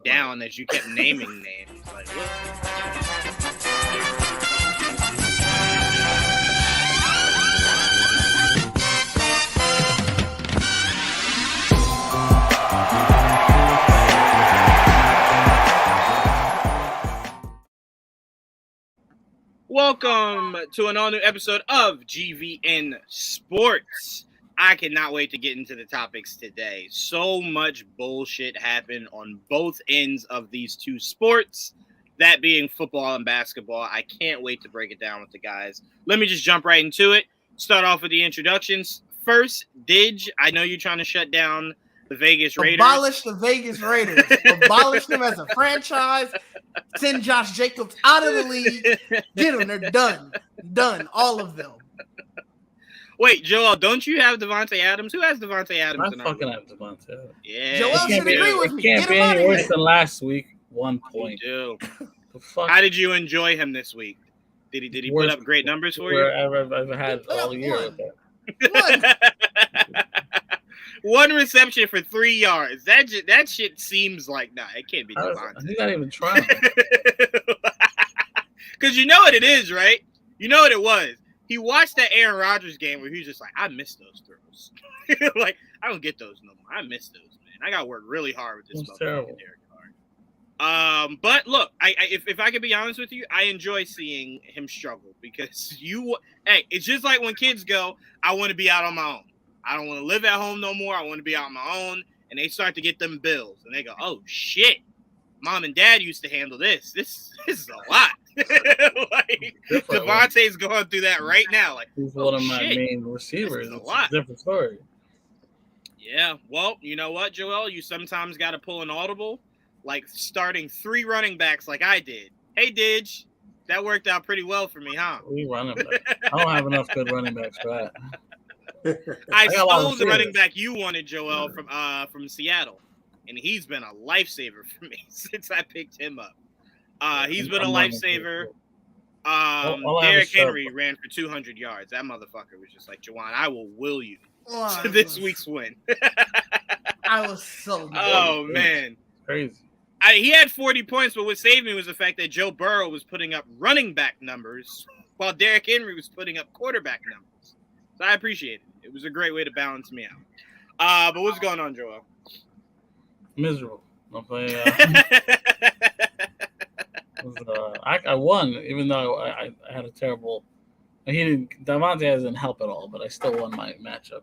down as you kept naming names. Like, what? Welcome to an all-new episode of GVN Sports. I cannot wait to get into the topics today. So much bullshit happened on both ends of these two sports, that being football and basketball. I can't wait to break it down with the guys. Let me just jump right into it. Start off with the introductions. First, Didge, I know you're trying to shut down the Vegas Raiders. Abolish the Vegas Raiders. Abolish them as a franchise. Send Josh Jacobs out of the league. Get them. They're done. Done. All of them. Wait, Joel, don't you have Devontae Adams? Who has Devontae Adams? I fucking have Devontae Adams. Yeah. Joel should agree with me. It can't be any worse than last week. 1 point. You do. The fuck? How did you enjoy him this week? Did he put up great numbers for you? I've ever had all year with that. One reception for 3 yards. That shit seems like it can't be Devontae. He's not even trying. Because you know what it is, right? You know what it was. He watched that Aaron Rodgers game where he was just like, I miss those throws. Like, I don't get those no more. I miss those, man. I got to work really hard with this motherfucker, Derek Carr. But look, if I could be honest with you, I enjoy seeing him struggle because it's just like when kids go, I want to be out on my own. I don't want to live at home no more. I want to be out on my own. And they start to get them bills. And they go, oh, shit. Mom and dad used to handle this. This is a lot. Like, Devontae's going through that right now. Like, he's one of my main receivers. It's a different story. Yeah. Well, you know what, Joel? You sometimes got to pull an audible, like starting 3 running backs like I did. Hey, Didge. That worked out pretty well for me, huh? We running back. I don't have enough good running backs for that. I stole the running back you wanted, Joel, from Seattle, and he's been a lifesaver for me since I picked him up. He's been a lifesaver. Derrick Henry ran for 200 yards. That motherfucker was just like, Juwaan, I will will you to this week's win. I was so good. Oh, man. Crazy. He had 40 points, but what saved me was the fact that Joe Burrow was putting up running back numbers while Derrick Henry was putting up quarterback numbers. So I appreciate it. It was a great way to balance me out. But what's going on, Joel? Miserable. I'm playing. I won, even though I had a terrible. Devontae doesn't help at all, but I still won my matchup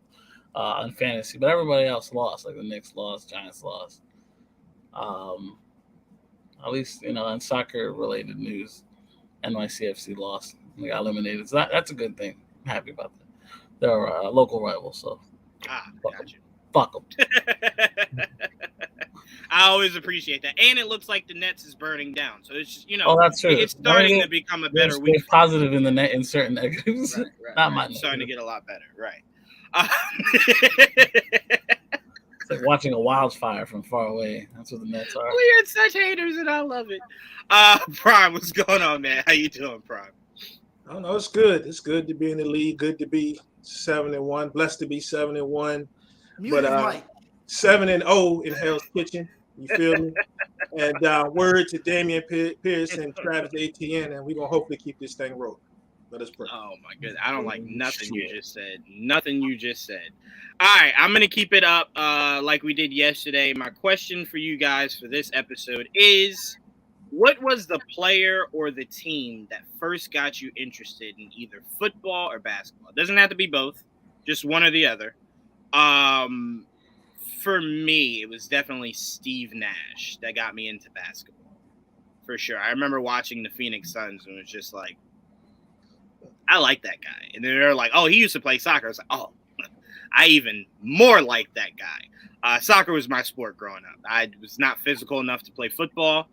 on fantasy. But everybody else lost, like the Knicks lost, Giants lost. At least in soccer-related news, NYCFC lost. We got eliminated. So that's a good thing. I'm happy about that. They're a local rival, so gotcha. Fuck them. I always appreciate that, and it looks like the Nets is burning down. So it's just, that's true. It's starting to become a better week. It's positive in the net in certain negatives. Right, Not my. It's starting to get a lot better, right? It's like watching a wildfire from far away. That's what the Nets are. We are such haters, and I love it. Prime, what's going on, man? How you doing, Prime? I don't know. It's good. It's good to be in the league. Good to be 7-1. Blessed to be 7-1. But 7-0 in Hell's Kitchen. You feel me? And word to Damian Pierce and Travis Etienne, and we're gonna hopefully keep this thing rolling. Let us pray. Oh my goodness, I don't like nothing you just said. Nothing you just said. All right, I'm gonna keep it up like we did yesterday. My question for you guys for this episode is: what was the player or the team that first got you interested in either football or basketball? It doesn't have to be both, just one or the other. For me, it was definitely Steve Nash that got me into basketball, for sure. I remember watching the Phoenix Suns and it was just like, I like that guy. And then they're like, oh, he used to play soccer. I was like, oh, I even more like that guy. Soccer was my sport growing up. I was not physical enough to play football.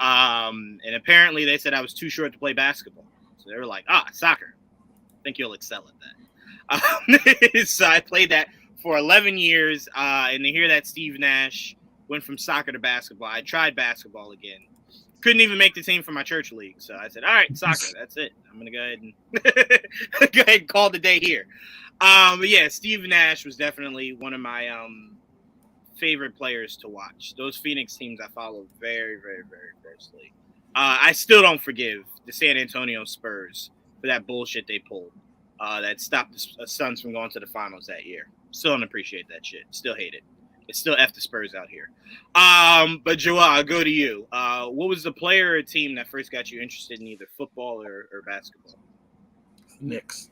And apparently they said I was too short to play basketball. So they were like, soccer. I think you'll excel at that. So I played that for 11 years. And to hear that Steve Nash went from soccer to basketball, I tried basketball again. Couldn't even make the team for my church league. So I said, all right, soccer, that's it. I'm going to go ahead and call the day here. But yeah, Steve Nash was definitely one of my favorite players to watch. Those Phoenix teams I follow very, very, very closely. I still don't forgive the San Antonio Spurs for that bullshit they pulled that stopped the Suns from going to the finals that year. Still don't appreciate that shit. Still hate it. It's still F the Spurs out here. But Juwaan, I'll go to you. What was the player or team that first got you interested in either football or basketball? Knicks.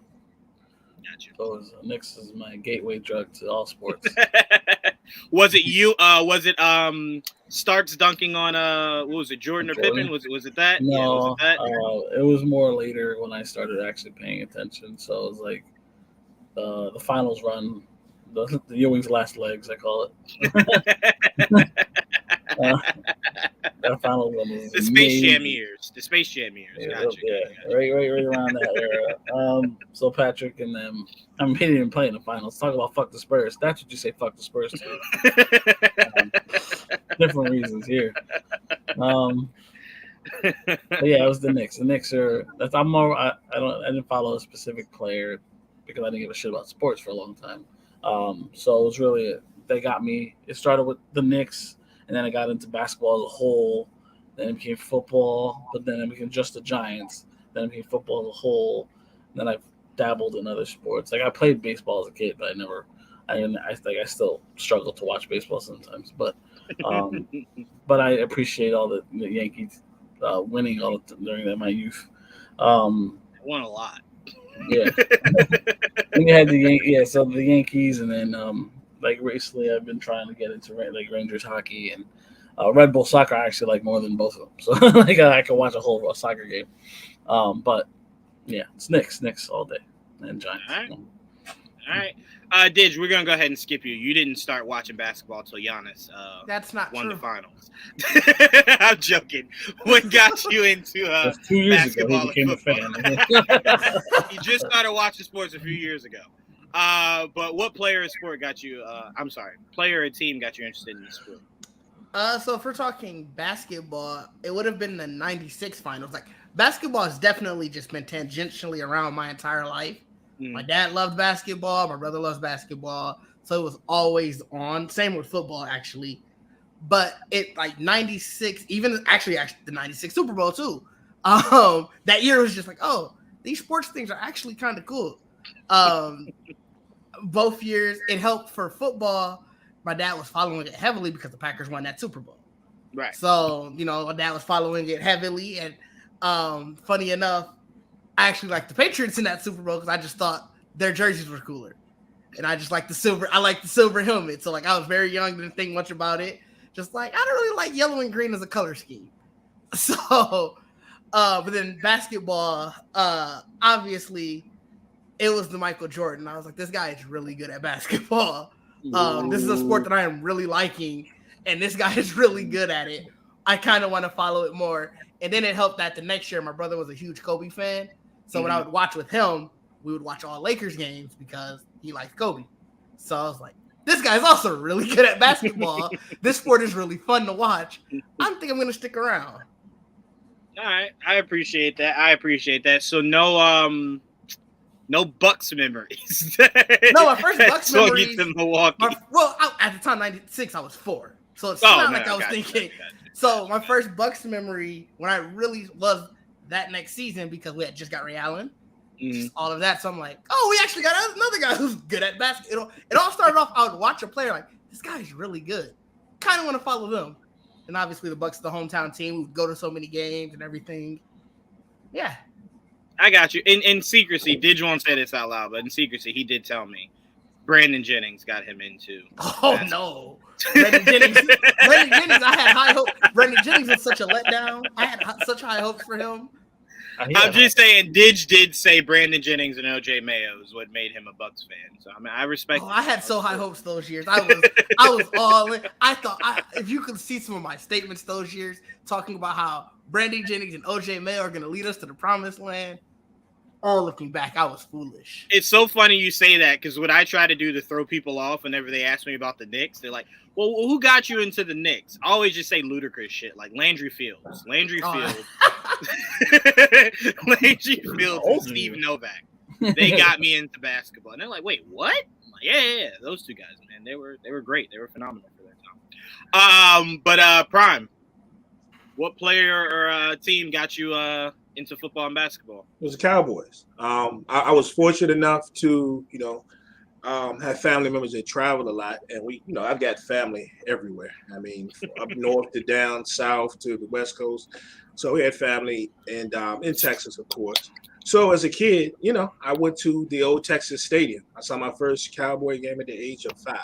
Gotcha. Knicks is my gateway drug to all sports. Was it you? Was it Starks dunking on what was it, Jordan or Pippen? Was it that? No, yeah, was it that? It was more later when I started actually paying attention. So it was like the finals run, the Ewing's last legs, I call it. That final one was the Space Jam years. The Space Jam years. Yeah, Gotcha. Right around that era. So Patrick and them, I mean, he didn't even play in the finals. Talk about fuck the Spurs. That's what you say fuck the Spurs to. Different reasons here. But yeah, it was the Knicks. The Knicks are. I'm more. I didn't follow a specific player because I didn't give a shit about sports for a long time. So it was really they got me. It started with the Knicks. And then I got into basketball as a whole. Then it became football, but then it became just the Giants. Then it became football as a whole. And then I've dabbled in other sports. Like I played baseball as a kid, but I still struggle to watch baseball sometimes. But but I appreciate all the Yankees winning during my youth. Won a lot. Yeah. And you had so the Yankees, and then like recently, I've been trying to get into like Rangers hockey and Red Bull soccer. I actually like more than both of them, so like I can watch a whole soccer game. But yeah, it's Knicks all day and Giants. All right. Didge, we're gonna go ahead and skip you. You didn't start watching basketball until Giannis. That's not won true. The finals. I'm joking. What got you into 2 years basketball ago, he became a fan. You just started watching sports a few years ago. But what player or sport got you? Player or team got you interested in the sport? So if we're talking basketball, it would have been the '96 finals. Like basketball has definitely just been tangentially around my entire life. My dad loved basketball. My brother loves basketball, so it was always on. Same with football, actually. But it like '96, even actually the '96 Super Bowl too. That year was just like, oh, these sports things are actually kind of cool. Both years it helped for football. My dad was following it heavily because the Packers won that Super Bowl. Right. So, my dad was following it heavily. And funny enough, I actually liked the Patriots in that Super Bowl because I just thought their jerseys were cooler. And I just like the silver. I like the silver helmet. So like I was very young, didn't think much about it. Just like I don't really like yellow and green as a color scheme. So but then basketball, obviously it was the Michael Jordan. I was like, this guy is really good at basketball. This is a sport that I am really liking, and this guy is really good at it. I kind of want to follow it more. And then it helped that the next year, my brother was a huge Kobe fan. So when I would watch with him, we would watch all Lakers games because he likes Kobe. So I was like, this guy's also really good at basketball. This sport is really fun to watch. I think I'm going to stick around. All right. I appreciate that. So no Bucks memories. No, my first Bucks memories. To Milwaukee. At the time, '96, I was 4. So it's not like I was thinking. Gotcha. So my first Bucks memory, when I really was that next season, because we had just got Ray Allen, just all of that. So I'm like, oh, we actually got another guy who's good at basketball. It all started off, I would watch a player like, this guy's really good. Kind of want to follow them. And obviously the Bucks, the hometown team, we would go to so many games and everything. Yeah. I got you. In secrecy, Didge won't say this out loud, but in secrecy, he did tell me Brandon Jennings got him into. Oh, no. Brandon Jennings, I had high hopes. Brandon Jennings was such a letdown. I had such high hopes for him. I'm just saying, Didge did say Brandon Jennings and OJ Mayo is what made him a Bucks fan. So I mean, I respect. I had so high hopes those years. I was all in. I thought if you could see some of my statements those years, talking about how Brandon Jennings and OJ Mayo are going to lead us to the promised land. All looking back, I was foolish. It's so funny you say that because what I try to do to throw people off whenever they ask me about the Knicks, they're like, well, who got you into the Knicks? I always just say ludicrous shit like Landry Fields. Landry Fields and Steve Novak. They got me into basketball. And they're like, wait, what? I'm like, yeah. Those two guys, man. They were great. They were phenomenal for their But Prime, what player or team got you into football and basketball? It was the Cowboys. I was fortunate enough to, have family members that travel a lot, and I've got family everywhere. I mean, up north to down south to the West Coast. So we had family and in Texas, of course. So as a kid, I went to the old Texas Stadium. I saw my first Cowboy game at the age of 5.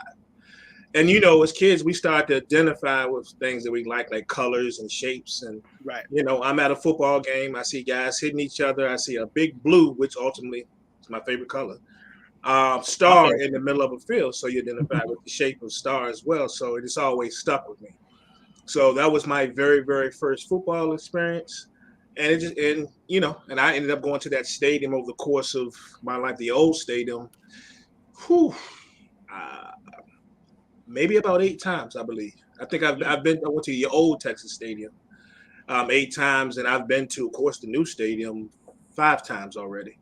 And as kids, we start to identify with things that we like colors and shapes. And right, I'm at a football game. I see guys hitting each other. I see a big blue, which ultimately is my favorite color. Star in the middle of a field, so you identify with the shape of star as well. So it's always stuck with me. So that was my very, very first football experience, and and I ended up going to that stadium over the course of my life, the old stadium. Maybe about 8 times, I believe. I think I went to the old Texas Stadium 8 times, and I've been to, of course, the new stadium 5 times already.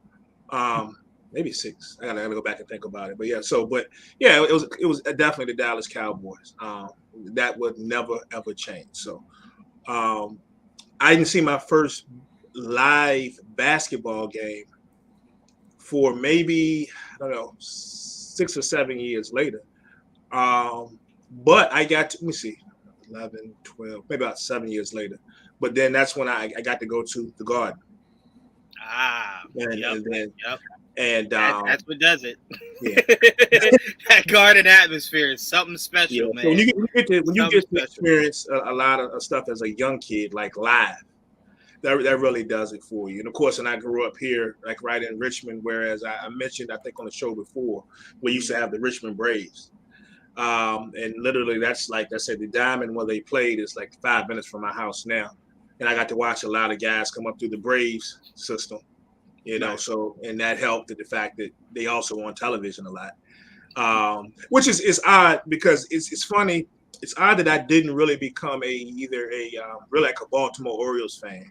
Maybe 6. I gotta go back and think about it. But it was definitely the Dallas Cowboys. That would never ever change. So I didn't see my first live basketball game for maybe 6 or 7 years later. But I got to, let me see, 11, 12, maybe about 7 years later. But then that's when I got to go to the Garden. And that's what does it. Yeah. That Garden atmosphere is something special, man. So when you get to experience a lot of stuff as a young kid, like live, that really does it for you. And of course, and I grew up here, like right in Richmond, whereas I mentioned, I think on the show before, we used to have the Richmond Braves. And literally that's like I said, the diamond where they played is like 5 minutes from my house now. And I got to watch a lot of guys come up through the Braves system. So, and that helped the fact that they also on television a lot, which is odd because it's funny. It's odd that I didn't really become really like a Baltimore Orioles fan,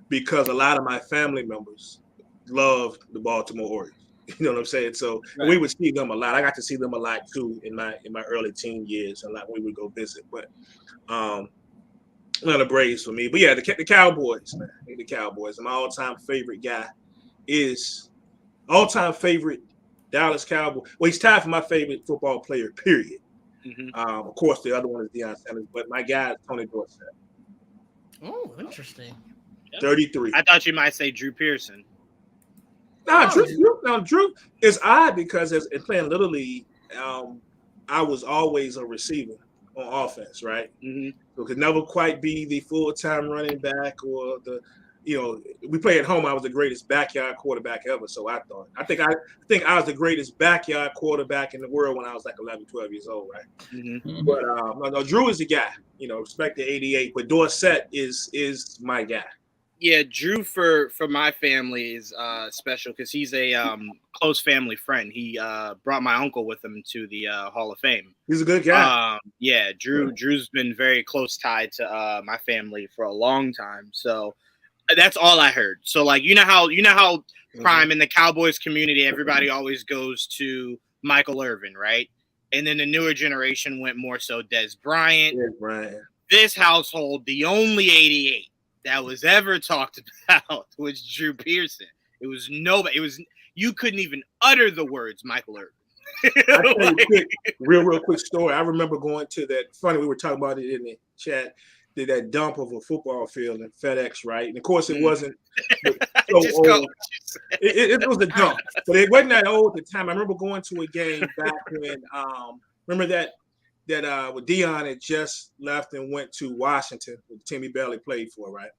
because a lot of my family members loved the Baltimore Orioles. You know what I'm saying? So we would see them a lot. I got to see them a lot too in my early teen years, a lot when we would go visit. But none of the Braves for me. But yeah, the Cowboys, man. The Cowboys. My all-time favorite guy is Dallas Cowboy. Well, he's tied for my favorite football player, period. Mm-hmm. Of course, the other one is Deion Sanders, but my guy is Tony Dorsett. Oh, interesting. 33. I thought you might say Drew Pearson. Drew is odd because in playing Little League, I was always a receiver on offense, right? Mm-hmm. So could never quite be the full-time running back or we play at home. I was the greatest backyard quarterback ever. So I think I was the greatest backyard quarterback in the world when I was like 11, 12 years old, right? Mm-hmm. But no, Drew is the guy. Respect the 88, but Dorsett is my guy. Yeah, Drew for my family is special because he's a close family friend. He brought my uncle with him to the Hall of Fame. He's a good guy. Drew's been very close tied to my family for a long time. So that's all I heard. So like you know how Prime in the Cowboys community, everybody always goes to Michael Irvin, right? And then the newer generation went more so Dez Bryant. This household, the only 88 that was ever talked about was Drew Pearson. It was nobody. It was you couldn't even utter the words Michael Irvin. I'll tell you real quick story. I remember going to that. Funny, we were talking about it in the chat. Did that dump of a football field in FedEx, right? And of course, it wasn't so old. It was a dump, but it wasn't that old at the time. I remember going to a game back when. Remember that with Deion had just left and went to Washington, the team he barely played for, right?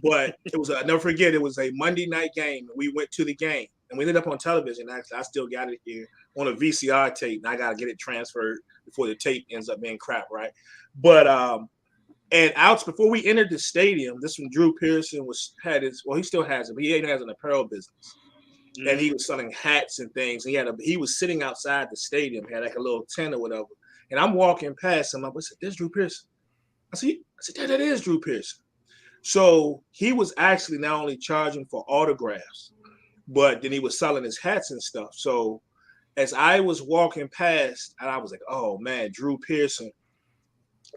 But it was I'll never forget. It was a Monday night game, and we went to the game, and we ended up on television. Actually, I still got it here on a VCR tape, and I got to get it transferred before the tape ends up being crap, right? But and out before we entered the stadium, this when Drew Pearson he still has it, but he has an apparel business. And he was selling hats and things. And he was sitting outside the stadium, had like a little tent or whatever. And I'm walking past him. I said, "There's Drew Pearson." I said, that is Drew Pearson. So he was actually not only charging for autographs, but then he was selling his hats and stuff. So as I was walking past, and I was like, oh man, Drew Pearson.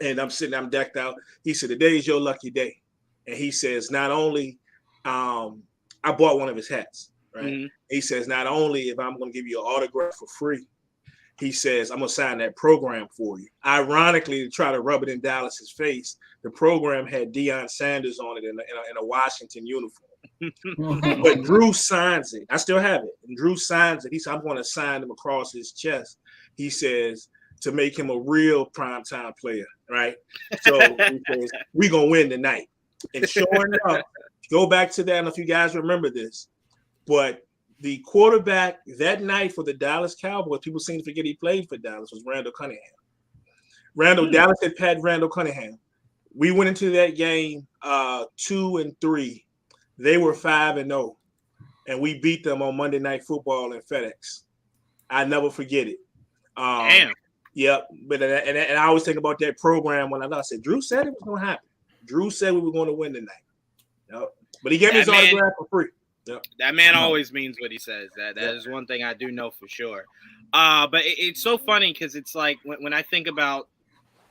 And I'm decked out. He said, today is your lucky day. And he says, not only, I bought one of his hats, right? Mm-hmm. He says, not only if I'm going to give you an autograph for free, he says, I'm going to sign that program for you. Ironically, to try to rub it in Dallas's face, the program had Deion Sanders on it in a Washington uniform. But Drew signs it. I still have it. And Drew signs it. He said, I'm going to sign him across his chest. He says, to make him a real primetime player, right? So he says, we're going to win tonight. And sure enough, go back to that. I don't know if you guys remember this, but the quarterback that night for the Dallas Cowboys, people seem to forget he played for Dallas, was Randall Cunningham. Dallas had Pat Randall Cunningham. We went into that game 2-3. They were 5-0, and we beat them on Monday Night Football in FedEx. I never forget it. Damn. Yep, but and I always think about that program when I said Drew said it was going to happen. Drew said we were going to win tonight. Yep. But he gave me his autograph for free. Yep. That man always means what he says. That is one thing I do know for sure. But it's so funny because it's like when I think about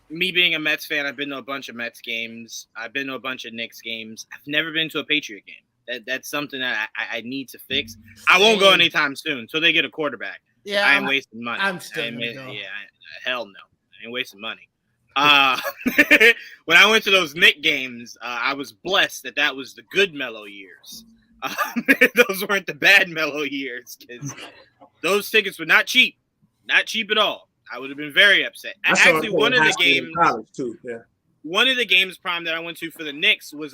me being a Mets fan, I've been to a bunch of Mets games. I've been to a bunch of Knicks games. I've never been to a Patriot game. That's something that I need to fix. I won't go anytime soon until they get a quarterback. Yeah, I am wasting money. I'm still gonna go. Hell no. I ain't wasting money. When I went to those Knicks games, I was blessed that was the good mellow years. Those weren't the bad mellow years because those tickets were not cheap at all. I would have been very upset. Actually, one of the games, too. Yeah. One of the games prime that I went to for the Knicks was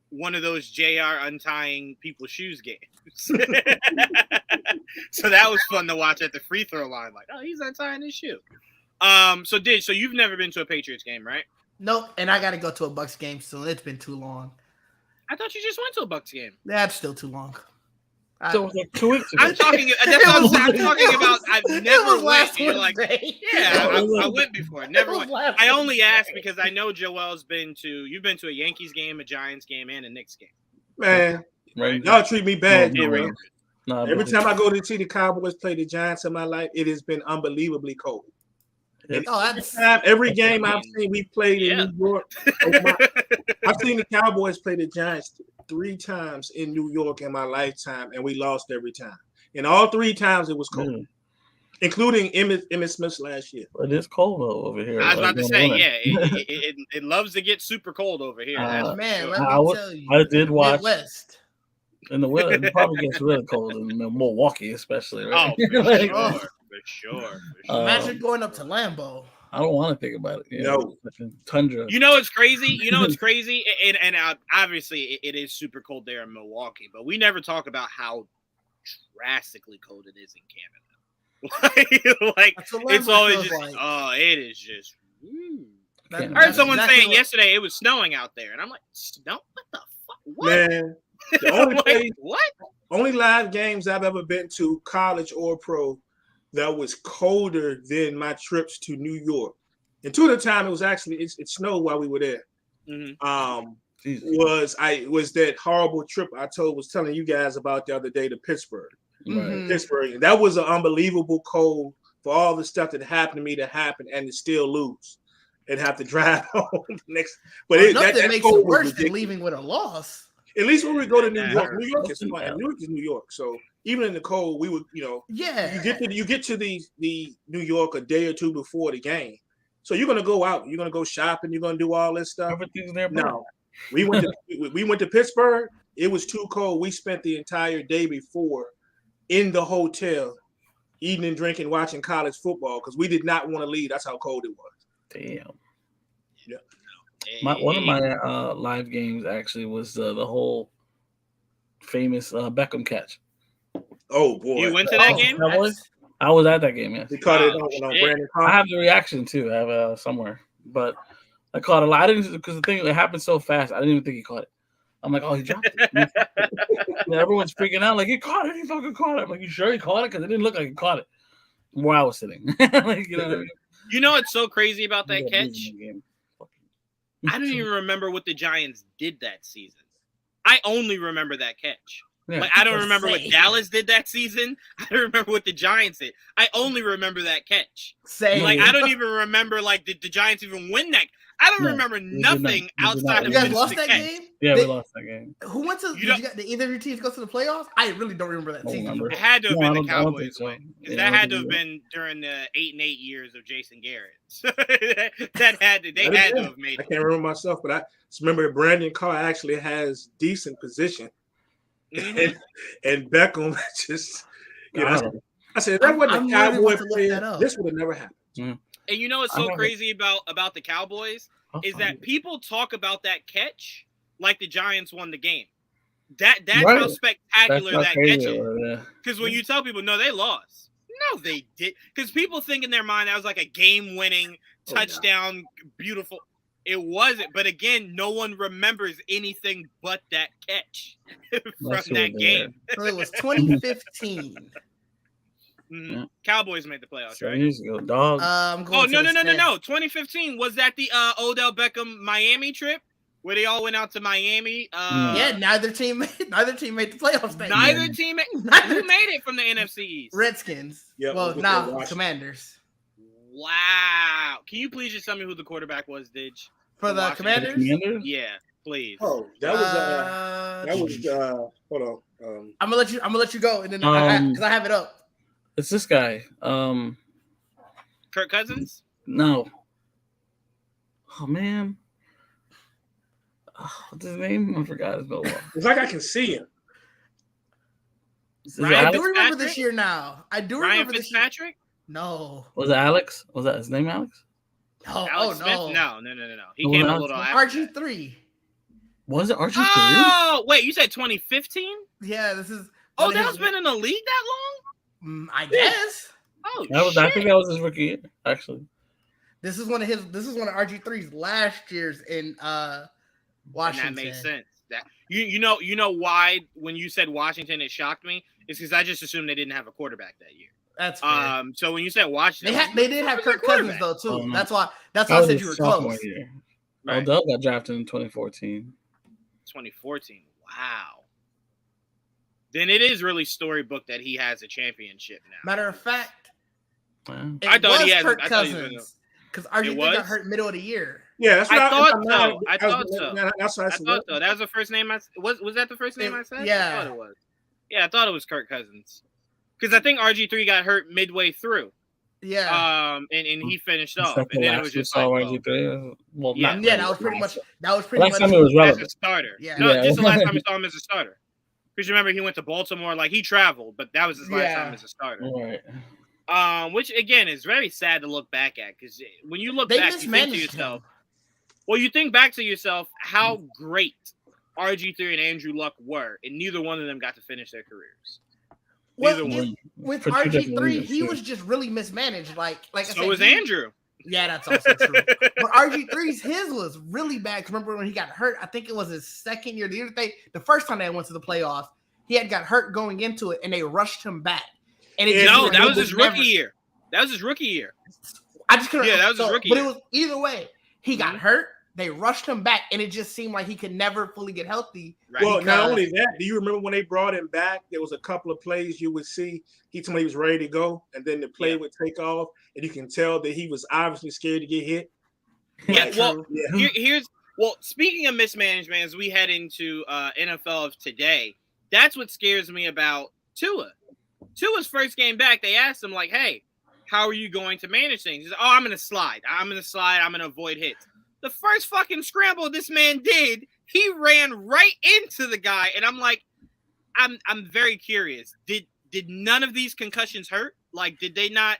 one of those JR untying people's shoes games. So that was fun to watch at the free throw line. Like, oh, he's untying his shoe. So you've never been to a Patriots game, right? Nope, and I got to go to a Bucks game soon. It's been too long. I thought you just went to a Bucks game. That's still too long. So it was like 2 weeks ago. I'm talking about. I've never went. You're like, yeah, I went before. Never went. I only asked because I know Joel's been to. You've been to a Yankees game, a Giants game, and a Knicks game. Man, right. Y'all treat me bad. No, every time I go to see the Cowboys play the Giants in my life, it has been unbelievably cold. Every game I've seen, we played in New York. I've seen the Cowboys play the Giants 3 times in New York in my lifetime, and we lost every time. And all 3 times it was cold, including Emmitt Smith last year. It is cold though over here. I was about to say, it loves to get super cold over here. Man, let me tell you, I did watch Midwest. In the winter. It probably gets really cold in Milwaukee, especially. Right? Oh, for sure. Imagine going up to Lambeau. I don't want to think about it. No. Tundra. You know it's crazy? And obviously it is super cold there in Milwaukee, but we never talk about how drastically cold it is in Canada. like it's always just it is just I heard someone saying yesterday it was snowing out there, and I'm like, snow? What the fuck? What? Man, the only live games I've ever been to, college or pro, that was colder than my trips to New York. And 2 of the time it was actually it snowed while we were there. Mm-hmm. Was that horrible trip I was telling you guys about the other day to Pittsburgh. Right. Pittsburgh. That was an unbelievable cold for all the stuff that happened to me to happen and to still lose and have to drive home next. But that makes it worse than leaving with a loss. At least when we go to New York, New York is fun. New York is New York. So even in the cold, we would, you get to the New York a day or 2 before the game. So you're gonna go out, you're gonna go shopping, you're gonna do all this stuff. Everything's there. No, we went to Pittsburgh. It was too cold. We spent the entire day before in the hotel, eating and drinking, watching college football because we did not want to leave. That's how cold it was. Damn. Yeah. One of my live games actually was the whole famous Beckham catch. Oh boy! You went to that game? I was at that game. Yes. They caught it on Brandon. I have the reaction too. I have somewhere, but I caught a lot. I didn't because the thing it happened so fast. I didn't even think he caught it. I'm like, oh, he dropped it. Everyone's freaking out like he caught it. He fucking caught it. I'm like, you sure he caught it? Because it didn't look like he caught it. Where I was sitting, like, you know what I mean? You know what's so crazy about that catch? I don't even remember what the Giants did that season. I only remember that catch. Yeah. Like, I don't remember what Dallas did that season. I don't remember what the Giants did. I only remember that catch. Same. Like, I don't even remember, like, did the Giants even win that? I don't remember nothing outside of you guys lost that catch. game? Yeah, we lost that game. Who went to? Did either of your teams go to the playoffs? I really don't remember that season. It had to have been the Cowboys so. win. Because that had to have been during the 8-8 years of Jason Garrett. So they had to have made it. I can't remember myself, but I just remember Brandon Carr actually has decent position. Mm-hmm. And Beckham just, I said, that wasn't a Cowboy player. This would have never happened. Mm. And you know what's so crazy about the Cowboys is that people talk about that catch like the Giants won the game. That's how spectacular that catch is. Because when you tell people, no, they lost. No, they did. Because people think in their mind that was like a game-winning touchdown, beautiful. It wasn't. But again, no one remembers anything but that catch from that game. So it was 2015. Mm-hmm. Cowboys made the playoffs, right? Years ago, dog. No. 2015 was that the Odell Beckham Miami trip where they all went out to Miami. Yeah, neither team made the playoffs. Neither team who made it from the NFC East? Redskins. Yep, well, now Commanders. Wow. Can you please just tell me who the quarterback was, Didge? For the Commanders? Yeah, please. Oh, that was hold on. I'm gonna let you go, and then because I have it up. It's this guy. Kirk Cousins? No. Oh man. What's his name? I forgot his name. It's like I can see him. I do remember this year now. I do remember this year. Fitzpatrick? No. Was it Alex? Was that his name, Alex? No. No. He came a little after. RG3. Was it RG3? Oh, wait, you said 2015? Yeah, this is. Odell's been in the league that long? I guess. Oh, I think that was his rookie year, actually. This is one of RG3's last years in Washington. And that makes sense. That you know why when you said Washington it shocked me? It's because I just assumed they didn't have a quarterback that year. That's fair. So when you said Washington, they did have Kirk Cousins though too. That's why I said you were close. Right. Odell got drafted in 2014. 2014. Wow. Then it is really storybook that he has a championship now. Matter of fact, I thought he had Kirk Cousins because RG3 got hurt middle of the year. Yeah, that's what I thought so. I thought so. That was the first name I was that the first name I said? Yeah, I thought it was. Yeah, I thought it was Kirk Cousins because I think RG3 got hurt midway through. Yeah. And he finished off, and then it was just like, RG3. Well, that was pretty much. Last time it was relevant as a starter. Yeah. No, just the last time we saw him as a starter. Because remember he went to Baltimore, like he traveled, but that was his last time as a starter. Right. Which again is very sad to look back at because when you look back, you think to yourself. Well, you think back to yourself how great RG3 and Andrew Luck were, and neither one of them got to finish their careers. Well, with RG3, he was just really mismanaged. Like so was Andrew. Yeah, that's also true. But RG3's his was really bad. Remember when he got hurt? I think it was his second year. The first time they went to the playoffs, he had got hurt going into it, and they rushed him back. And that was his rookie year. That was his rookie year. I just couldn't. Yeah, that was his rookie year. But it was either way. He got hurt. They rushed him back, and it just seemed like he could never fully get healthy. Right. Well, not only that, do you remember when they brought him back? There was a couple of plays you would see. He told me he was ready to go, and then the play would take off, and you can tell that he was obviously scared to get hit. Yeah. Well, here's speaking of mismanagement, as we head into NFL of today, that's what scares me about Tua. Tua's first game back, they asked him like, "Hey, how are you going to manage things?" He said, "Oh, I'm going to slide. I'm going to avoid hits." The first fucking scramble this man did, he ran right into the guy, and I'm like, I'm very curious. Did none of these concussions hurt? Like, did they not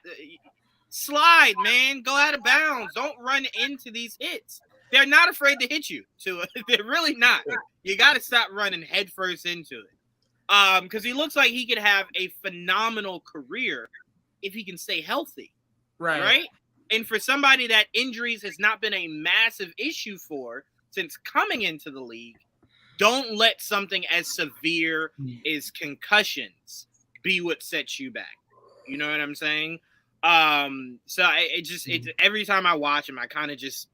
slide, man? Go out of bounds. Don't run into these hits. They're not afraid to hit you. They're really not. You got to stop running headfirst into it. Because he looks like he could have a phenomenal career if he can stay healthy. Right? And for somebody that injuries has not been a massive issue for since coming into the league, don't let something as severe as concussions be what sets you back. You know what I'm saying? So every time I watch him, I kind of just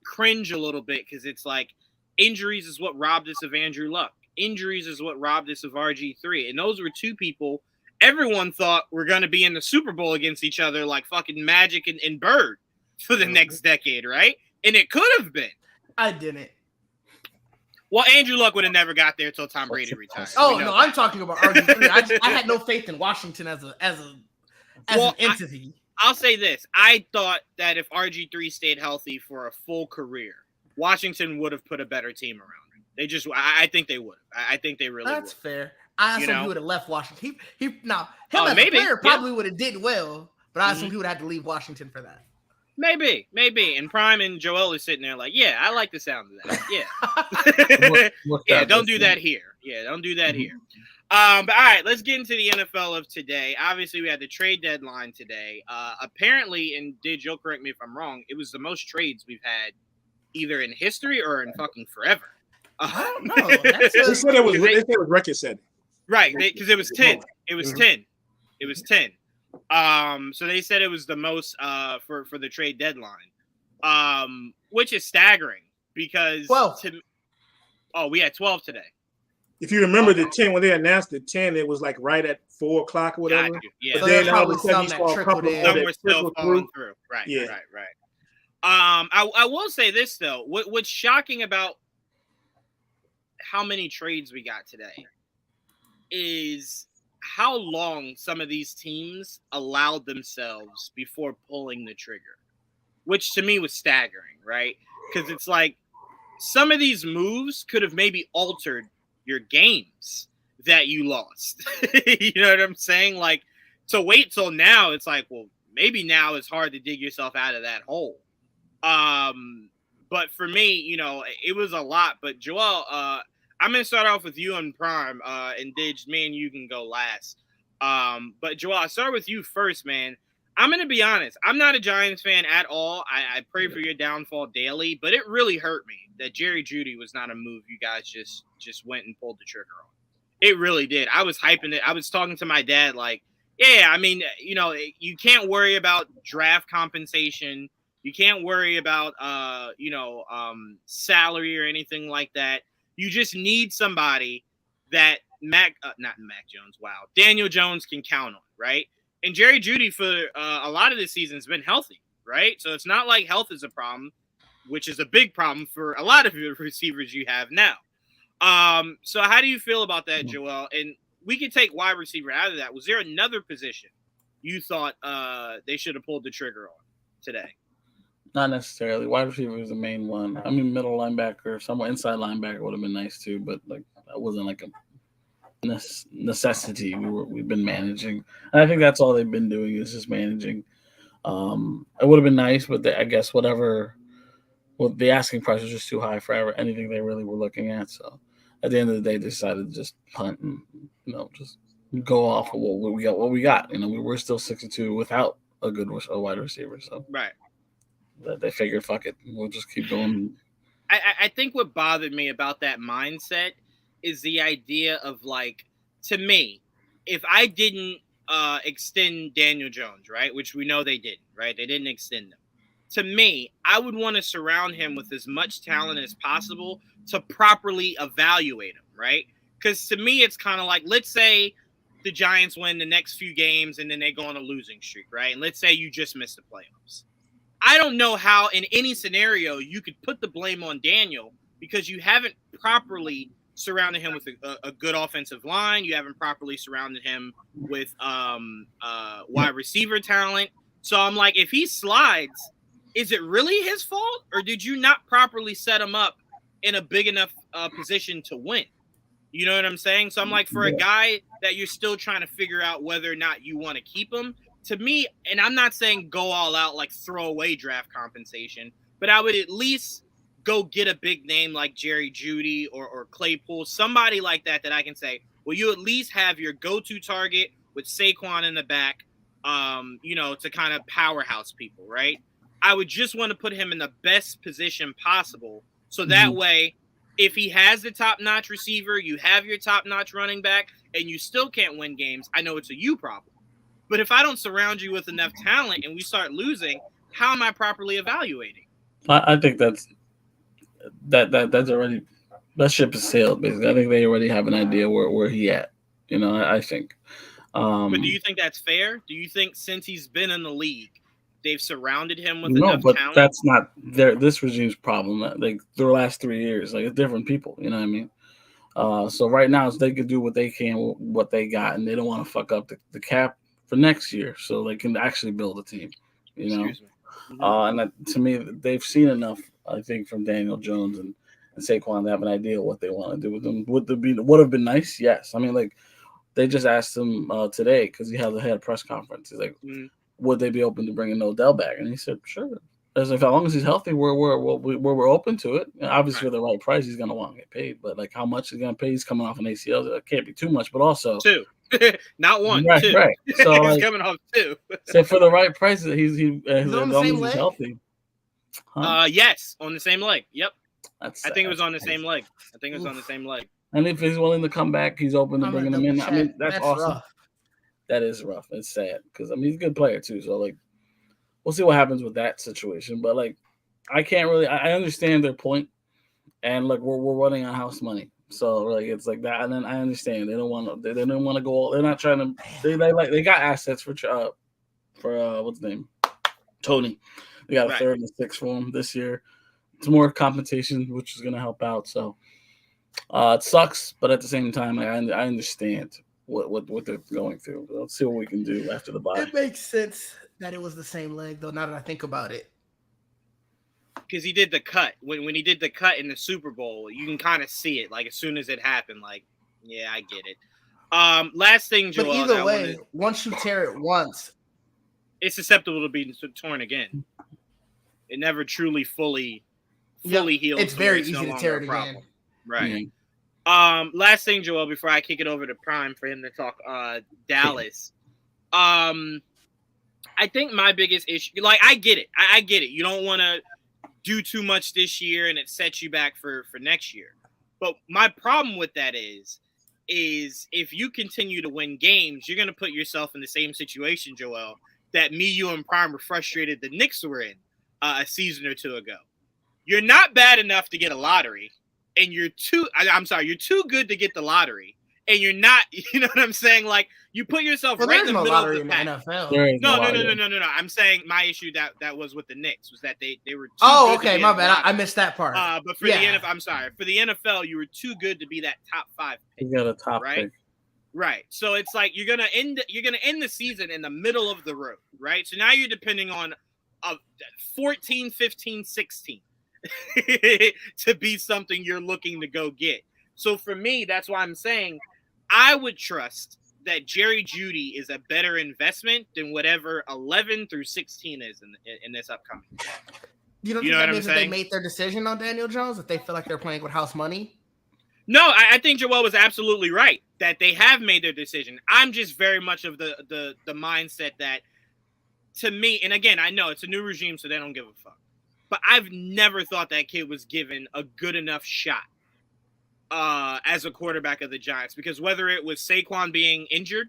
cringe a little bit because it's like injuries is what robbed us of Andrew Luck. injuries is what robbed us of RG3. And those were two people everyone thought were going to be in the Super Bowl against each other like fucking Magic and Bird for the next decade, right? And it could have been. I didn't. Well, Andrew Luck would have never got there until Tom Brady retired. Oh, no, I'm talking about RG3. I had no faith in Washington as an entity. I'll say this. I thought that if RG3 stayed healthy for a full career, Washington would have put a better team around him. I think they would. I think they really would. That's fair. I assume he would have left Washington. Him as a player probably would have did well, but I assume he would have to leave Washington for that. Maybe. And Prime and Joel is sitting there like, yeah, I like the sound of that. Yeah. Yeah, don't do that here. Yeah, don't do that here. But all right, let's get into the NFL of today. Obviously, we had the trade deadline today. Apparently, and Didge, you'll correct me if I'm wrong, it was the most trades we've had either in history or in fucking forever. I don't know. They said it was record setting. Right, because it was 10. It was 10. It was 10. So they said it was the most for the trade deadline, which is staggering because 12. We had 12 today. If you remember the 10, when they announced the 10, it was like right at 4 o'clock or whatever. Yeah, but then all of a sudden you saw a couple some were still falling through. Right, yeah. Right. I will say this though. What's shocking about how many trades we got today is how long some of these teams allowed themselves before pulling the trigger, which to me was staggering, right? Because it's like some of these moves could have maybe altered your games that you lost. You know what I'm saying? Like, to wait till now, it's like, well, maybe now it's hard to dig yourself out of that hole. But for me, it was a lot. But Joel, I'm going to start off with you and Prime, and Didge, me and you can go last. But Joel, I'll start with you first, man. I'm going to be honest. I'm not a Giants fan at all. I pray for your downfall daily, but it really hurt me that Jerry Jeudy was not a move you guys just went and pulled the trigger on. It really did. I was hyping it. I was talking to my dad like, yeah, I mean, you can't worry about draft compensation. You can't worry about, salary or anything like that. You just need somebody that Daniel Jones can count on, right? And Jerry Jeudy for a lot of this season has been healthy, right? So it's not like health is a problem, which is a big problem for a lot of your receivers you have now. So how do you feel about that, Joel? And we could take wide receiver out of that. Was there another position you thought they should have pulled the trigger on today? Not necessarily. Wide receiver is the main one. I mean, middle linebacker, somewhere inside linebacker would have been nice too, but like that wasn't like a necessity. We've been managing, and I think that's all they've been doing is just managing. It would have been nice, but I guess the asking price was just too high for anything they really were looking at. So at the end of the day, they decided to just punt and just go off of what we got. We were still 6-2 without a good wide receiver. So right. They figured, fuck it, we'll just keep going. I think what bothered me about that mindset is the idea of, like, to me, if I didn't extend Daniel Jones, right, which we know they didn't, right? They didn't extend him. To me, I would want to surround him with as much talent as possible to properly evaluate him, right? Because to me, it's kind of like, let's say the Giants win the next few games and then they go on a losing streak, right? And let's say you just missed the playoffs. I don't know how in any scenario you could put the blame on Daniel because you haven't properly surrounded him with a good offensive line. You haven't properly surrounded him with wide receiver talent. So I'm like, if he slides, is it really his fault? Or did you not properly set him up in a big enough position to win? You know what I'm saying? So I'm like, for a guy that you're still trying to figure out whether or not you want to keep him, to me, and I'm not saying go all out, like throw away draft compensation, but I would at least go get a big name like Jerry Jeudy or Claypool, somebody like that I can say, well, you at least have your go-to target with Saquon in the back, to kind of powerhouse people, right? I would just want to put him in the best position possible. So that way, if he has the top-notch receiver, you have your top-notch running back, and you still can't win games, I know it's a you problem. But if I don't surround you with enough talent and we start losing, how am I properly evaluating? I think that's already That ship is sailed. Basically, I think they already have an idea where he at. You know, I think. But do you think that's fair? Do you think since he's been in the league, they've surrounded him with no, enough but talent? that's not this regime's problem. Like their last 3 years, like it's different people. You know what I mean? So right now, they can do what they can with what they got, and they don't want to fuck up the cap for next year, so they can actually build a team. You know, and to me, they've seen enough. I think from Daniel Jones and Saquon to have an idea what they want to do with them. Would have been nice? Yes. I mean, like they just asked him today because he had a press conference. He's like, would they be open to bringing Odell back? And he said, sure. As if as long as he's healthy, we're open to it. Obviously, for the right price, he's gonna want to get paid. But like, how much he's gonna pay? He's coming off an ACL. It can't be too much, but also 2, not 1, right, 2. Right. So he's like, coming off 2. So for the right price, he's on the same leg? Healthy. Huh? Yes, on the same leg. Yep. I think it was on the same leg. And if he's willing to come back, he's open to bringing him in. I mean, that's awesome. Rough. That is rough. It's sad because I mean he's a good player too. So like, we'll see what happens with that situation. But like, I can't really. I understand their point, and look, we're running on house money, so like it's like that. And then I understand they don't want to. They don't want to go. They're not trying to. They got assets for what's his name, Tony. They got a 3rd and 6th for him this year. It's more compensation, which is going to help out. So it sucks, but at the same time, I understand what they're going through. Let's see what we can do after the bye. It makes sense that it was the same leg, though. Now that I think about it. Because he did the cut. When he did the cut in the Super Bowl, you can kind of see it. Like, as soon as it happened, like, yeah, I get it. Last thing, Joel. But either way, once you tear it once, it's susceptible to being torn again. It never truly fully heals. It's very easy to tear it again. Right. Mm-hmm. Last thing, Joel, before I kick it over to Prime for him to talk Dallas. I think my biggest issue, like, I get it. I get it. You don't want to do too much this year and it sets you back for next year. But my problem with that is if you continue to win games, you're going to put yourself in the same situation, Joel, that me, you, and Prime were frustrated the Knicks were in a season or 2 ago. You're not bad enough to get a lottery, and you're too good to get the lottery, and you're not, you know what I'm saying? Like, you put yourself right in the middle of the pack. NFL. No. I'm saying my issue that was with the Knicks was that they were too good okay, my bad. I missed that part. But for the NFL, I'm sorry. For the NFL, you were too good to be that top 5 pick. You got a top right? pick. Right. So it's like you're gonna end the season in the middle of the road, right? So now you're depending on 14, 15, 16 to be something you're looking to go get. So for me, that's why I'm saying I would trust that Jerry Jeudy is a better investment than whatever 11 through 16 is in this upcoming. You don't think that means that they made their decision on Daniel Jones, that they feel like they're playing with house money? No, I think Joel was absolutely right that they have made their decision. I'm just very much of the mindset that, to me, and again, I know it's a new regime, so they don't give a fuck. But I've never thought that kid was given a good enough shot as a quarterback of the Giants, because whether it was Saquon being injured,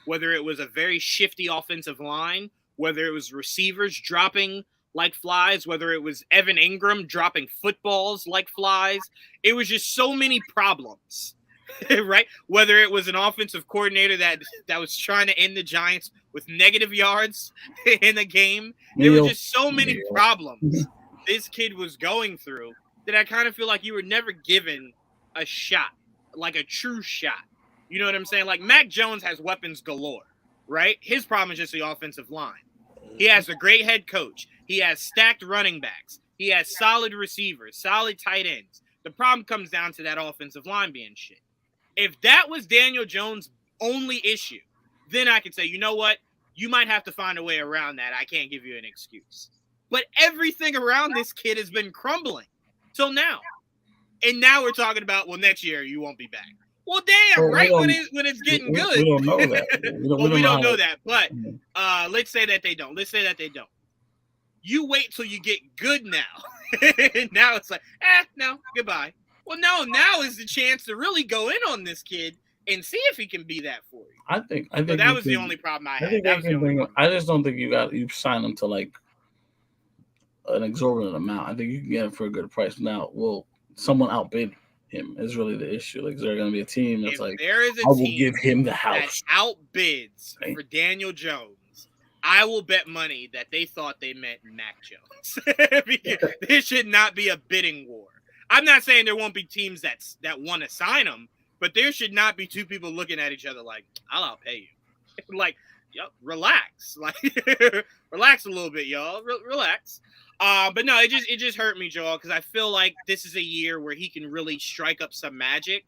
whether it was a very shifty offensive line, whether it was receivers dropping like flies, whether it was Evan Ingram dropping footballs like flies, it was just so many problems, right? Whether it was an offensive coordinator that was trying to end the Giants with negative yards in the game, there were just so many problems this kid was going through that I kind of feel like you were never given a shot, like a true shot. You know what I'm saying? Like, Mac Jones has weapons galore, right? His problem is just the offensive line. He has a great head coach. He has stacked running backs. He has solid receivers, solid tight ends. The problem comes down to that offensive line being shit. If that was Daniel Jones' only issue, then I could say, you know what? You might have to find a way around that. I can't give you an excuse. But everything around this kid has been crumbling till now. And now we're talking about, well, next year you won't be back. Well, damn, right when it's getting good. We don't know that. We don't know that. But let's say that they don't. You wait till you get good now. Now it's like, no, goodbye. Well, no, now is the chance to really go in on this kid and see if he can be that for you. I think that was the only problem I had. I just don't think you sign him to like an exorbitant amount. I think you can get him for a good price. Now, will someone outbid him is really the issue. Like, is there going to be a team that's if like, there is a I will team give him the that house? outbids Right. for Daniel Jones, I will bet money that they thought they meant Mac Jones. There should not be a bidding war. I'm not saying there won't be teams that want to sign him, but there should not be two people looking at each other like, I'll outpay you. Like, yo, relax. Like, relax a little bit, y'all. Relax. But no, it just hurt me, Joel, because I feel like this is a year where he can really strike up some magic,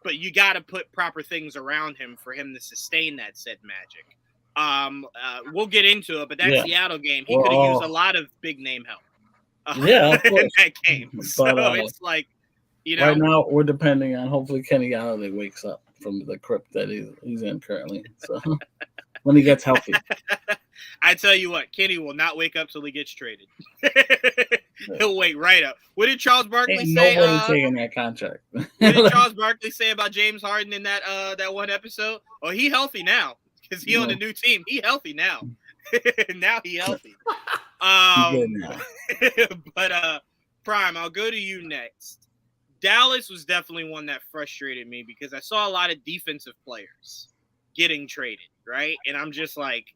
but you got to put proper things around him for him to sustain that said magic. We'll get into it, but that Seattle game, he could have used a lot of big name help. Of In that game. But, so it's like, right now we're depending on hopefully Kenny Galladay wakes up from the crypt that he's in currently. So when he gets healthy. I tell you what, Kenny will not wake up till he gets traded. He'll wake right up. What did Charles Barkley say? Nobody's taking that contract. What did Charles Barkley say about James Harden in that one episode? Oh, he healthy now because he on a new team. He healthy now. Now he healthy. But Prime, I'll go to you next. Dallas was definitely one that frustrated me because I saw a lot of defensive players getting traded, right? And I'm just like,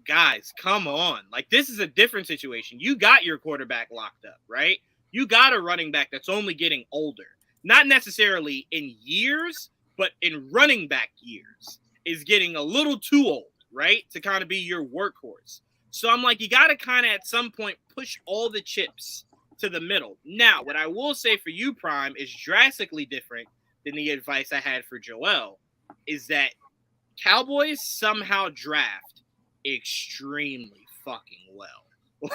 guys, come on. Like, this is a different situation. You got your quarterback locked up, right? You got a running back that's only getting older. Not necessarily in years, but in running back years is getting a little too old, right? To kind of be your workhorse. So I'm like, you got to kind of at some point push all the chips to the middle. Now, what I will say for you, Prime, is drastically different than the advice I had for Joel, is that Cowboys somehow draft extremely fucking well.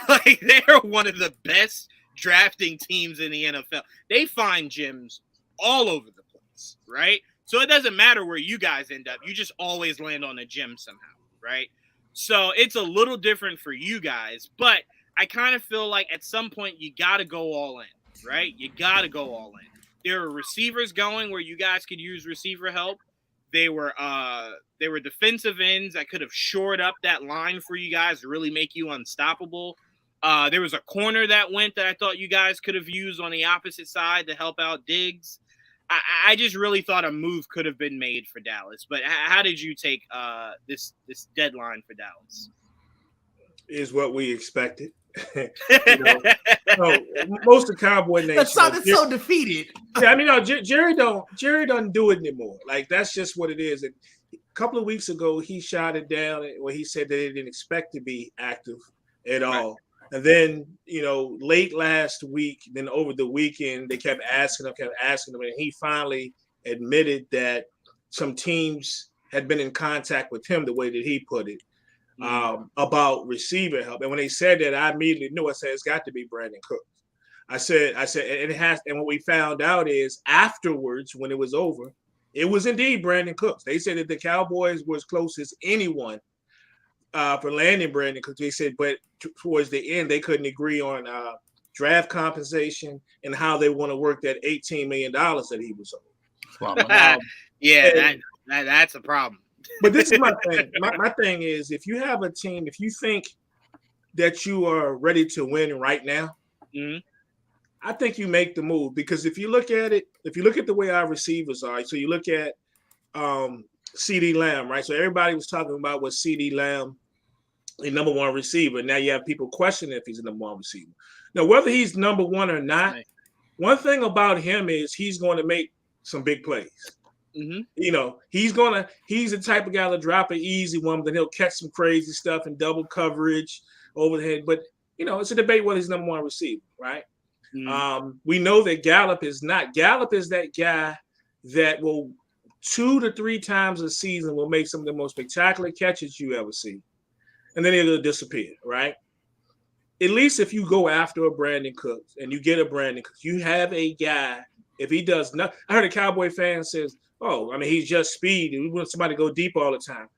Like, they're one of the best drafting teams in the NFL. They find gems all over the place, right? So it doesn't matter where you guys end up. You just always land on a gem somehow, right? So it's a little different for you guys, but I kind of feel like at some point you got to go all in, right? You got to go all in. There are receivers going where you guys could use receiver help. They were defensive ends that could have shored up that line for you guys to really make you unstoppable. There was a corner that went that I thought you guys could have used on the opposite side to help out Diggs. I just really thought a move could have been made for Dallas. But how did you take this deadline for Dallas? Is what we expected. Most of Cowboy Nation. That sounded so defeated. Yeah, I mean, Jerry doesn't do it anymore. Like, that's just what it is. And a couple of weeks ago, he shot it down when he said that they didn't expect to be active at all. And then, late last week, then over the weekend, they kept asking him, and he finally admitted that some teams had been in contact with him, the way that he put it, about receiver help. And when they said that, I immediately knew. I said, it's got to be Brandon Cooks. I said, it has. And what we found out is afterwards, when it was over, it was indeed Brandon Cooks. They said that the Cowboys were as close as anyone for landing Brandon Cooks. They said, but towards the end, they couldn't agree on draft compensation and how they want to work that $18 million that he was owed. That's a problem. But this is my thing. My thing is, if you have a team, if you think that you are ready to win right now, I think you make the move. Because if you look at it, if you look at the way our receivers are, so you look at CeeDee Lamb, right? So everybody was talking about what CeeDee Lamb, a number one receiver. Now you have people questioning if he's a number one receiver. Now, whether he's number one or not, one thing about him is he's going to make some big plays. He's the type of guy to drop an easy one, but then he'll catch some crazy stuff in double coverage over the head. But, it's a debate whether he's number one receiver, right? We know that Gallup is not. Gallup is that guy that will 2 to 3 times a season will make some of the most spectacular catches you ever see. And then it'll disappear, right? At least if you go after a Brandon Cooks and you get a Brandon Cooks, you have a guy, if he does not. I heard a Cowboy fan says, he's just speed. We want somebody to go deep all the time.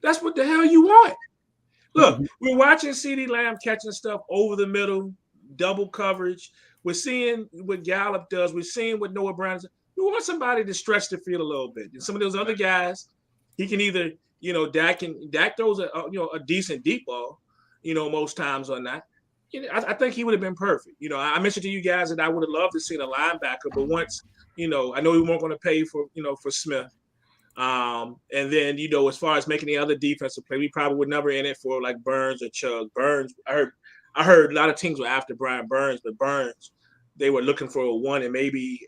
That's what the hell you want. Look, we're watching CeeDee Lamb catching stuff over the middle, double coverage. We're seeing what Gallup does. We're seeing what Noah Brown does. We want somebody to stretch the field a little bit. And some of those other guys, he can either, Dak throws a decent deep ball, most times or not. I think he would have been perfect. I mentioned to you guys that I would have loved to see a linebacker, but once, I know we weren't going to pay for Smith. And then, as far as making the other defensive play, we probably would never in it for like Burns or Chug. Burns, I heard a lot of teams were after Brian Burns, but Burns, they were looking for a 1 and maybe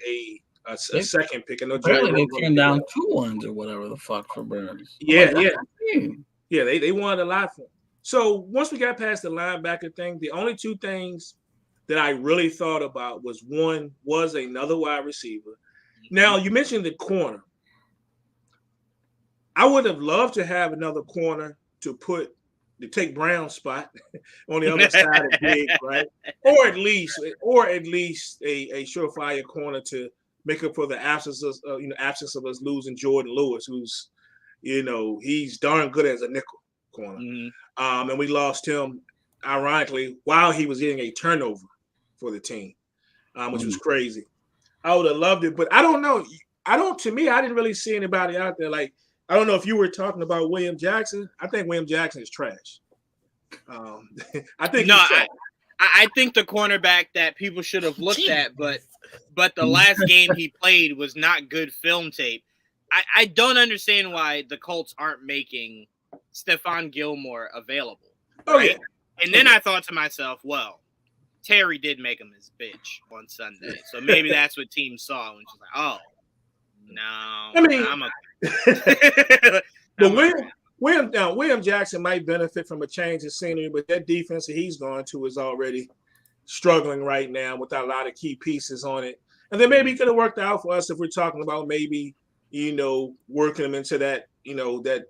a second pick. I know they turned down 2 1s or whatever the fuck for Burns. Yeah. They wanted a lot for him. So once we got past the linebacker thing, the only 2 things that I really thought about was another wide receiver. Now, you mentioned the corner. I would have loved to have another corner to take Brown's spot on the other side of Diggs, right? Or at least a surefire corner to make up for the absence of us losing Jordan Lewis, who's he's darn good as a nickel corner. Mm-hmm. And we lost him, ironically, while he was getting a turnover for the team, which was crazy. I would have loved it, but I don't know. To me, I didn't really see anybody out there. Like, I don't know if you were talking about William Jackson. I think William Jackson is trash. I think I think the cornerback that people should have looked at, but the last game he played was not good film tape. I don't understand why the Colts aren't making Stephon Gilmore available. Right? Yeah. And then I thought to myself, well, Terry did make him his bitch on Sunday. So maybe that's what teams saw when she's like, oh, no. I mean, but William Jackson might benefit from a change of scenery, but that defense that he's going to is already struggling right now without a lot of key pieces on it. And then maybe it could have worked out for us if we're talking about maybe, working him into that, that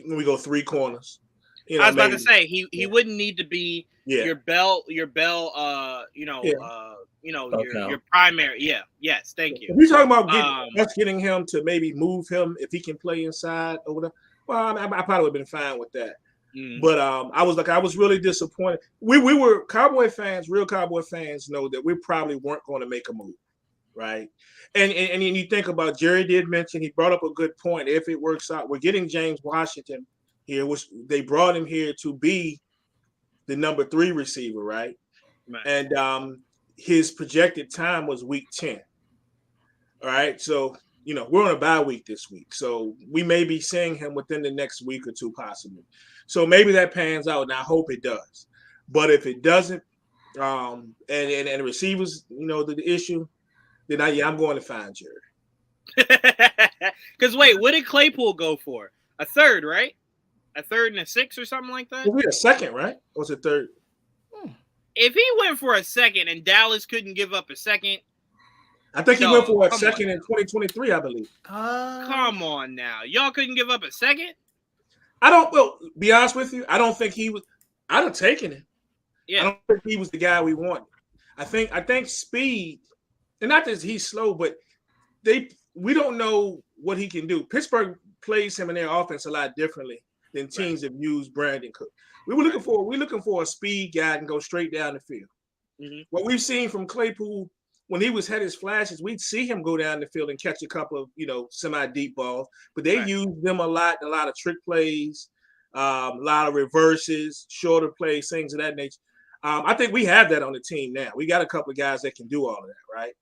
we go 3 corners. I was about to say he wouldn't need to be your your primary. Yeah. Yes. Thank you. If you're talking about getting him to maybe move him if he can play inside or whatever, well, I probably would have been fine with that. But I was really disappointed. We were Cowboy fans, real Cowboy fans know that we probably weren't going to make a move, right? And you think about Jerry did mention, he brought up a good point. If it works out, we're getting James Washington here, which they brought him here to be the number 3 receiver, right? And his projected time was week 10. All right, so we're on a bye week this week, so we may be seeing him within the next week or 2, possibly. So maybe that pans out, and I hope it does. But if it doesn't, and the receivers, the issue, then I'm going to find Jerry. Because wait, what did Claypool go for? A 3rd, right? A 3rd and a 6th or something like that? We had a 2nd, right? Or was it 3rd? If he went for a 2nd and Dallas couldn't give up a 2nd, I think he went for a 2nd in 2023, I believe. Come on now. Y'all couldn't give up a 2nd? Well, be honest with you, I don't think he was. I'd have taken it. Yeah. I don't think he was the guy we wanted. I think speed, and not that he's slow, but we don't know what he can do. Pittsburgh plays him in their offense a lot differently than teams have used Brandon Cook. We're looking for a speed guy and go straight down the field. Mm-hmm. What we've seen from Claypool when he had his flashes, we'd see him go down the field and catch a couple of semi-deep balls, but they use them a lot of trick plays, a lot of reverses, shorter plays, things of that nature. I think we have that on the team now. We got a couple of guys that can do all of that, right?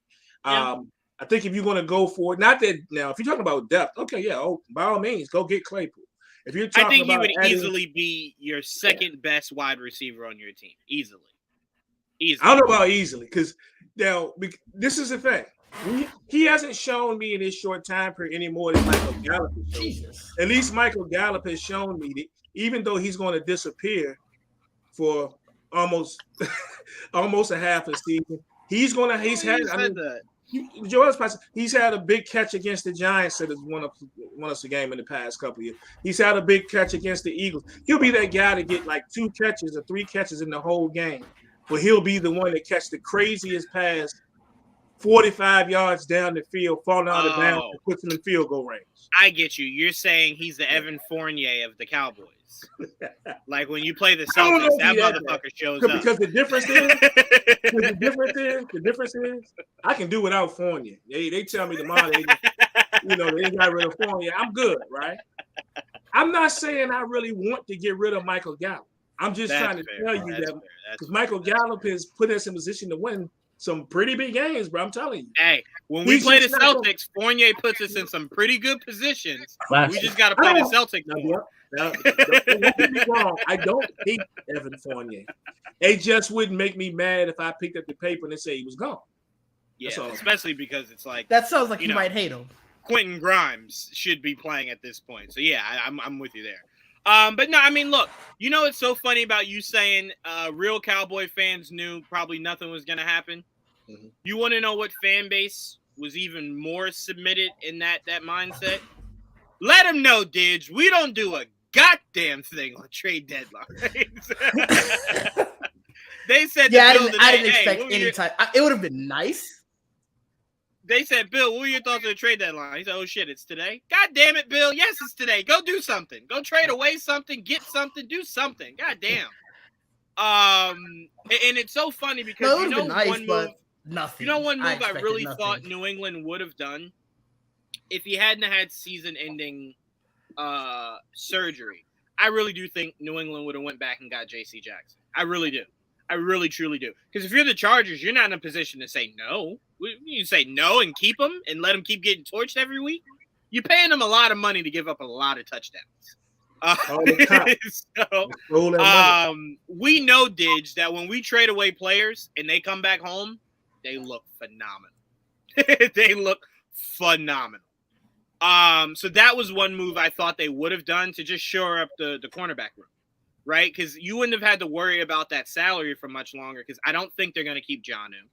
Yeah. I think if you're going to go for it, not that now, if you're talking about depth, okay, yeah, by all means, go get Claypool. If you're talking I think he would easily be your second best wide receiver on your team, easily. I don't know about easily, because now this is the thing. He hasn't shown me in this short time period any more than Michael Gallup has shown. At least Michael Gallup has shown me that even though he's going to disappear for almost a half a season, he's had a big catch against the Giants that has won us a game in the past couple of years. He's had a big catch against the Eagles. He'll be that guy to get like 2 catches or 3 catches in the whole game, but he'll be the one that catch the craziest pass 45 yards down the field, falling out of bounds, and puts him in field goal range. I get you. You're saying he's the Evan Fournier of the Cowboys. Like when you play the Celtics, that motherfucker shows up. Because the difference is, I can do without Fournier. They tell me tomorrow they got rid of Fournier. I'm good, right? I'm not saying I really want to get rid of Michael Gallup. I'm just trying to tell you that because Michael Gallup has put us in position to win some pretty big games, bro. I'm telling you. Hey, when we play the Celtics, Fournier puts us in some pretty good positions. We just got to play the Celtics. Don't get me wrong. I don't hate Evan Fournier. It just wouldn't make me mad if I picked up the paper and they say he was gone. Yeah, especially because it's like that sounds like you might hate him. Quentin Grimes should be playing at this point. So yeah, I'm with you there. But no, I mean, look, you know what's so funny about you saying real Cowboy fans knew probably nothing was going to happen? Mm-hmm. You want to know what fan base was even more submitted in that mindset? Let them know, Didge, we don't do a goddamn thing on trade deadline. They said, yeah, I didn't expect any time. It would have been nice. They said, Bill, what were your thoughts on the trade deadline? He said, oh, shit, it's today. God damn it, Bill. Yes, it's today. Go do something. Go trade away something, get something, do something. God damn. And it's so funny because one move, nothing. You know one move I really thought New England would have done? If he hadn't had season-ending surgery, I really do think New England would have went back and got J.C. Jackson. I really do. I really, truly do. Because if you're the Chargers, you're not in a position to say no. You say no and keep them and let them keep getting torched every week. You're paying them a lot of money to give up a lot of touchdowns. We know, Didge, that when we trade away players and they come back home, they look phenomenal. They look phenomenal. So that was one move I thought they would have done to just shore up the cornerback room. Right? Because you wouldn't have had to worry about that salary for much longer because I don't think they're going to keep Jonnu.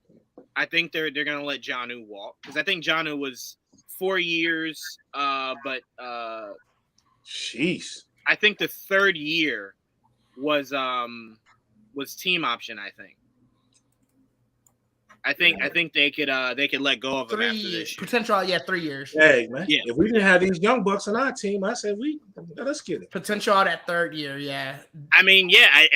I think they're going to let Jonnu walk because I think Jonnu was 4 years, but jeez. I think the third year was team option, I think. I think they could let go of him after this year. Potential, 3 years. Hey man, if we didn't have these young bucks on our team, I said let's get it. Potential out that third year, yeah. I mean, yeah.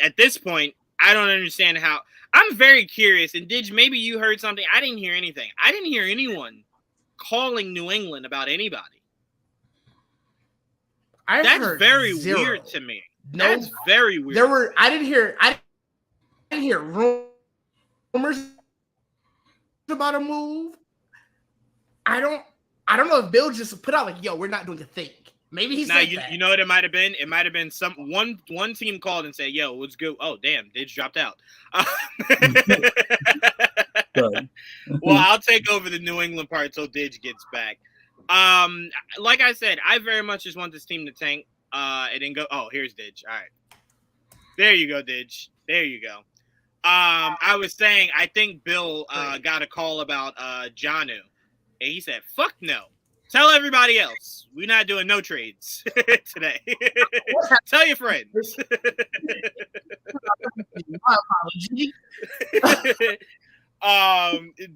At this point, I don't understand how. I'm very curious. And Didge, maybe you heard something. I didn't hear anything. I didn't hear anyone calling New England about anybody. That's very weird to me. No, that's very weird. I didn't hear rumors about a move. I don't know if Bill just put out like, yo, we're not doing a thing. Maybe he's you know what it might have been? It might have been one team called and said, yo, let's go. Oh, damn, Didge dropped out. Well, I'll take over the New England part till Didge gets back. Like I said, I very much just want this team to tank and then go. Oh, here's Didge. All right. There you go, Didge. There you go. I was saying, I think Bill got a call about Jonnu, and he said, "Fuck no! Tell everybody else we're not doing no trades today. Tell your friends." My apology.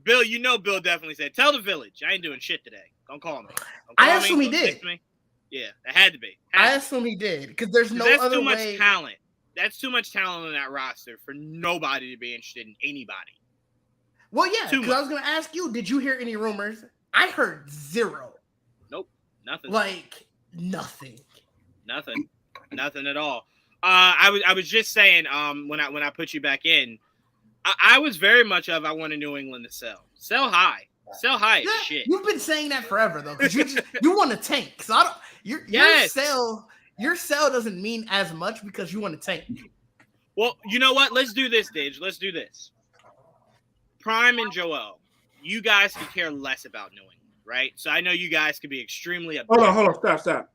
Bill, you know, Bill definitely said, "Tell the village I ain't doing shit today. Don't call me." I assume he did. Yeah, that had to be. I assume he did because there's no other way. That's too much talent. That's too much talent on that roster for nobody to be interested in anybody. Well, yeah, because I was going to ask you, did you hear any rumors? I heard zero. Nope, nothing. Like nothing. Nothing at all. I was just saying when I put you back in, I was very much of I wanted New England to sell high as shit. You've been saying that forever though, because you want to tank. So I don't. Your sell doesn't mean as much because you want to tank. Well, you know what? Let's do this, Didge. Let's do this. Prime and Joel, you guys could care less about New England, right? So I know you guys could be extremely upset. Hold on. Stop.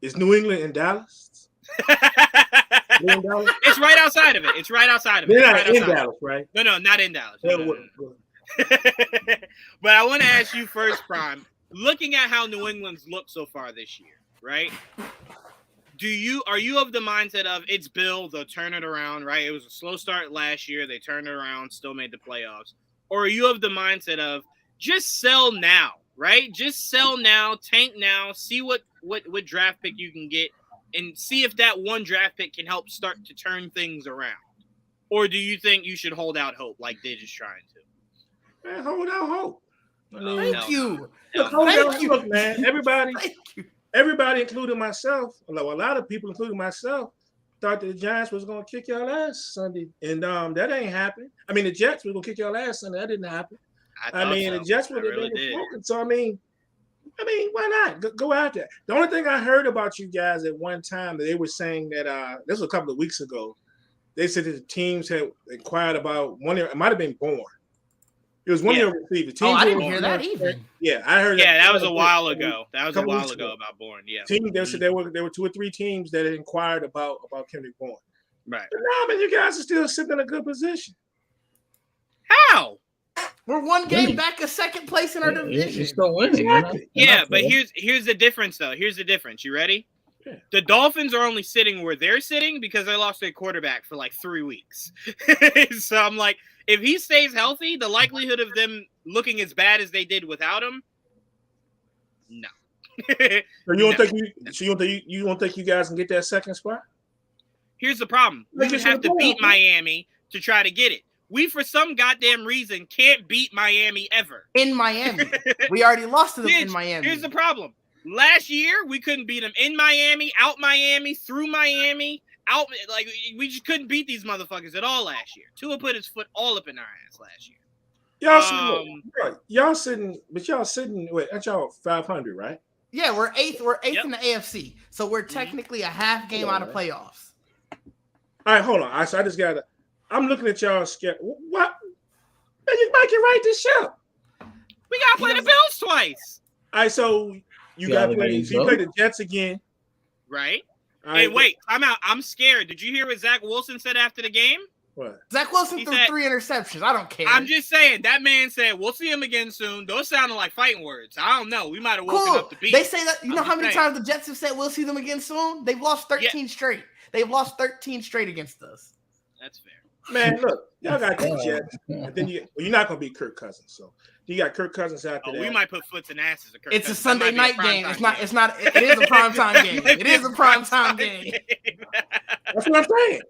Is New England in Dallas? It's right outside of it. They're not in Dallas, right? No, not in Dallas. No. But I want to ask you first, Prime. Looking at how New England's looked so far this year, right? Are you of the mindset of it's Bill, they'll turn it around, right? It was a slow start last year. They turned it around, still made the playoffs. Or are you of the mindset of just sell now, right? Just sell now, tank now, see what draft pick you can get, and see if that one draft pick can help start to turn things around? Or do you think you should hold out hope like Didge is trying to? Man, hold out hope. Thank you. Look, man. Everybody, including myself, a lot of people, including myself, thought that the Giants was gonna kick y'all ass Sunday, and that ain't happened. I mean, the Jets were gonna kick y'all ass Sunday. That didn't happen. I mean, the Jets were smoking. So I mean, why not go out there? The only thing I heard about you guys at one time that they were saying that this was a couple of weeks ago. They said that the teams had inquired about one. It might have been Bourne. It was one of your receivers. I didn't hear that either. Yeah, I heard. Yeah, that was a while ago. That was a while ago about Bourne. Yeah, teams. They said there were 2 or 3 teams that had inquired about Kendrick Bourne. Right. But now, man, you guys are still sitting in a good position. How? We're one game back of second place in our division. You're still winning. Exactly. Yeah, but here's the difference, though. Here's the difference. You ready? Yeah. The Dolphins are only sitting where they're sitting because they lost their quarterback for like 3 weeks. So I'm like, if he stays healthy, the likelihood of them looking as bad as they did without him, no. So you don't think you guys can get that second spot? Here's the problem. We would have to beat Miami to try to get it. We, for some goddamn reason, can't beat Miami ever. In Miami. We already lost to them in Miami. Here's the problem. Last year, we couldn't beat them in Miami, out Miami, through Miami, out. Like, we just couldn't beat these motherfuckers at all last year. Tua put his foot all up in our ass last year. Y'all sitting, wait, that's y'all 500, right? Yeah, we're eighth. We're eighth in the AFC. So we're technically a half game out of playoffs. All right, hold on. I just got to. I'm looking at y'all scared. What? Man, you might get right this ship. We got to play the Bills twice. All right, so you got to play. So you play the Jets again. Right. Right. Hey, wait. I'm out. I'm scared. Did you hear what Zach Wilson said after the game? What? Zach Wilson threw 3 interceptions. I don't care. I'm just saying. That man said, we'll see him again soon. Those sounded like fighting words. I don't know. We might have woken up the beat. They say that. You know how many times the Jets have said we'll see them again soon? They've lost 13 straight. They've lost 13 straight against us. That's fair. Man, look, y'all got the Jets, and then you're not gonna beat Kirk Cousins, so you got Kirk Cousins after that. We might put foots and asses of Kirk It's Cousins. a Sunday night game. It's not. It is a primetime game. It is a primetime game. That's what I'm saying.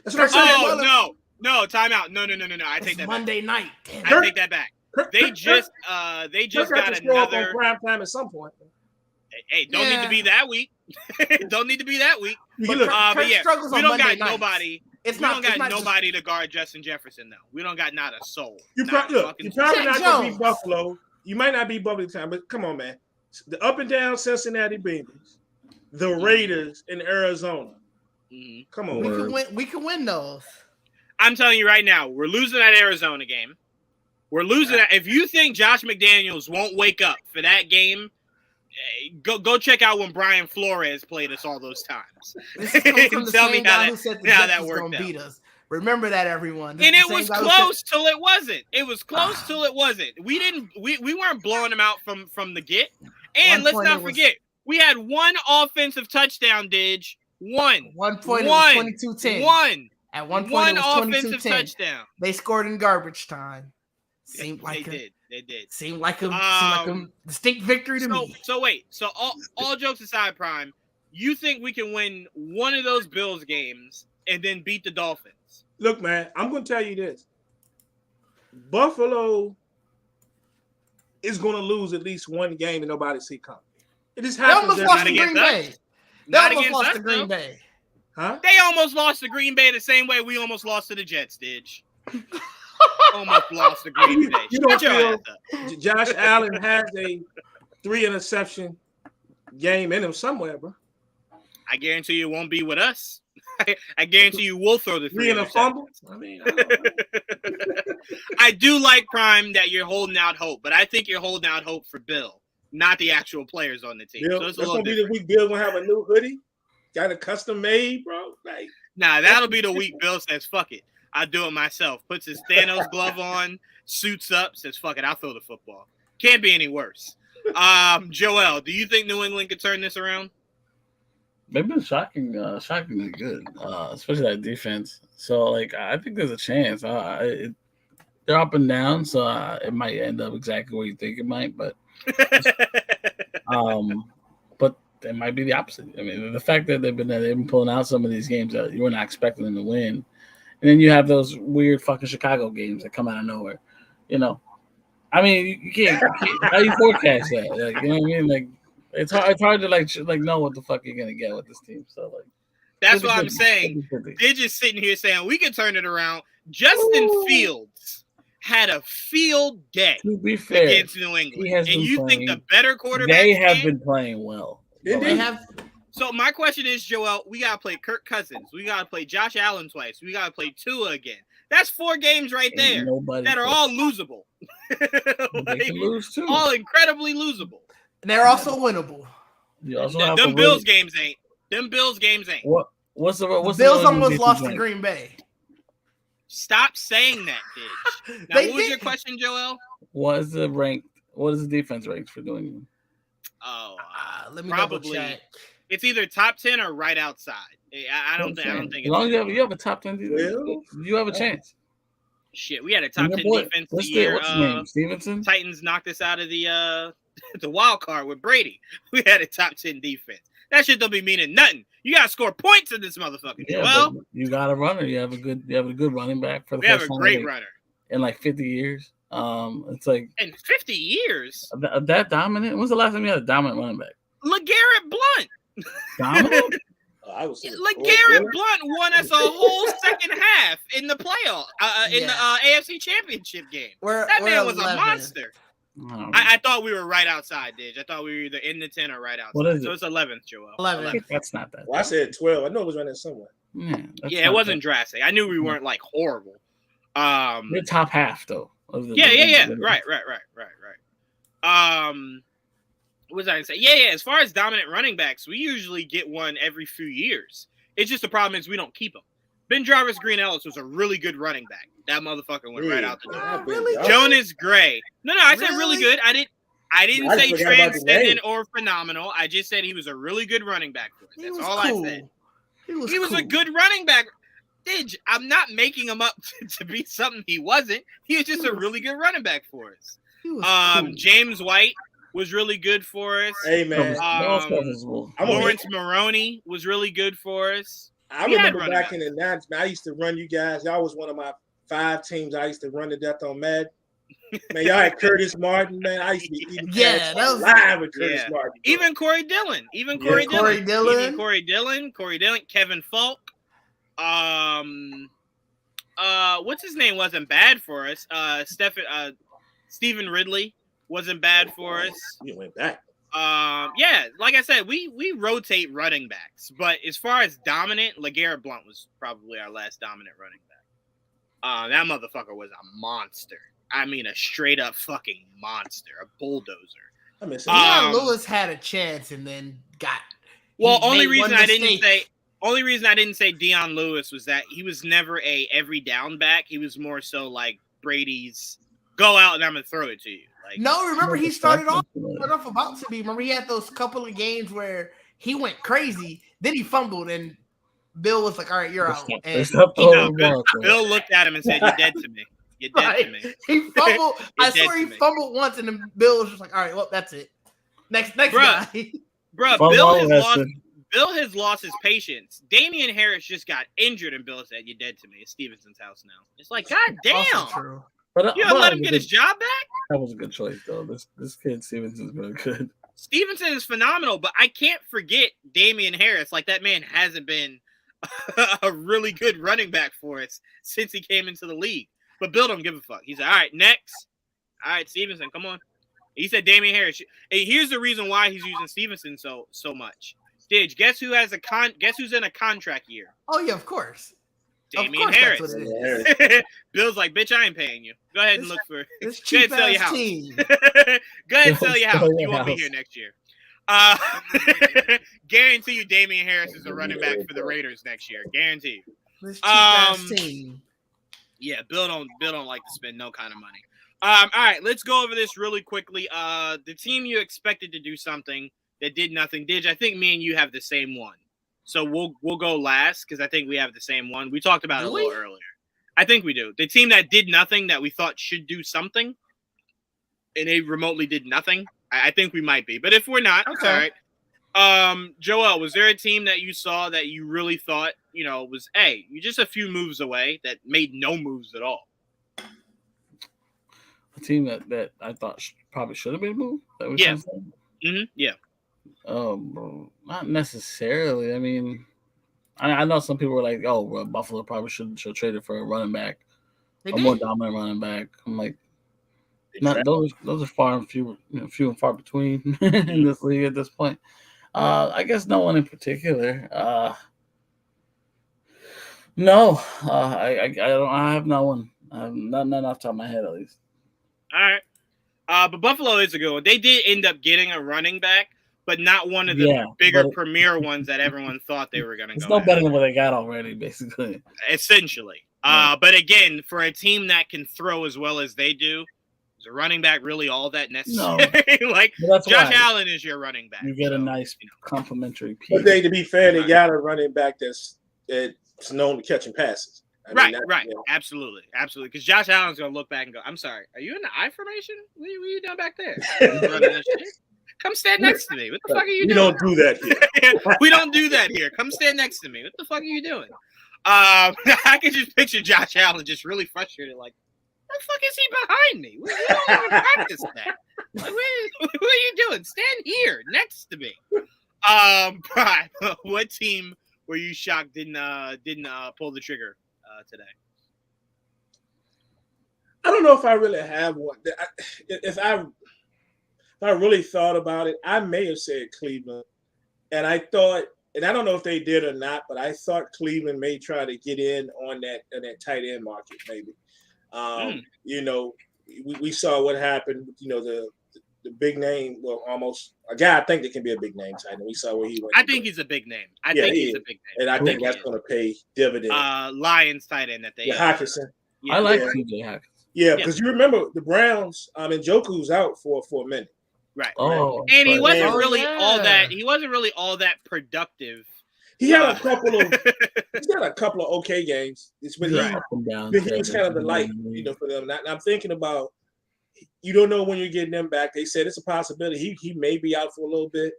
That's what I'm saying. Oh no, time out. No. I take that Monday back. night. Damn. I take that back. They just got another primetime at some point. Hey, don't need to be that week. Don't need to be that week. But yeah, struggles we on don't Monday got nights. nobody. We don't got nobody to guard Justin Jefferson though. We don't got not a soul. You're probably not gonna beat Buffalo. You might not beat Buffalo time, but come on, man. The up and down Cincinnati Bengals, the Raiders in Arizona. Mm-hmm. Come on, we can win those. I'm telling you right now, we're losing that Arizona game. We're losing that. If you think Josh McDaniels won't wake up for that game, go check out when Brian Flores played us all those times. This is coming from the Tell same me guy who said the Jets was going to beat us. Remember that, everyone. And it was close till it wasn't. It was close till it wasn't. We weren't blowing them out from the get. And let's not forget, we had one offensive touchdown, Didge. One point, it was 22-10. One. At one point, it was 22-10. Offensive touchdown. They scored in garbage time. They did. Seemed like a distinct victory to me. So wait. So all jokes aside, Prime, you think we can win one of those Bills games and then beat the Dolphins? Look, man, I'm going to tell you this. Buffalo is going to lose at least one game and nobody see coming. It just happens. They almost lost to Green Bay. They almost lost to Green Bay. Huh? They almost lost to Green Bay the same way we almost lost to the Jets, Didge. Almost lost to Green Bay. You don't feel Josh Allen has a 3 interception game in him somewhere, bro. I guarantee you it won't be with us. I guarantee you we'll throw the 3 in a fumble. I mean, I do like, Prime, that you're holding out hope, but I think you're holding out hope for Bill, not the actual players on the team. Bill, so it's that's gonna be the week Bill gonna have a new hoodie, got a custom made, bro. Like, nah, that'll be the week Bill says, "Fuck it, I'll do it myself." Puts his Thanos glove on, suits up, says, "Fuck it, I'll throw the football." Can't be any worse. Joel, do you think New England could turn this around? They've been shockingly good, especially that defense. So, like, I think there's a chance. They're up and down, so it might end up exactly where you think it might. But, but it might be the opposite. I mean, the fact that they've been pulling out some of these games that you were not expecting them to win, and then you have those weird fucking Chicago games that come out of nowhere. You know, I mean, you can't how you forecast that? Like, you know what I mean? Like, it's hard to like know what the fuck you're gonna get with this team. So, like, That's what I'm saying. They're just sitting here saying we can turn it around. Justin Fields had a field day to be fair, against New England. And you think the better quarterback? They have been playing well. They have. So my question is, Joel, we gotta play Kirk Cousins. We gotta play Josh Allen twice. We gotta play Tua again. That's 4 games right there that are all losable. They can lose too. All incredibly losable. They're also winnable. Them Bills games ain't. What's the Bills almost lost to Green Bay. Stop saying that, Didge. Now, what was your question, Joel? What is the defense ranked for doing? Oh, let me probably. It's either top 10 or right outside. I don't think. As long as you have a top 10 defense, you have a chance. Shit, we had a top 10 defense this year. What's his name? Stevenson. Titans knocked us out of the wild card with Brady. We had a top 10 defense. That shit don't be meaning nothing. You gotta score points in this motherfucker. Yeah, well, you got a runner. You have a good running back for the first time. We have a great runner in like 50 years. It's like in 50 years. That dominant. When's the last time you had a dominant running back? LeGarrette Blunt. Dominant. LeGarrette Blunt won us a whole second half in the playoff, in the AFC Championship game. That man was 11. A monster. I thought we were right outside, Didge. I thought we were either in the 10 or right outside. What is it? So it's 11th, Joel. 11th. That's not that. Well, I said 12. I know it was running somewhere. Yeah, it wasn't drastic. I knew we weren't like horrible. We're top half though. Yeah. Right. What was I gonna say? Yeah. As far as dominant running backs, we usually get one every few years. It's just the problem is we don't keep them. Ben Jarvis Green Ellis was a really good running back. That motherfucker went right out the door. Really? Jonas Gray. No, I said really good. I didn't say transcendent or phenomenal. I just said he was a really good running back for us. That's all cool. I said. He was a good running back. Didge, I'm not making him up to be something he wasn't. He was just a really good running back for us. Cool. James White was really good for us. Hey, man. Lawrence Maroney was really good for us. I remember back in the 90s, man, I used to run you guys. Y'all was one of my 5 teams I used to run to death on Madden. Man, y'all had Curtis Martin, man. I used to eat that was live with Curtis Martin. Bro. Even Corey Dillon. Corey Dillon. Kevin Falk. What's his name wasn't bad for us. Stephen Ridley wasn't bad for us. You went back. Like I said, we rotate running backs, but as far as dominant, LeGarrette Blunt was probably our last dominant running back. That motherfucker was a monster. I mean, a straight up fucking monster, a bulldozer. I mean, Deion Lewis had a chance and then got. Well, only reason I didn't say Deion Lewis was that he was never a every down back. He was more so like Brady's go out and I'm gonna throw it to you. Like, no, remember he started off about to be. Remember he had those couple of games where he went crazy, then he fumbled, and Bill was like, "All right, you're out." And Bill looked at him and said, "You're dead to me. You're dead to me." He fumbled. I swear he fumbled once, and then Bill was just like, "All right, well, that's it. Next guy." Bro, Bill has lost his patience. Damian Harris just got injured, and Bill said, "You're dead to me." It's Stevenson's house now. It's like, God damn. True. But you don't let him get his job back? That was a good choice, though. This kid Stevenson's really good. Stevenson is phenomenal, but I can't forget Damian Harris. Like, that man hasn't been a really good running back for us since he came into the league. But Bill don't give a fuck. He said, "All right, next. All right, Stevenson, come on." He said Damian Harris. Hey, here's the reason why he's using Stevenson so much. Didge, guess who's in a contract year? Oh yeah, of course. Damian Harris. Bill's like, "Bitch, I ain't paying you. Go ahead and look for. Go ahead and sell your house. Go ahead and sell your house. You won't be here next year." Guarantee you, Damian Harris is a running back for the Raiders next year. Guarantee you. This cheap-ass team. Yeah, Bill don't like to spend no kind of money. All right, let's go over this really quickly. The team you expected to do something that did nothing. Didge, I think me and you have the same one. So we'll go last because I think we have the same one. We talked about it a little earlier. I think we do. The team that did nothing that we thought should do something, and they remotely did nothing. I think we might be. But if we're not, okay. All right. Joel, was there a team that you saw that you really thought, was you're just a few moves away that made no moves at all? A team that I thought probably should have been moved? Yeah. Mm-hmm. Yeah. Not necessarily. I mean, I know some people were like, "Oh, well, Buffalo probably should trade it for a running back, a more dominant running back." I'm like, not those are far and few and far between in this league at this point. I guess no one in particular. No, I don't. I have no one. None off the top of my head, at least. All right. But Buffalo is a good one. They did end up getting a running back, but not one of the bigger premier ones that everyone thought they were going to go. It's no better than what they got already, basically. Essentially. But again, for a team that can throw as well as they do, is a running back really all that necessary? No. Josh Allen is your running back. You get a nice complimentary piece. But to be fair, they got a running back that's known to catching passes. Right. Absolutely. Because Josh Allen's going to look back and go, I'm sorry, are you in the I formation? What are you doing back there? Come stand next to me. What the fuck are you doing? We don't do that here. We don't do that here. Come stand next to me. What the fuck are you doing? I can just picture Josh Allen just really frustrated, like, what the fuck is he behind me? We don't even practice that. Like, what are you doing? Stand here next to me. Brian, what team were you shocked didn't pull the trigger today? I don't know if I really have one. If I really thought about it, I may have said Cleveland. And I thought, and I don't know if they did or not, but I thought Cleveland may try to get in on that tight end market, maybe. You know, we saw what happened. You know, the big name, well, almost a guy I think that can be a big name tight end. We saw where he went. I think he's a big name. I think he's a big name. And I think that's going to pay dividends. Lions tight end that they Hawkinson. I like TJ Hawkinson. Yeah, because you remember the Browns, Njoku's out for a minute. Right. Oh, and he wasn't really all that. He wasn't really all that productive. He had a couple of okay games. It's when he was kind of the light, you know, for them. And I'm thinking about, you don't know when you're getting them back. They said it's a possibility. He may be out for a little bit.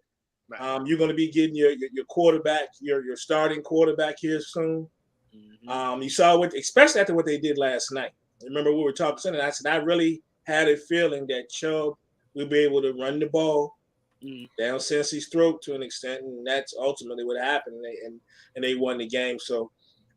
Right. You're going to be getting your quarterback, your starting quarterback here soon. Mm-hmm. You saw especially after what they did last night. Remember we were talking, and I said I really had a feeling that Chubb will be able to run the ball down Cincy's throat to an extent, and that's ultimately what happened. And they won the game. So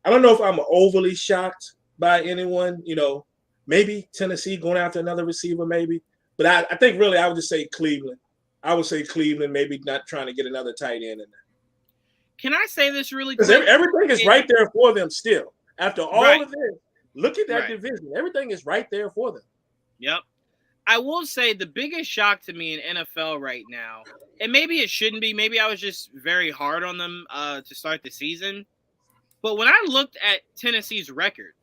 I don't know if I'm overly shocked by anyone. You know, maybe Tennessee going after another receiver, maybe. But I think really I would just say Cleveland. I would say Cleveland, maybe not trying to get another tight end in there. Can I say this really quick? Because everything is right there for them still. After all of this, look at that division. Everything is right there for them. Yep. I will say the biggest shock to me in NFL right now, and maybe it shouldn't be, maybe I was just very hard on them to start the season. But when I looked at Tennessee's record,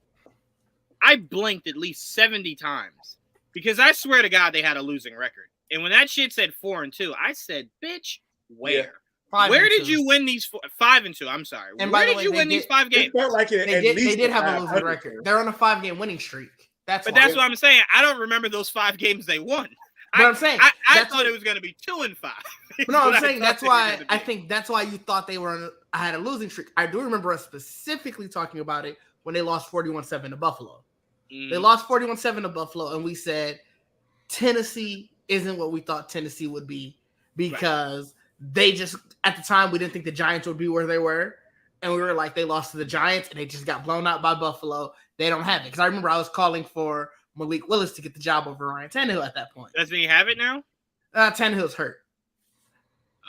I blinked at least 70 times because I swear to God they had a losing record. And when that shit said 4-2, I said, bitch, where? Yeah. Where did you win these 5-2? I'm sorry. And where did you win these 5 games? It felt like they did have a losing record. They're on a 5-game winning streak. That's what I'm saying. I don't remember those 5 games they won. But I'm saying I thought it was going to be 2-5. No, I'm saying that's why I think that's why you thought they were had a losing streak. I do remember us specifically talking about it when they lost 41-7 to Buffalo. They lost 41-7 to Buffalo, and we said Tennessee isn't what we thought Tennessee would be because they just at the time we didn't think the Giants would be where they were, and we were like they lost to the Giants and they just got blown out by Buffalo. They don't have it because I remember I was calling for Malik Willis to get the job over Ryan Tannehill at that point. Doesn't he have it now? Tannehill's hurt.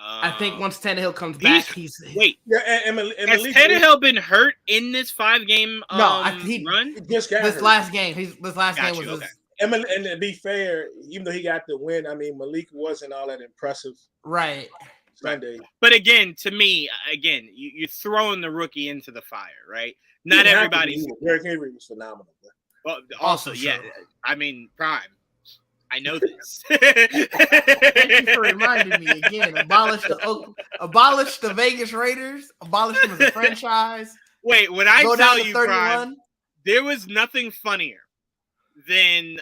I think once Tannehill comes back, he's wait. Yeah, has Tannehill been hurt in this 5-game run? Just got this hurt. last game. This last game was. Okay. And to be fair, even though he got the win, I mean Malik wasn't all that impressive. Right. Sunday. But again, to me, you're throwing the rookie into the fire, right? Not everybody's. Derrick Henry was phenomenal. Well, also yeah. I mean, prime. I know this. Thank you for reminding me again. Abolish the Vegas Raiders. Abolish them as a franchise. Wait, when I tell you, Prime, there was nothing funnier than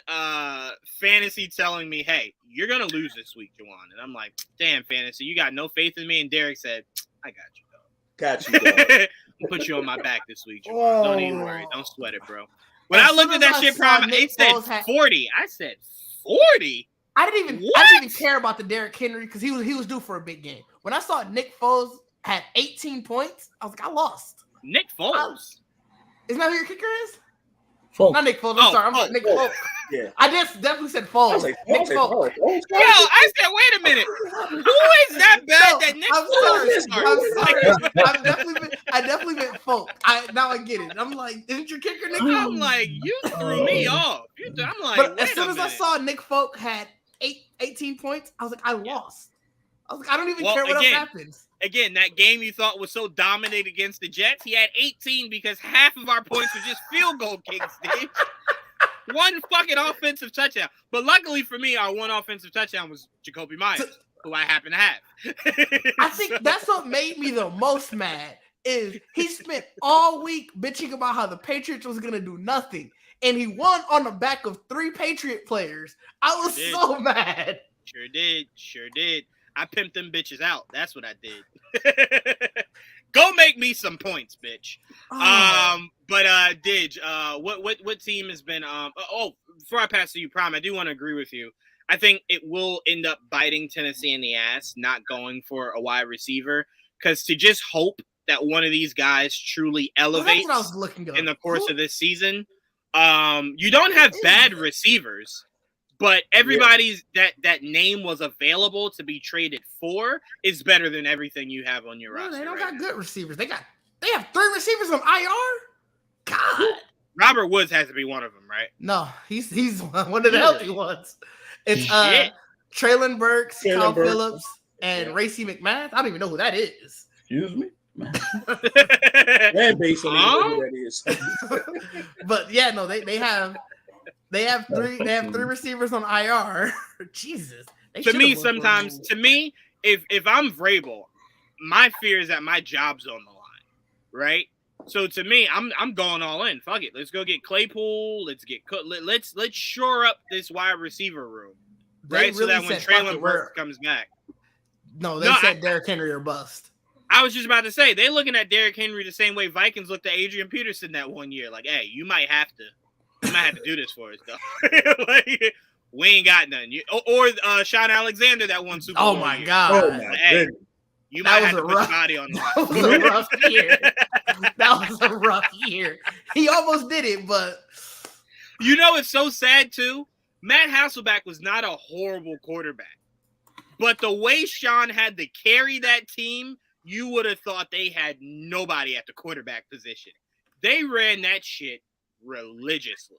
Fantasy telling me, "Hey, you're gonna lose this week, Juwaan," and I'm like, "Damn, Fantasy, you got no faith in me." And Derek said, "I got you, dog. Got you, dog. I'll put you on my back this week, Juwaan. Don't even worry. Don't sweat it, bro." When I looked at that shit, Prime, it said 40. I said 40. I didn't even care about the Derrick Henry because he was due for a big game. When I saw Nick Foles had 18 points. I was like, I lost. Nick Foles. Isn't that who your kicker is? Folk. Not Nick Foles. I'm sorry. I'm Nick Foles. Yeah. I definitely said Foles. Nick Foles. Yo, I said, wait a minute. Who is that bad that Nick I'm sorry. I definitely meant Folk. Now I get it. I'm like, isn't your kicker Nick Foles? I'm like, you threw me off. I'm like, but as soon as I saw Nick Folk had 18 points, I was like, I lost. I was like, I don't even care what else happens. Again, that game you thought was so dominant against the Jets, he had 18 because half of our points were just field goal kicks, dude. One fucking offensive touchdown. But luckily for me, our one offensive touchdown was Jacoby Myers, who I happen to have. I think that's what made me the most mad is he spent all week bitching about how the Patriots was going to do nothing. And he won on the back of 3 Patriot players. I was so mad. Sure did. I pimped them bitches out. That's what I did. Go make me some points, bitch. But Didge, what team has been before I pass to you, Prime, I do want to agree with you. I think it will end up biting Tennessee in the ass, not going for a wide receiver, because to just hope that one of these guys truly elevates in the course of this season. You don't have bad receivers. But everybody's that name was available to be traded for is better than everything you have on your roster. They don't got good receivers. They have 3 receivers on IR. God, Robert Woods has to be one of them, right? No, he's one of the healthy ones. It's Traylon Burks, Kyle Phillips, and Racy McMath. I don't even know who that is. Excuse me. Man, basically who that is. But yeah, no, they have 3 receivers on IR. Jesus. To me, if I'm Vrabel, my fear is that my job's on the line, right? So to me, I'm going all in. Fuck it, let's go get Claypool. Let's shore up this wide receiver room, right? So that when Traylon Burks comes back, they said Derrick Henry or bust. I was just about to say they're looking at Derrick Henry the same way Vikings looked at Adrian Peterson that one year. Like, hey, you might have to do this for us, though. Like, we ain't got nothing. Or Sean Alexander that won Super Bowl. Oh my God! Oh my goodness. You might have to put your body on the line. That was a rough year. That was a rough year. He almost did it, but you know it's so sad too. Matt Hasselbeck was not a horrible quarterback, but the way Sean had to carry that team, you would have thought they had nobody at the quarterback position. They ran that shit religiously.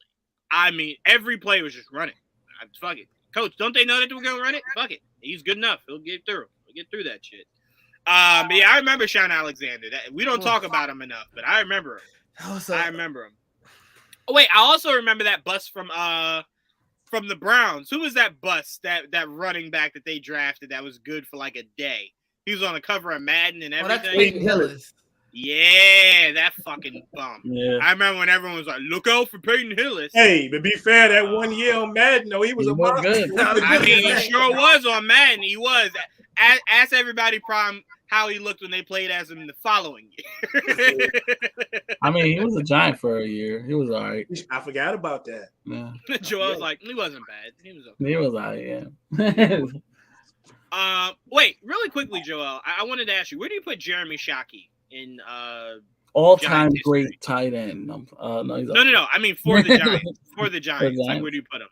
I mean, every play was just running. Fuck it. Coach, don't they know that we're going to run it? Fuck it. He's good enough. He'll get through. He'll get through that shit. But yeah, I remember Sean Alexander. We don't talk about him enough, but I remember him. I remember him. Oh, wait, I also remember that bust from the Browns. Who was that bust, that running back that they drafted that was good for like a day? He was on the cover of Madden and everything. That's Peyton Hillis. Yeah, that fucking bum. Yeah. I remember when everyone was like, look out for Peyton Hillis. Hey, to be fair, that one year on Madden, he was a monster. I mean, he sure was on Madden. He was. Ask everybody, Prime, how he looked when they played as him the following year. I mean, he was a Giant for a year. He was all right. I forgot about that. Yeah. Joel's like, he wasn't bad. He was okay. He was all right, yeah. Wait, really quickly, Joel, I wanted to ask you, where do you put Jeremy Shockey in all-time great tight end? No. I mean for the Giants. For the Giants. Like, where do you put him?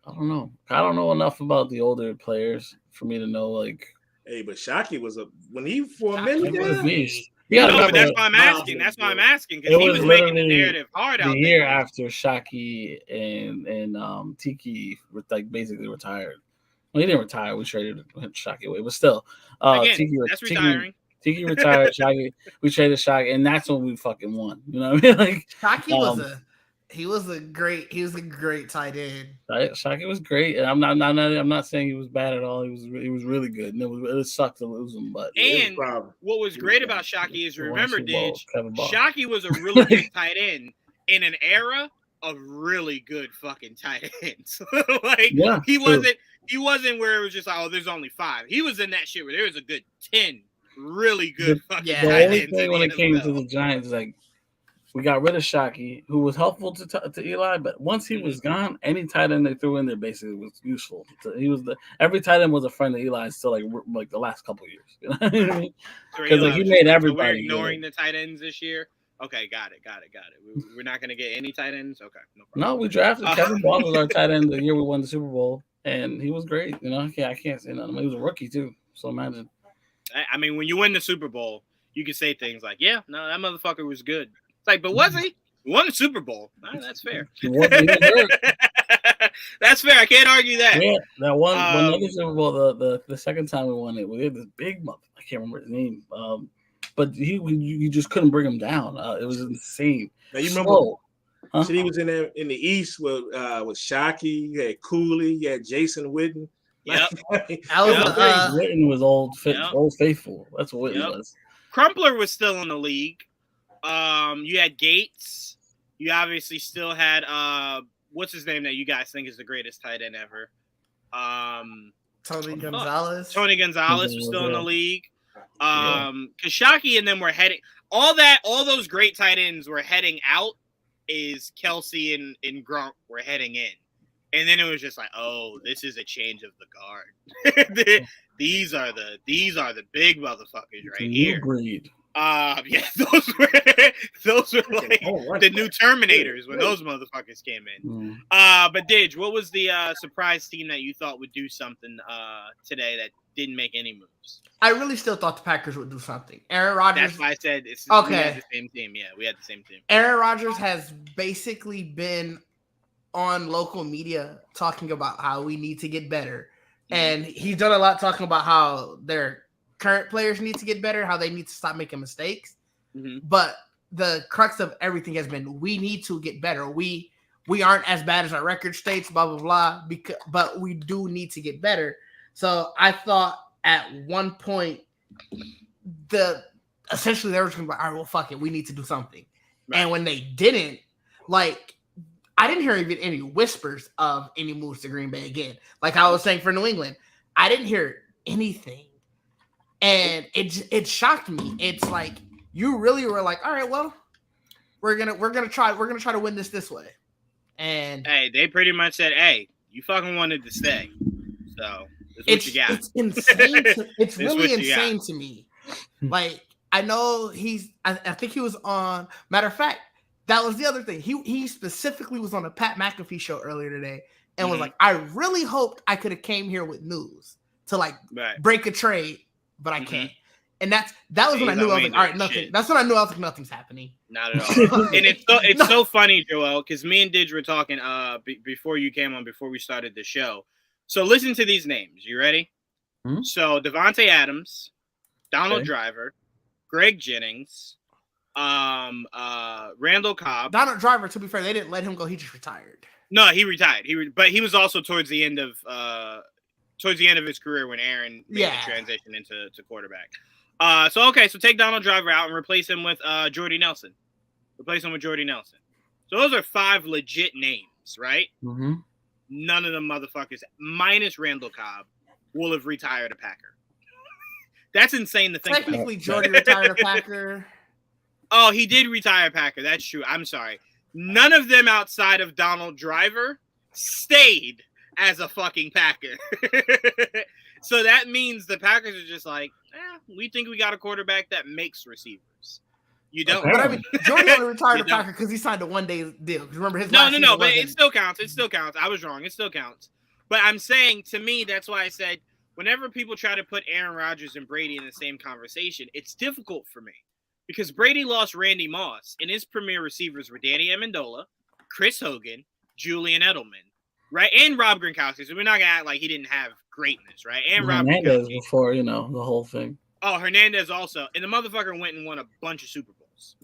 I don't know. I don't know enough about the older players for me to know. Like, hey, but Shockey was when he for a minute. But that's why I'm asking. That's why I'm asking, because he was making the narrative hard out there. The year after Shockey and Tiki were basically retired. Well, he didn't retire. We traded Shockey away, but still, that's retiring. Tiki retired. Shockey, we traded Shockey, and that's when we fucking won. You know what I mean? Like, Shockey was a great tight end. Shockey was great, and I'm not saying he was bad at all. He was really good, and it sucked to lose him. But what was great about Shockey is, remember, Didge, Shockey was a really good tight end in an era of really good fucking tight ends. He wasn't where it was just like, oh, there's only 5. He was in that shit where there was a good 10 really good fucking tight ends. The only thing when it came to the Giants, like, We got rid of Shockey, who was helpful to Eli, but once he was gone, any tight end they threw in there basically was useful. Every tight end was a friend of Eli's till like the last couple of years. You know what I mean? Because he made everybody. So we're ignoring the tight ends this year. Okay, got it. We're not gonna get any tight ends. Okay, no problem. No, we drafted Kevin Ball was our tight end the year we won the Super Bowl, and he was great. You know, I can't say nothing. He was a rookie too, so imagine. I mean, when you win the Super Bowl, you can say things like, "Yeah, no, that motherfucker was good." It's like, but was he? He won the Super Bowl. That's fair. That's fair. I can't argue that. Yeah, that one another Super Bowl. The second time we won it, we had this big mother. I can't remember his name. But you just couldn't bring him down. It was insane. Now you remember? Huh? So he was in the East with Shockey. You had Cooley. You had Jason Witten. Yep. Witten was old faithful. That's what Witten was. Crumpler was still in the league. You had Gates. You obviously still had what's his name that you guys think is the greatest tight end ever? Tony Gonzalez. Tony Gonzalez was still in the league. Because Shockey and them were heading all those great tight ends were heading out. Is Kelsey and Gronk were heading in, and then it was just like, oh, this is a change of the guard. These are the big motherfuckers right here. Breed. Yeah, those were like the new Terminators when those motherfuckers came in. But Didge, what was the surprise team that you thought would do something today that didn't make any moves? I really still thought the Packers would do something. Aaron Rodgers. That's why I said it's okay. We had the same team. Yeah, we had the same team. Aaron Rodgers has basically been on local media talking about how we need to get better, and he's done a lot talking about how their current players need to get better, how they need to stop making mistakes. But the crux of everything has been we need to get better. We aren't as bad as our record states, blah blah blah. But we do need to get better. So I thought at one point essentially they were just going to be like, all right, well, fuck it, we need to do something. Right. And when they didn't, like, I didn't hear even any whispers of any moves to Green Bay again. Like I was saying for New England, I didn't hear anything. And it shocked me. It's like you really were like, all right, well, we're gonna try to win this way. And hey, they pretty much said, hey, you fucking wanted to stay, so this is what you got. It's insane. It's really insane to me. Like I know I think he was on. Matter of fact, that was the other thing. He specifically was on a Pat McAfee show earlier today and was like, I really hoped I could have came here with news to like break a trade. But I can't. And that was when I knew I was like, all right, nothing. Shit. That's when I knew I was like, nothing's happening. Not at all. And it's so funny, Joel, because me and Didge were talking before you came on, before we started the show. So listen to these names. You ready? Mm-hmm. So Devontae Adams, Donald Driver, Greg Jennings, Randall Cobb. Donald Driver, to be fair, they didn't let him go. He just retired. No, he retired. But he was also towards the end of his career when Aaron made the transition into quarterback. So take Donald Driver out and replace him with Jordy Nelson. So those are 5 legit names, right? Mm-hmm. None of them motherfuckers, minus Randall Cobb, will have retired a Packer. That's insane to think Technically, Jordy retired a Packer. Oh, he did retire a Packer. That's true. I'm sorry. None of them outside of Donald Driver stayed as a fucking Packer. So that means the Packers are just like, we think we got a quarterback that makes receivers. You don't. But I mean, Jordy only retired a Packer because he signed a 1-day deal. Remember his No, but it still counts. I was wrong. It still counts. But I'm saying, to me, that's why I said, whenever people try to put Aaron Rodgers and Brady in the same conversation, it's difficult for me. Because Brady lost Randy Moss, and his premier receivers were Danny Amendola, Chris Hogan, Julian Edelman, right? And Rob Gronkowski. So we're not going to act like he didn't have greatness, right? And Rob Hernandez before, the whole thing. Oh, Hernandez also. And the motherfucker went and won a bunch of Super Bowls.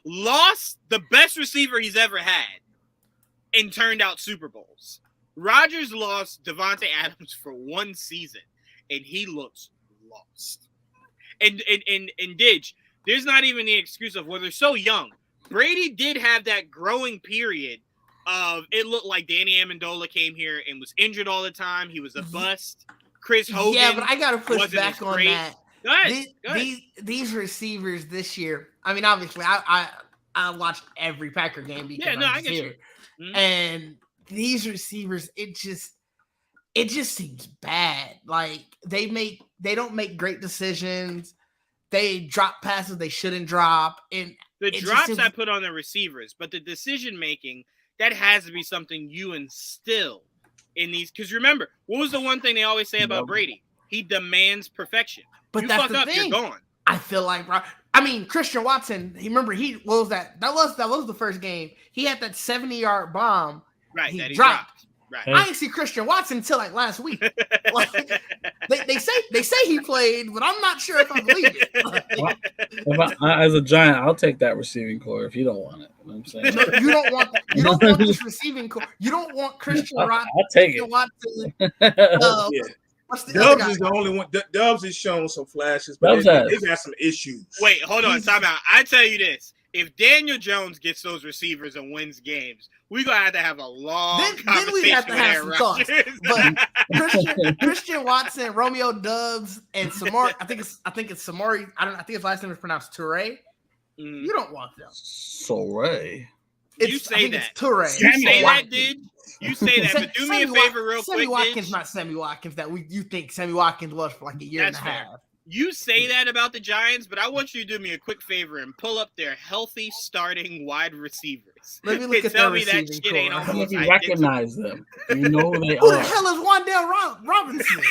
Lost the best receiver he's ever had and turned out Super Bowls. Rodgers lost Devontae Adams for 1 season, and he looks lost. And Didge, there's not even the excuse of, well, they're so young. Brady did have that growing period of, it looked like Danny Amendola came here and was injured all the time. He was a bust. Chris Hogan. Yeah, but I got to push back on that. Go ahead. These receivers this year, I mean, obviously, I I watched every Packer game because I get you. Mm-hmm. And these receivers, it just seems bad. Like they don't make great decisions. They drop passes they shouldn't drop. And the drops I put on the receivers, but the decision making, that has to be something you instill in these. Because remember, what was the one thing they always say about Brady? He demands perfection. But you that's fuck the up, thing. You're gone. I feel like, Christian Watson. Remember, what was that? That was the first game. He had that 70-yard bomb. Right, he dropped. Right. I didn't see Christian Watson until like last week. Like, they say he played, but I'm not sure if I believe it. As a Giant, I'll take that receiving core if you don't want it. You know what I'm saying? No, you don't want this receiving core. You don't want Christian Watson. I'll take it. Watson. What's the Dubs is the only one. Dubs is showing some flashes, but they got some issues. Wait, hold on, time out. I tell you this: if Daniel Jones gets those receivers and wins games, we're gonna have a long conversation. Then we have to have some thoughts. But Christian Watson, Romeo Dubs, and Samori. I think it's Samori. I think his last name is pronounced Toure. You don't want them. Toure. You say that. It's Toure. You say that, Didge. You say that, but do me a favor real quick, Sammy Watkins, not Sammy Watkins that you think Sammy Watkins was for like a year and a half. You say that about the Giants, but I want you to do me a quick favor and pull up their healthy starting wide receivers. Let me look at tell their me that shit ain't How do almost you recognize them? You know who they Who are. the hell is Wandale Robinson?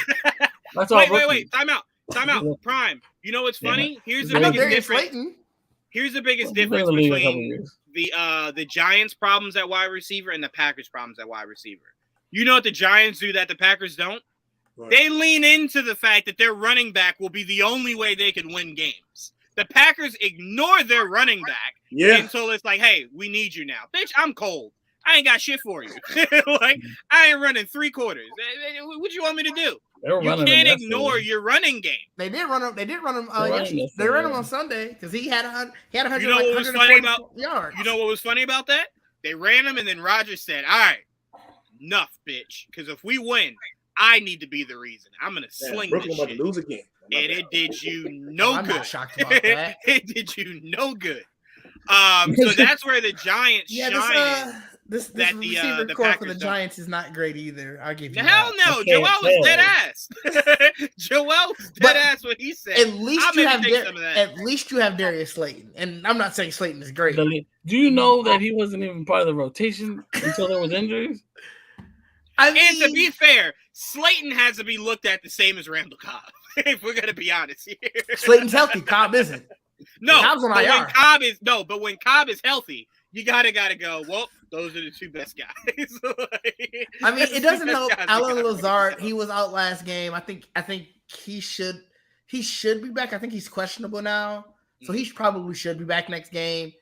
That's all. Wait. Time out. Prime. You know what's funny? Here's the biggest difference. Here's the biggest difference between the Giants' problems at wide receiver and the Packers' problems at wide receiver. You know what the Giants do that the Packers don't? Right. They lean into the fact that their running back will be the only way they can win games. The Packers ignore their running back until it's like, hey, we need you now. Bitch, I'm cold. I ain't got shit for you. Like, I ain't running 3 quarters. What you want me to do? You can't ignore your running game. They did run him. They ran him on Sunday because he had 100. You know what was funny about yards. You know what was funny about that? They ran him, and then Rodgers said, "All right, enough, bitch. Because if we win, I need to be the reason. I'm gonna sling this shit." To lose again. And it did you no I'm good. Not shocked about that. It did you no good. So that's where the Giants shine. This receiver core for the Giants is not great either. I'll give you hell that. no. Joel was dead ass. Joel was dead ass what he said. At least you have Darius Slayton. And I'm not saying Slayton is great. Do you know that he wasn't even part of the rotation until there was injuries? And to be fair, Slayton has to be looked at the same as Randall Cobb. If we're gonna be honest here. Slayton's healthy, Cobb isn't. No, but when Cobb is healthy, you gotta go. Well, those are the 2 best guys. I mean, it doesn't help. Alan Lazard, he was out last game. I think he should be back. I think he's questionable now, so he probably should be back next game.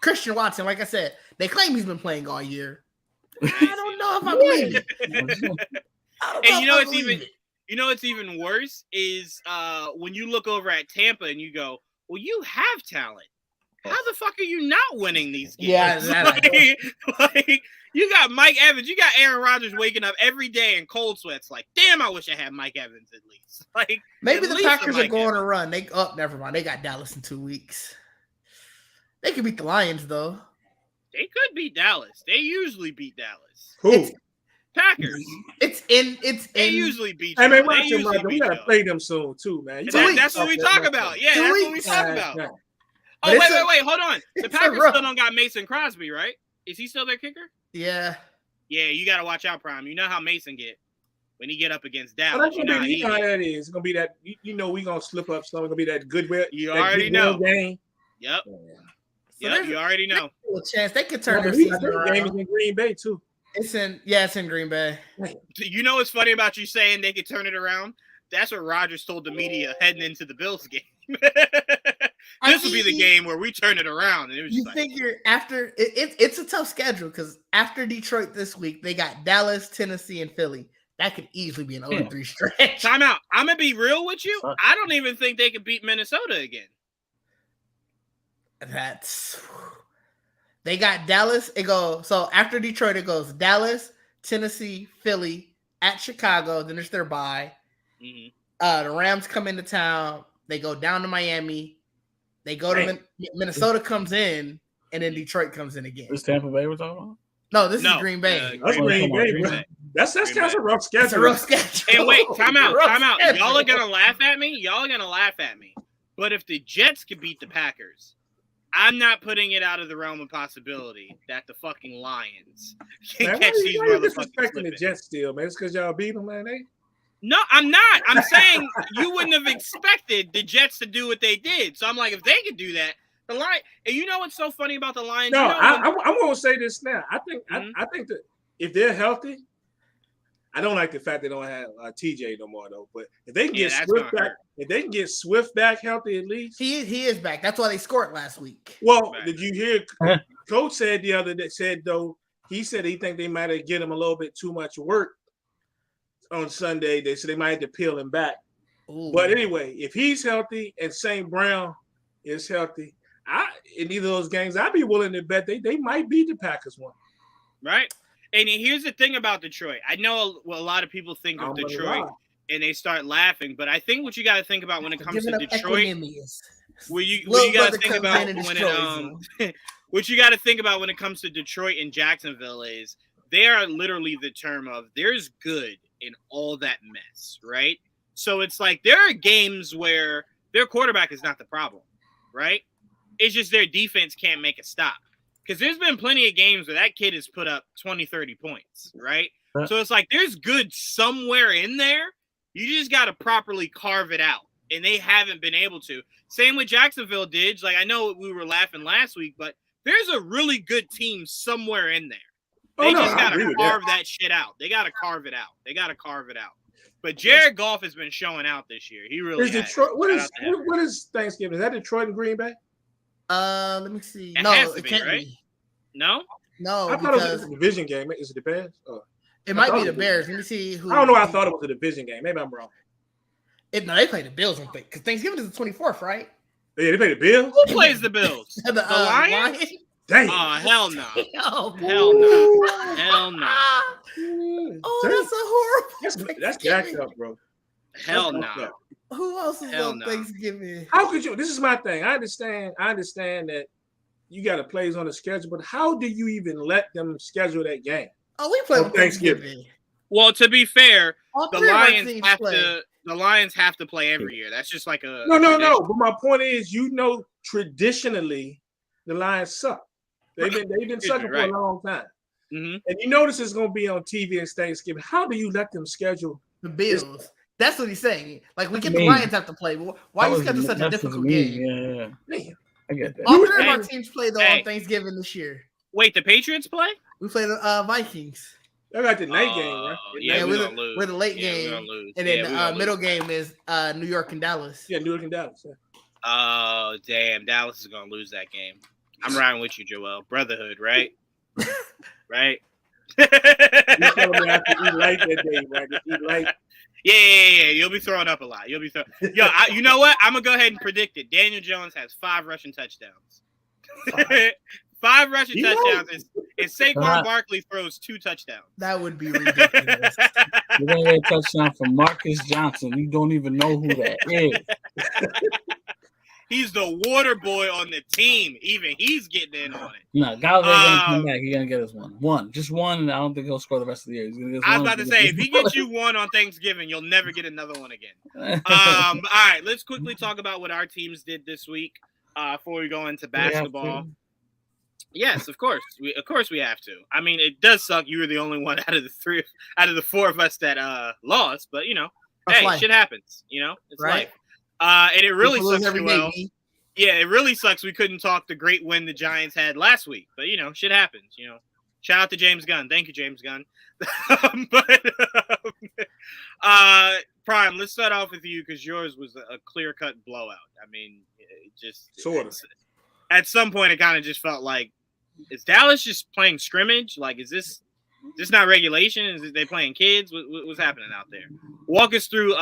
Christian Watson, like I said, they claim he's been playing all year. I don't know if I believe it. And you know what's even worse is when you look over at Tampa and you go, well, you have talent. How the fuck are you not winning these games? Yeah, like you got Mike Evans, you got Aaron Rodgers waking up every day in cold sweats. Like, damn, I wish I had Mike Evans at least. Like, maybe the Packers are going to run. Never mind. They got Dallas in 2 weeks. They could beat the Lions though. They could beat Dallas. They usually beat Dallas. Who? Packers. They usually beat. Hey man, watch them, Roger. We gotta play them soon too, man. That's what we talk about. Yeah, that's what we talk about. Yeah. Oh, wait, hold on. The Packers still don't got Mason Crosby, right? Is he still their kicker? Yeah. Yeah, you got to watch out, Prime. You know how Mason get when he get up against Dallas. Well, you know how that is. It's going to be that, we going to slip up. So it's going to be that Goodwill. You already know. Game. Yep. So you already know. A chance they could turn their season around. The game is in Green Bay, too. It's in Green Bay. You know what's funny about you saying they could turn it around? That's what Rodgers told the media heading into the Bills game. This will be the game where we turn it around. And it was you figure after it's a tough schedule because after Detroit this week, they got Dallas, Tennessee, and Philly. That could easily be an 0-3 stretch. Time out. I'm gonna be real with you. I don't even think they could beat Minnesota again. They got Dallas. So after Detroit, it goes Dallas, Tennessee, Philly, at Chicago. Then it's their bye. Mm-hmm. The Rams come into town. They go down to Miami. They go to Minnesota comes in, and then Detroit comes in again. This Tampa Bay we're talking about? No, this is Green Bay. That's Green Bay, bro. That's kind of a rough schedule. It's a rough schedule. Hey, wait, time out. Y'all are gonna laugh at me. But if the Jets could beat the Packers, I'm not putting it out of the realm of possibility that the fucking Lions can catch these motherfuckers. Disrespecting the Jets still, man. It's because y'all beat them, man. No, I'm not. I'm saying you wouldn't have expected the Jets to do what they did. So I'm like, if they could do that, the Lions. And you know what's so funny about the Lions? No, you know I'm going to say this now. I think that if they're healthy, I don't like the fact they don't have TJ no more though. But if they can get Swift back, healthy at least, he is back. That's why they scored last week. Well, did you hear? Coach said the other day he said he think they might have get him a little bit too much work on Sunday. They said they might have to peel him back. Ooh. But anyway, if he's healthy and St. Brown is healthy, in either of those games, I'd be willing to bet they might beat the Packers one. Right. And here's the thing about Detroit. I know a lot of people think of Detroit and they start laughing, but I think what you got to think about when it comes to Detroit, what you got to think about what you got to think about when it comes to Detroit and Jacksonville is they are literally the term of there's good in all that mess, right? So it's like there are games where their quarterback is not the problem, right? It's just their defense can't make a stop. Because there's been plenty of games where that kid has put up 20, 30 points, right? So it's like there's good somewhere in there. You just got to properly carve it out. And they haven't been able to. Same with Jacksonville, Didge. Like, I know we were laughing last week, but there's a really good team somewhere in there. They just got to carve that shit out. They got to carve it out. But Jared Goff has been showing out this year. He really has. Detroit, what is Thanksgiving? Is that Detroit and Green Bay? Let me see. It can't be. No, I thought it was a division game. Is it the Bears? It might be the Bears. Let me see who. I don't know. I thought it was a division game. Maybe I'm wrong. No, they play the Bills because Thanksgiving is the 24th, right? Yeah, they play the Bills. Who plays the Bills? the Lions. Dang. Oh, hell no. Hell no. Oh, that's a horrible. That's jacked up, bro. Hell no. Who else is on Thanksgiving? How could you? This is my thing. I understand that you got to plays on the schedule, but how do you even let them schedule that game? Oh, we play on Thanksgiving. Well, to be fair, the Lions have to play every year. That's just like a no. But my point is, traditionally, the Lions suck. They've been sucking for a long time. Mm-hmm. And you notice it's going to be on TV and Thanksgiving. How do you let them schedule the Bills? That's what he's saying. Like, we get the Lions have to play. Why you schedule such a difficult game? Yeah. I get that. All three of our teams play on Thanksgiving this year. Wait, the Patriots play? We play the Vikings. They got the night game, right? Yeah, we're the late game, and then the middle game is New York and Dallas. Yeah, New York and Dallas. Yeah. Oh, damn. Dallas is going to lose that game. I'm riding with you, Joel. Brotherhood, right? Right? You telling me I have to eat light that day, right? Eat light. Yeah. You'll be throwing up a lot. You know what? I'm going to go ahead and predict it. Daniel Jones has 5 rushing touchdowns. 5 rushing touchdowns. And Saquon Barkley throws 2 touchdowns. That would be ridiculous. You're going to get a touchdown from Marcus Johnson. You don't even know who that is. He's the water boy on the team. Even he's getting in on it. No, Gallagher's going to come back. He's going to get us one. Just one. And I don't think he'll score the rest of the year. He's gonna get I was about to say, if he gets you one on Thanksgiving, you'll never get another one again. All right, let's quickly talk about what our teams did this week before we go into basketball. Yes, of course. We have to. I mean, it does suck. You were the only one out of the 4 of us that lost, but shit happens. It's right. life. And it really sucks. It really sucks. We couldn't talk the great win the Giants had last week, but shit happens. Shout out to James Gunn. Thank you, James Gunn. Prime, let's start off with you because yours was a clear-cut blowout. I mean, it just sort of. At some point, it kind of just felt like, is Dallas just playing scrimmage? Like, is this not regulation? Is they playing kids? What's happening out there? Walk us through.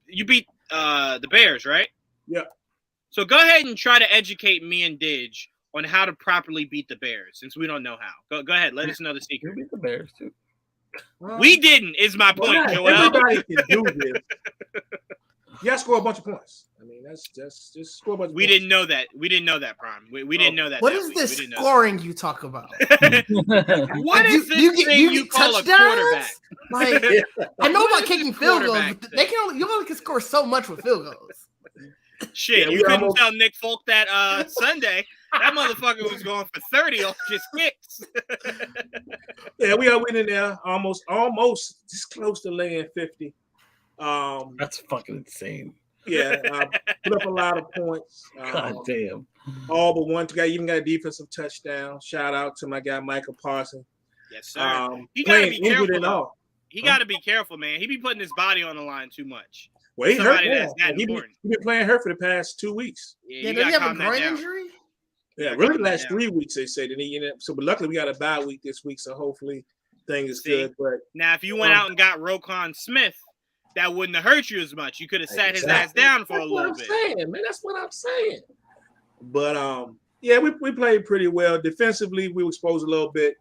You beat the Bears, right? Yeah. So go ahead and try to educate me and Didge on how to properly beat the Bears, since we don't know how. Go ahead. Let us know the secret. We beat the Bears, too. We didn't, is my point, Joel. Everybody can do this. You got to score a bunch of points. I mean, that's just score a bunch of We points. didn't know that. We didn't know that, Prime. We didn't know that. What that is week. this We didn't know scoring you talk about? What is this thing you call a quarterback? Like, I know What about is kicking this field goals, quarterback but thing? you only can score so much with field goals. Shit, Yeah, you we couldn't almost- tell Nick Folk that Sunday. That motherfucker was going for 30 off just kicks. Yeah, we went in there almost just close to laying 50. That's fucking insane. Yeah, put up a lot of points. God damn. All but one guy even got a defensive touchdown. Shout out to my guy Michael Parsons. Yes, sir. He Playing gotta be injured careful. and all. He got to be careful, man. He be putting his body on the line too much. Well, he hurt Somebody now. that's that He important. been playing hurt for the past 2 weeks. Yeah, you does he gotta have a calm that groin down. injury? Yeah, Yeah, really calm the that last down. 3 weeks they said. And so, but luckily we got a bye week this week, so hopefully things is See? good. But Now, if you went out and got Roquan Smith, that wouldn't have hurt you as much. You could have sat his ass down for a little bit. Saying, man, that's what I'm saying. But yeah, we played pretty well defensively. We were exposed a little bit,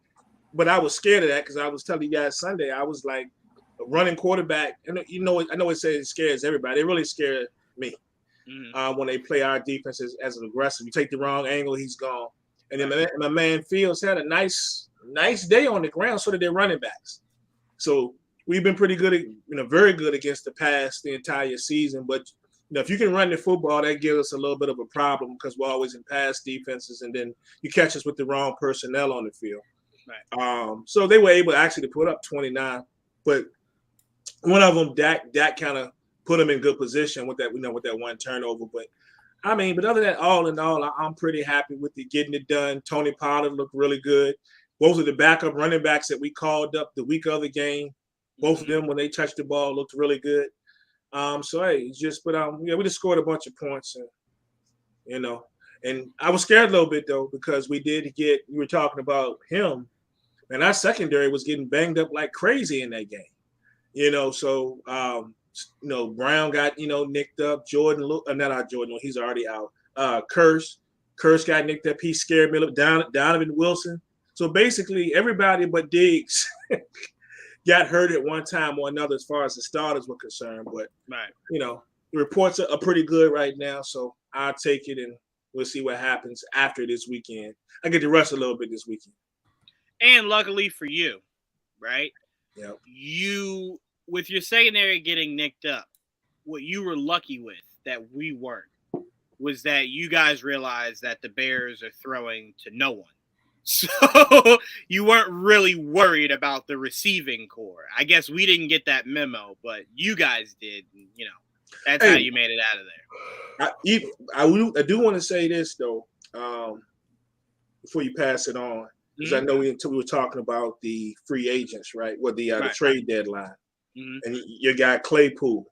but I was scared of that because I was telling you guys Sunday I was like a running quarterback, and I know it says it scares everybody. It really scared me when they play our defense as an aggressive. You take the wrong angle, he's gone. And then my man Fields had a nice day on the ground, so did their running backs. So we've been pretty good, very good against the pass the entire season. But if you can run the football, that gives us a little bit of a problem because we're always in pass defenses, and then you catch us with the wrong personnel on the field. Right. So they were able actually to put up 29, but one of them, Dak kind of put them in good position with that, with that one turnover. But I mean, but other than that, all in all, I'm pretty happy with getting it done. Tony Pollard looked really good. Both of the backup running backs that we called up the week of the game, both of them when they touched the ball looked really good. So hey, yeah, we just scored a bunch of points, and and I was scared a little bit though because we were talking about him, and our secondary was getting banged up like crazy in that game. So Brown got nicked up. Jordan, not our Jordan, he's already out. Curse got nicked up. He scared me. Donovan Wilson. So basically, everybody but Diggs got hurt at one time or another as far as the starters were concerned. But the reports are pretty good right now. So I'll take it, and we'll see what happens after this weekend. I get to rest a little bit this weekend. And luckily for you, right? Yep. You, with your secondary getting nicked up, what you were lucky with that we weren't was that you guys realized that the Bears are throwing to no one. So you weren't really worried about the receiving core. I guess we didn't get that memo, but you guys did. And, that's how you made it out of there. I do want to say this though, before you pass it on, because I know we were talking about the free agents, right? Well, the trade deadline, and your guy Claypool.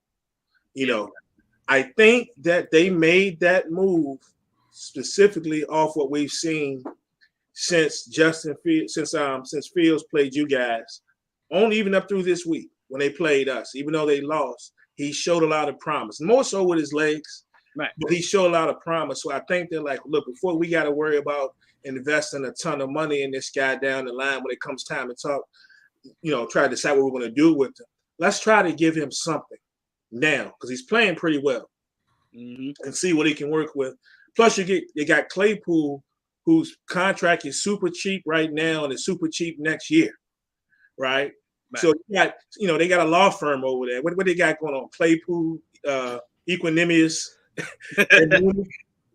I think that they made that move specifically off what we've seen since Fields played you guys, only even up through this week when they played us. Even though they lost, he showed a lot of promise, more so with his legs. Right. But he showed a lot of promise. So I think they're like, look, before we got to worry about investing a ton of money in this guy down the line when it comes time to talk, try to decide what we're going to do with him. Let's try to give him something now because he's playing pretty well and see what he can work with. Plus, you got Claypool, whose contract is super cheap right now and is super cheap next year, right? So they got a law firm over there. What they got going on? Claypool, Equanimous, and Mooney.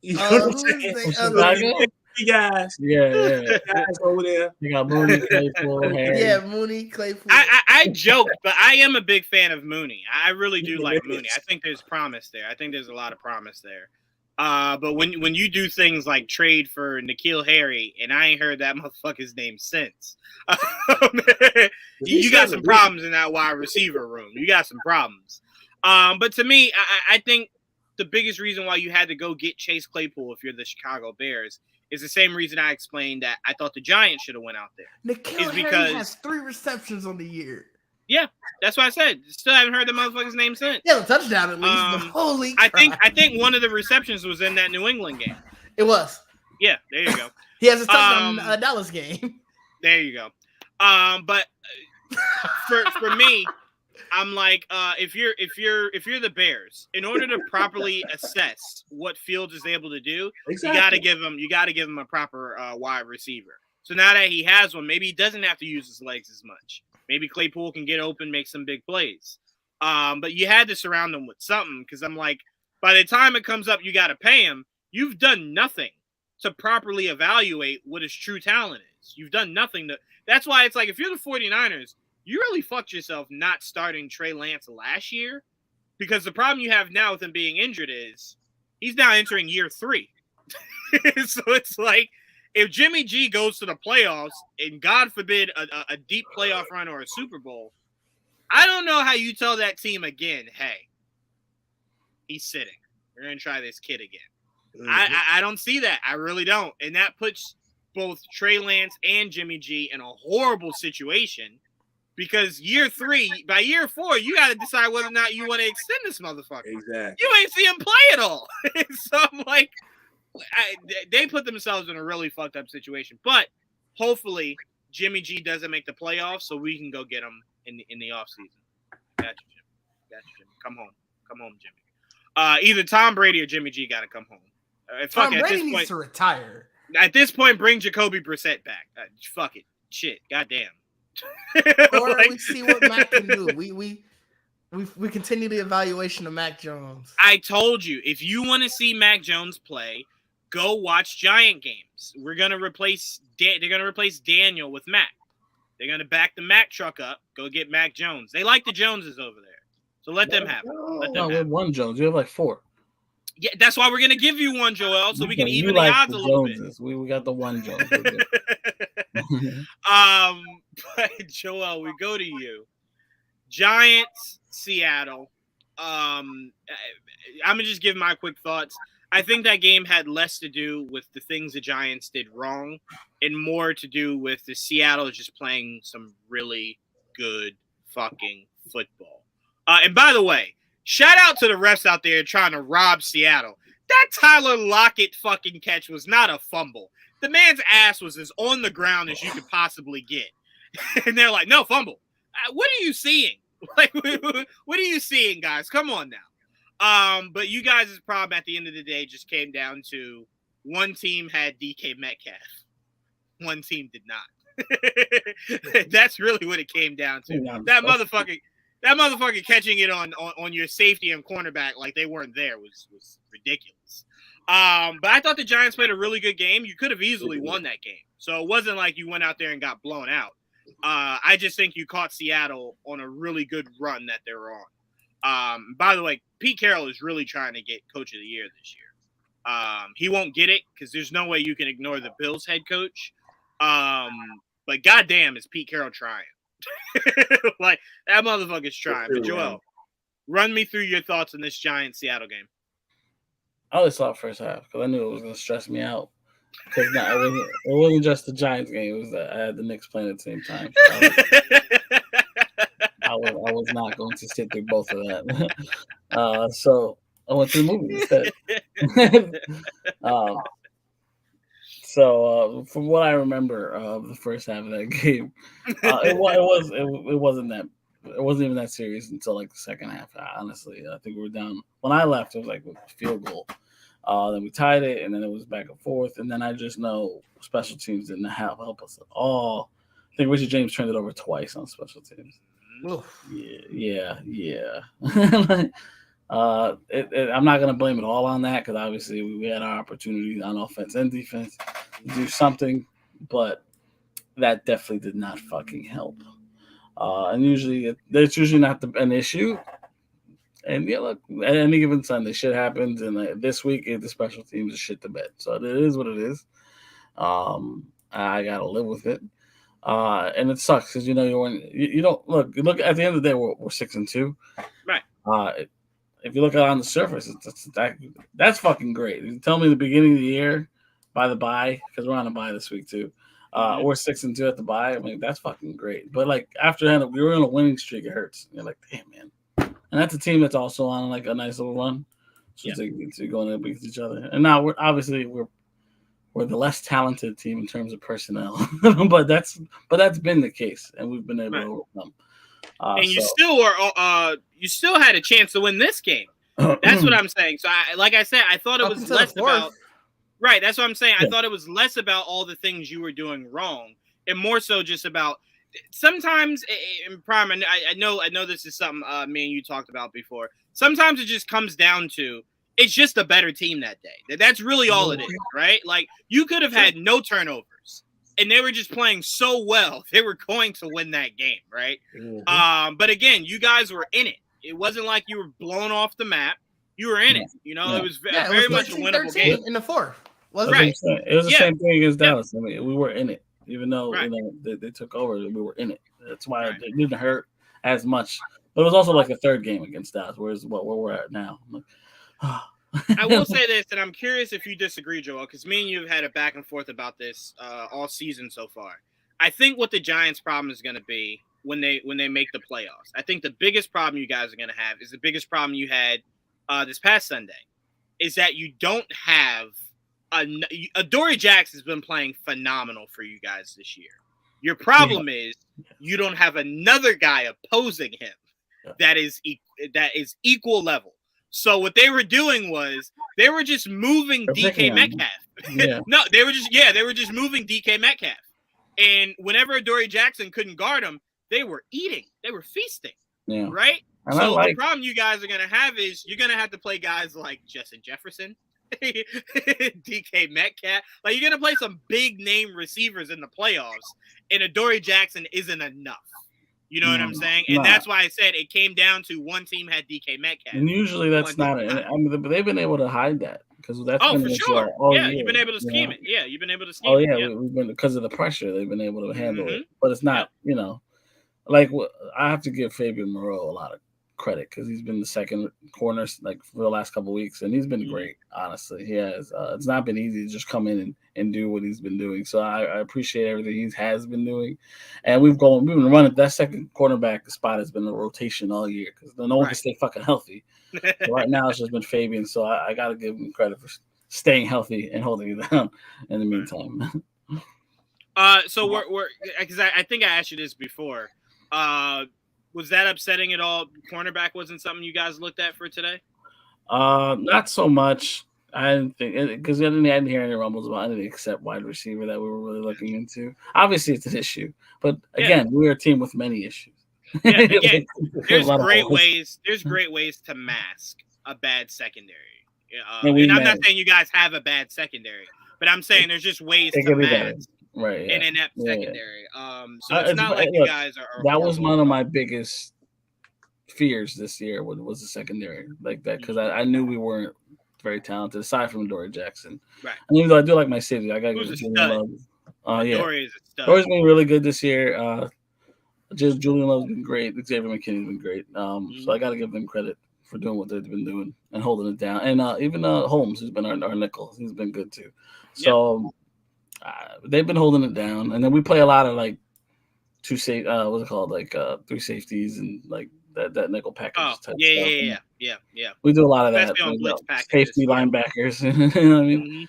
You know what I'm saying? Guys, guys over there. You got Mooney, Claypool, Harry. Yeah, Mooney, Claypool. I joked, but I am a big fan of Mooney. I really do like Mooney. I think there's promise there. I think there's a lot of promise there. But when you do things like trade for N'Keal Harry, and I ain't heard that motherfucker's name since, you got some problems in that wide receiver room. You got some problems. But to me, I think the biggest reason why you had to go get Chase Claypool if you're the Chicago Bears is the same reason I explained that I thought the Giants should have went out there. N'Keal Harry has 3 receptions on the year. Yeah, that's what I said. Still haven't heard the motherfucker's name since. Yeah, a touchdown at least. But holy crap. I think one of the receptions was in that New England game. It was. Yeah, there you go. He has a touchdown in a Dallas game. There you go. But for me, I'm like, if you're the Bears, in order to properly assess what Fields is able to do, Exactly. you gotta give him a proper wide receiver. So now that he has one, maybe he doesn't have to use his legs as much. Maybe Claypool can get open, make some big plays. But you had to surround him with something, because I'm like, by the time it comes up, you got to pay him. You've done nothing to properly evaluate what his true talent is. You've done nothing to. That's why it's like, if you're the 49ers, you really fucked yourself not starting Trey Lance last year, because the problem you have now with him being injured is he's now entering year 3. So it's like, if Jimmy G goes to the playoffs and God forbid a deep playoff run or a Super Bowl, I don't know how you tell that team again, hey, he's sitting. We're going to try this kid again. Mm-hmm. I don't see that. I really don't. And that puts both Trey Lance and Jimmy G in a horrible situation, because by year 4, you got to decide whether or not you want to extend this motherfucker. Exactly. You ain't see him play at all. So I'm like, they put themselves in a really fucked up situation. But hopefully Jimmy G doesn't make the playoffs, so we can go get him in the offseason. Got you, Jimmy. Come home, Jimmy. Either Tom Brady or Jimmy G got to come home. Tom Brady needs to retire. At this point, bring Jacoby Brissett back. Fuck it. Shit. Goddamn. Or we see what Mac can do. We continue the evaluation of Mac Jones. I told you, if you want to see Mac Jones play, go watch Giant games. They're gonna replace Daniel with Mac. They're gonna back the Mac truck up. Go get Mac Jones. They like the Joneses over there, so let them have it. We have one Jones. You have like 4. Yeah, that's why we're gonna give you one, Joel, so we can even the odds a little bit. We got the one Jones. But Joel, we go to you. Giants, Seattle. I'm gonna just give my quick thoughts. I think that game had less to do with the things the Giants did wrong and more to do with the Seattle just playing some really good fucking football. And by the way, shout out to the refs out there trying to rob Seattle. That Tyler Lockett fucking catch was not a fumble. The man's ass was as on the ground as you could possibly get. And they're like, no, fumble. What are you seeing? Like, what are you seeing, guys? Come on now. But you guys' problem at the end of the day just came down to one team had DK Metcalf. One team did not. That's really what it came down to. Yeah, that motherfucker catching it on your safety and cornerback like they weren't there was ridiculous. But I thought the Giants played a really good game. You could have easily won that game. So it wasn't like you went out there and got blown out. I just think you caught Seattle on a really good run that they were on. By the way, Pete Carroll is really trying to get Coach of the Year this year. He won't get it because there's no way you can ignore the Bills head coach. But goddamn, is Pete Carroll trying? Like, that motherfucker's trying. But Joel, run me through your thoughts on this Giants-Seattle game. I only saw the first half because I knew it was going to stress me out. Because it wasn't just the Giants game. It was that I had the Knicks playing at the same time. So I was not going to sit through both of that. So I went to the movie instead. So from what I remember of the first half of that game, it wasn't even that serious until like the second half. Honestly, I think we were down. When I left, it was like a field goal. Then we tied it, and then it was back and forth. And then I just know special teams didn't help us at all. I think Richie James turned it over twice on special teams. Oof. Yeah. I'm not going to blame it all on that because obviously we had our opportunity on offense and defense to do something, but that definitely did not fucking help. And usually that's usually not an issue. And yeah, look, at any given Sunday, shit happens. And this week, the special teams is shit the bed. So it is what it is. I got to live with it. And it sucks because, you don't look at the end of the day, we're 6-2. Right. If you look on the surface, that's fucking great. You tell me the beginning of the year by the bye, because we're on a bye this week too. We're 6-2 at the bye. I mean, that's fucking great. But like after that, we were in a winning streak. It hurts. You're like, damn, man. And that's a team that's also on like a nice little run. So to going up against each other. And now we're the less talented team in terms of personnel. but that's been the case, and we've been able to overcome. And you still were you still had a chance to win this game. That's what I'm saying. So like I said, I thought it was less about right. That's what I'm saying. I thought it was less about all the things you were doing wrong and more so just about sometimes in Prime. I know this is something me and you talked about before. Sometimes it just comes down to it's just a better team that day. That's really all it is, right? Like you could have had no turnovers, and they were just playing so well. They were going to win that game, right? Mm-hmm. But again, you guys were in it. It wasn't like you were blown off the map. You were in it. You know, it was very much a winnable game in the fourth. It was the same thing against Dallas. I mean, we were in it, even though they took over. We were in it. That's why it didn't hurt as much. But it was also like a third game against Dallas, whereas where we're at now. I will say this, and I'm curious if you disagree, Joel, because me and you have had a back and forth about this all season so far. I think what the Giants' problem is going to be when they make the playoffs. I think the biggest problem you guys are going to have is the biggest problem you had this past Sunday, is that you don't have Adoree Jackson's been playing phenomenal for you guys this year. Your problem is you don't have another guy opposing him that is equal level. So what they were doing was they were just moving DK Metcalf. No, they were just moving DK Metcalf. And whenever Adoree Jackson couldn't guard him, they were eating. They were feasting. Yeah. Right? And so the problem you guys are going to have is you're going to have to play guys like Justin Jefferson, DK Metcalf. Like, you're going to play some big name receivers in the playoffs, and Adoree Jackson isn't enough. You know what I'm saying? And that's why I said it came down to one team had DK Metcalf. And usually that's not it. I mean, they've been able to hide that because that's for sure. You've been able to scheme it. Yeah, you've been able to scheme it. Oh, yeah, we've been because of the pressure. They've been able to handle it. But it's not, like I have to give Fabian Moreau a lot of credit because he's been the second corner like for the last couple of weeks, and he's been great. Honestly, he has. It's not been easy to just come in and do what he's been doing. So I appreciate everything he has been doing, and we've been running that second cornerback spot has been a rotation all year because no one can stay fucking healthy. So right now it's just been Fabian, so I got to give him credit for staying healthy and holding it down in the meantime. So we're because I think I asked you this before. Was that upsetting at all? Cornerback wasn't something you guys looked at for today? Not so much. I didn't think because I didn't hear any rumbles about any except wide receiver that we were really looking into. Obviously, it's an issue, but again, we're a team with many issues. Yeah, again, there's great ways. There's great ways to mask a bad secondary. And I'm not saying you guys have a bad secondary, but I'm saying there's just ways to mask. Right, an inept secondary. So it's not like you guys are. That was one of my biggest fears this year was the secondary like that because I knew we weren't very talented aside from Adoree Jackson. Right. And even though I do like my city, I gotta give Julian Love. Adoree is a stud. Adoree's been really good this year. Just Julian Love's been great. Xavier McKinney's been great. So I gotta give them credit for doing what they've been doing and holding it down. And even Holmes, who's been our nickel, he's been good too. So. They've been holding it down, and then we play a lot of like three safeties and like that nickel package type stuff. Yeah. We do a lot of that. Safety linebackers, you know what I mean? Mm-hmm.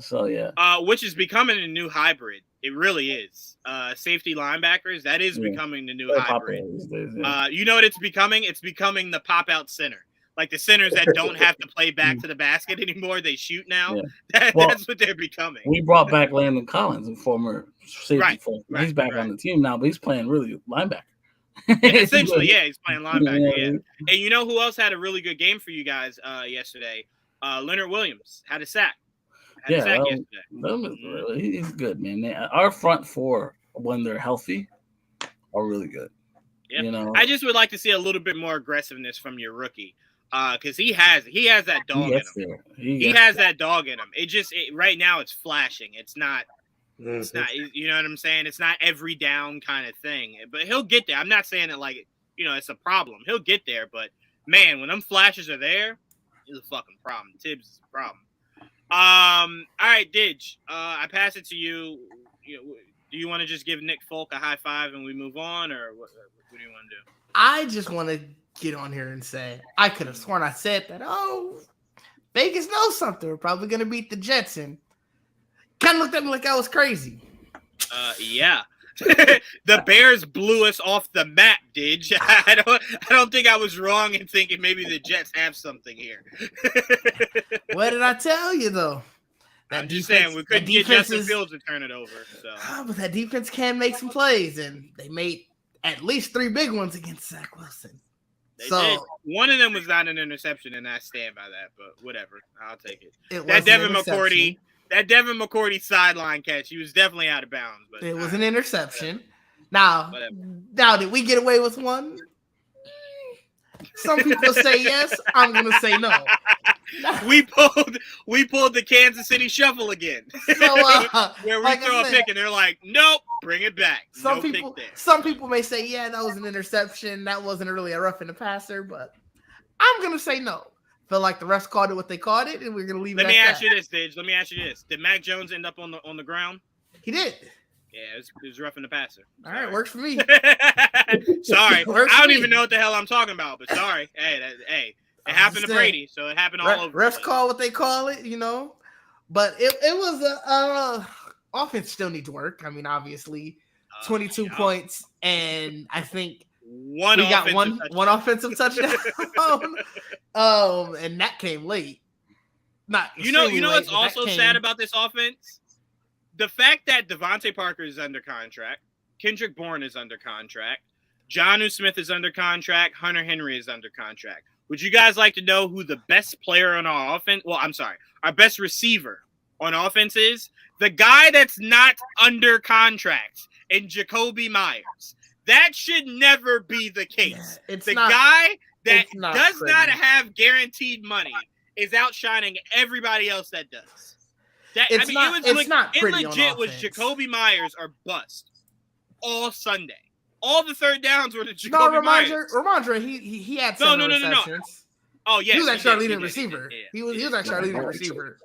So yeah. Which is becoming a new hybrid. It really is. Safety linebackers, that is becoming the new hybrid. Days, you know what it's becoming? It's becoming the pop out center. Like the centers that don't have to play back to the basket anymore, they shoot now. Yeah. That's what they're becoming. We brought back Landon Collins, a former safety. He's back on the team now, but he's playing really linebacker. Essentially, he's playing linebacker. And you know who else had a really good game for you guys yesterday? Leonard Williams had a sack. Yesterday. He's good, man. Our front four, when they're healthy, are really good. Yeah. You know, I just would like to see a little bit more aggressiveness from your rookie. Because he has that dog in him. He has that dog in him. Right now it's flashing. It's not. It's not. You know what I'm saying? It's not every down kind of thing. But he'll get there. I'm not saying it like it's a problem. He'll get there. But man, when them flashes are there, it's a fucking problem. Tibbs is a problem. All right, Didge. I pass it to you. Do you want to just give Nick Folk a high five and we move on, or what do you want to do? I just want to get on here and say I could have sworn I said that. Oh, Vegas knows something. We're probably going to beat the Jets, and kind of looked at me like I was crazy. Yeah. The Bears blew us off the map, Didge. I don't think I was wrong in thinking maybe the Jets have something here. What did I tell you though? I'm just saying we couldn't get Justin Fields to turn it over. So. But that defense can make some plays, and they made at least 3 big ones against Zach Wilson. They did. One of them was not an interception, and I stand by that. But whatever, I'll take it. That Devin McCourty sideline catch, he was definitely out of bounds. But it was an interception. Now, did we get away with one? Some people say yes. I'm gonna say no. We pulled the Kansas City shuffle again. So, where we throw a pick and they're like, nope, bring it back. Some people may say, yeah, that was an interception. That wasn't really a roughing the passer, but I'm gonna say no. Feel like the refs called it what they called it, and we're gonna leave it. Let me ask you this, Didge. Let me ask you this: did Mac Jones end up on the ground? He did. Yeah, it was roughing the passer. All right, works for me. Sorry, I don't even know what the hell I'm talking about, but sorry. Hey, it happened to Brady, so it happened all over. Refs call what they call it, But it was offense still needs to work. I mean, obviously, 22 points, and I think we got one offensive touchdown. And that came late. You know what's also sad about this offense? The fact that Devontae Parker is under contract, Kendrick Bourne is under contract, Jonnu Smith is under contract, Hunter Henry is under contract. Would you guys like to know who the best player on our offense? Well, I'm sorry, our best receiver on offense is? The guy that's not under contract, and Jacoby Myers. That should never be the case. Guy that does not have guaranteed money is outshining everybody else that does. It legit was Jacoby Myers or bust all Sunday. All the third downs were the Jacoby Myers. Ramondre, he had some receptions. Oh yeah, he was actually our leading receiver. He was actually our leading receiver,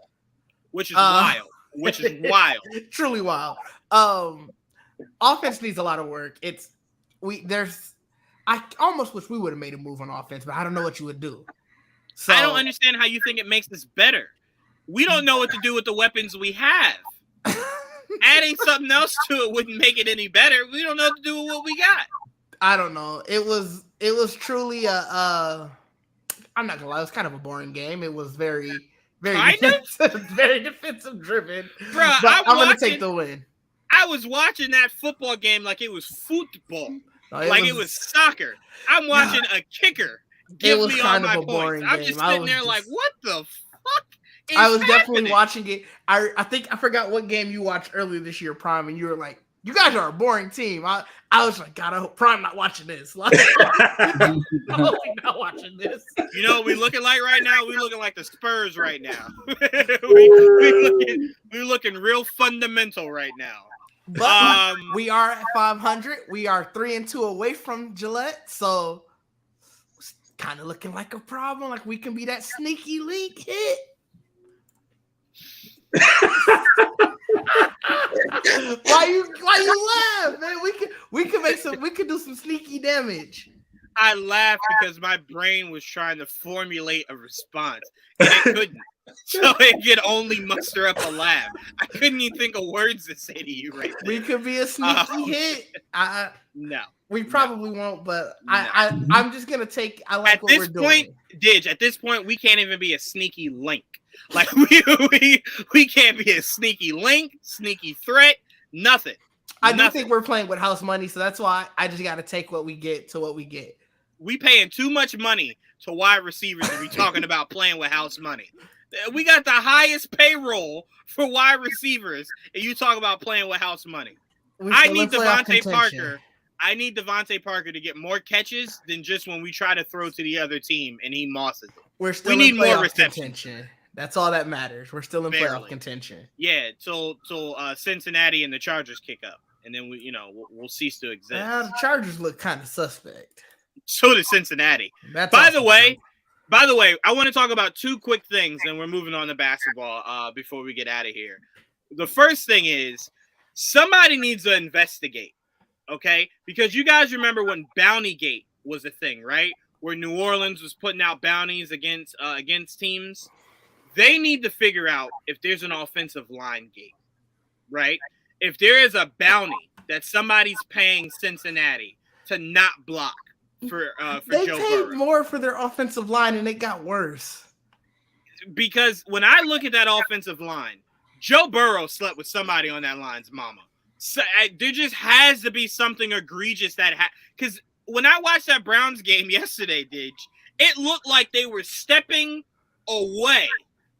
which is wild. Truly wild. Offense needs a lot of work. I almost wish we would have made a move on offense, but I don't know what you would do. So, I don't understand how you think it makes this better. We don't know what to do with the weapons we have. Adding something else to it wouldn't make it any better. We don't know what to do with what we got. I don't know. It was truly I'm not gonna lie, it was kind of a boring game. It was very defensive driven. Bro, I'm gonna take the win. I was watching that football game like it was football. It was soccer. I'm watching a kicker give me all my points. I'm just sitting there like, what the fuck? I was definitely watching it. I think I forgot what game you watched earlier this year, Prime, and you were like, "You guys are a boring team." I was like, "God, I hope Prime not watching this." Like, I hope he's not watching this. You know what we looking like right now? We looking like the Spurs right now. we looking real fundamental right now. But we are at 500. We are 3-2 away from Gillette, so it's kind of looking like a problem. Like we can be that sneaky league hit. Why you laugh, man? We can do some sneaky damage. I laughed because my brain was trying to formulate a response and it couldn't. So it could only muster up a laugh. I couldn't even think of words to say to you right there. We could be a sneaky hit. No. We probably won't, but I'm just gonna take. I like what we're doing. Didge, at this point, we can't even be a sneaky link. Like we can't be a sneaky link, sneaky threat, nothing. I do think we're playing with house money, so that's why I just got to take what we get to what we get. We paying too much money to wide receivers to be talking about playing with house money. We got the highest payroll for wide receivers, and you talk about playing with house money. I need Devontae Parker. I need Devontae Parker to get more catches than just when we try to throw to the other team and he mosses it. We need more reception. That's all that matters. We're still in playoff contention. Yeah, till Cincinnati and the Chargers kick up, and then we'll cease to exist. The Chargers look kind of suspect. So does Cincinnati. By the way, I want to talk about two quick things, and we're moving on to basketball before we get out of here. The first thing is somebody needs to investigate, okay? Because you guys remember when Bountygate was a thing, right? Where New Orleans was putting out bounties against teams. They need to figure out if there's an offensive line gate, right? If there is a bounty that somebody's paying Cincinnati to not block for they Joe paid Burrow. more for their offensive line, and it got worse. Because when I look at that offensive line, Joe Burrow slept with somebody on that line's mama. So, there just has to be something egregious that because when I watched that Browns game yesterday, Didge, it looked like they were stepping away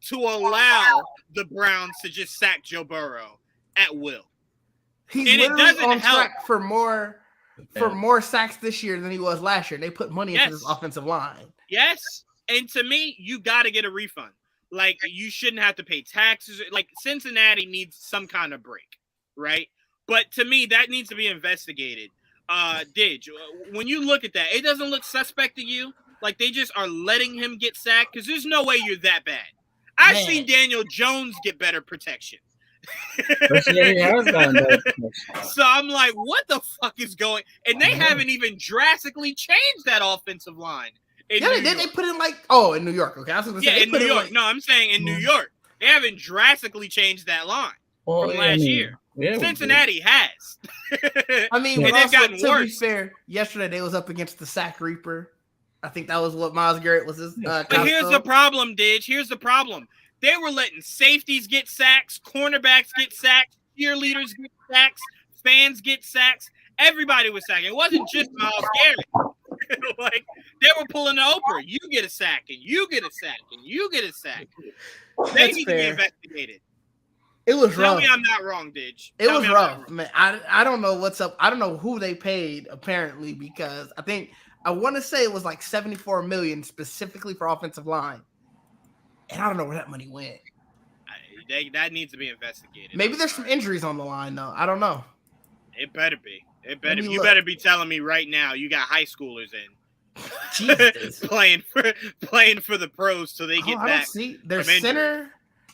to allow the Browns to just sack Joe Burrow at will. He's and literally it doesn't on help. track for more sacks this year than he was last year. They put money into this offensive line. Yes. And to me, you got to get a refund. Like, you shouldn't have to pay taxes. Like, Cincinnati needs some kind of break, right? But to me, that needs to be investigated. Didge, when you look at that, it doesn't look suspect to you. Like, they just are letting him get sacked because there's no way you're that bad. I've seen Daniel Jones get better protection. He has gotten better protection. So I'm like, what the fuck is going? And they haven't even drastically changed that offensive line. They did. They put in in New York. Okay, I was going to say in New York. No, I'm saying in New York, they haven't drastically changed that line from last year. Yeah, Cincinnati has. I mean, and they've gotten to worse. be fair, yesterday they was up against the Sack Reaper. I think that was what Myles Garrett was his. But here's the problem, Didge. Here's the problem. They were letting safeties get sacks, cornerbacks get sacks, cheerleaders get sacks, fans get sacks. Everybody was sacked. It wasn't just Myles Garrett. Like, they were pulling the Oprah. You get a sack, and you get a sack, and you get a sack. They need to be investigated. It was rough. Tell me I'm not wrong, Didge. It was rough, man. I don't know what's up. I don't know who they paid, apparently, because I want to say it was like $74 million specifically for offensive line. And I don't know where that money went. That needs to be investigated. Maybe there's some injuries on the line, though. I don't know. It better be. You better be telling me right now you got high schoolers in playing for the pros so they get back. I don't see their center.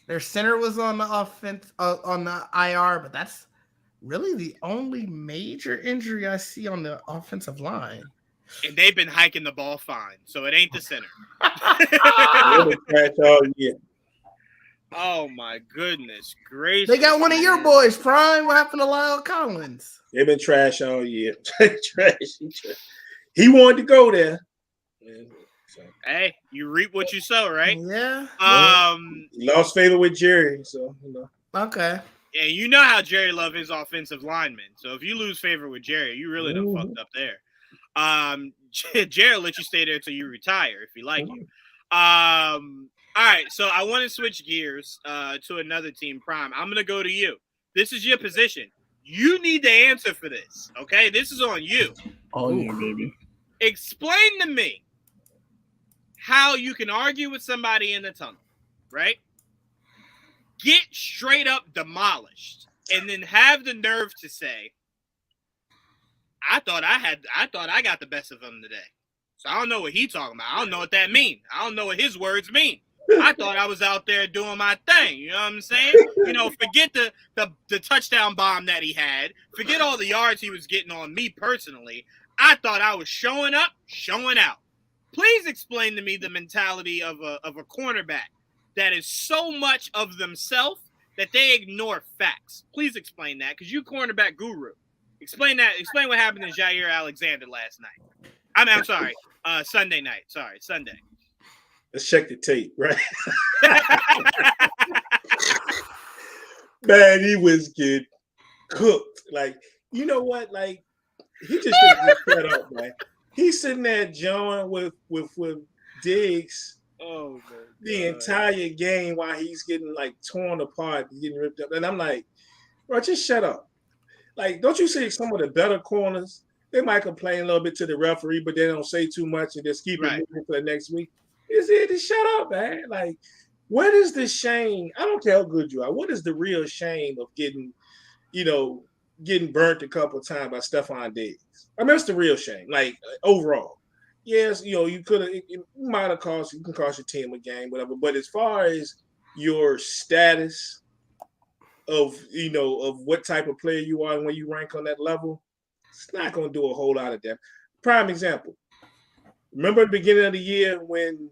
Their center was on the offense on the IR, but that's really the only major injury I see on the offensive line. And they've been hiking the ball fine, so it ain't the center. Oh my goodness gracious! They got one of your boys, Prime. What happened to Lyle Collins? They've been trash all year. Trash. He wanted to go there. So. Hey, you reap what you sow, right? Yeah. He lost favor with Jerry, so Okay. Yeah, you know how Jerry loved his offensive linemen. So if you lose favor with Jerry, you really done fucked up there. Jerry will let you stay there till you retire if he like you. All right, so I want to switch gears to another team, Prime. I'm gonna go to you. This is your position. You need to answer for this. Okay, this is on you. Oh yeah, baby. Explain to me how you can argue with somebody in the tunnel, right? Get straight up demolished, and then have the nerve to say, I thought I got the best of him today. So I don't know what he's talking about. I don't know what that means. I don't know what his words mean. I thought I was out there doing my thing. You know what I'm saying? You know, forget the touchdown bomb that he had. Forget all the yards he was getting on me personally. I thought I was showing up, showing out. Please explain to me the mentality of a cornerback that is so much of themselves that they ignore facts. Please explain that, because you cornerback guru. Explain that. Explain what happened to Jair Alexander last night. I'm sorry. Sunday night. Sorry, Sunday. Let's check the tape, right? Man, he was getting cooked. Like, you know what? Like, he just didn't get set up, man. He's sitting there John with Diggs the entire game while he's getting like torn apart, getting ripped up. And I'm like, bro, just shut up. Like, don't you see some of the better corners? They might complain a little bit to the referee, but they don't say too much and just keep it moving for the next week. Is it? Just shut up, man. Like, what is the shame? I don't care how good you are. What is the real shame of getting burnt a couple of times by Stephon Diggs? I mean, it's the real shame. Like, overall. Yes, you could have. It might have cost. You can cost your team a game, whatever. But as far as your status of what type of player you are and when you rank on that level, it's not going to do a whole lot of that. Prime example. Remember at the beginning of the year when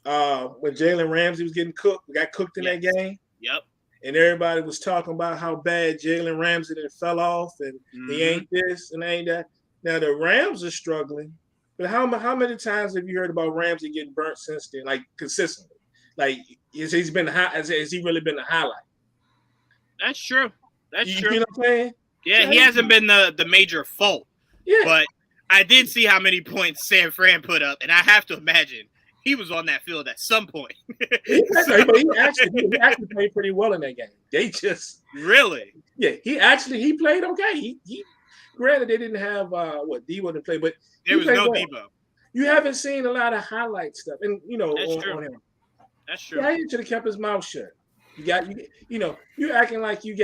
Jalen Ramsey was getting cooked, got cooked in that game? Yep. and everybody was talking about how bad Jalen Ramsey then fell off, and he ain't this and ain't that. Now the Rams are struggling, but how many times have you heard about Ramsey getting burnt since then, like consistently? Like, has he really been the highlight? That's true. That's true. You know what I'm saying? Yeah, he hasn't been the major fault. Yeah. But I did see how many points San Fran put up, and I have to imagine he was on that field at some point. He actually played pretty well in that game. They just really, he played okay. He granted they didn't have Debo to play, but there was no well. Debo. You haven't seen a lot of highlight stuff, and on him. That's true. Yeah, he should have kept his mouth shut. You acting like you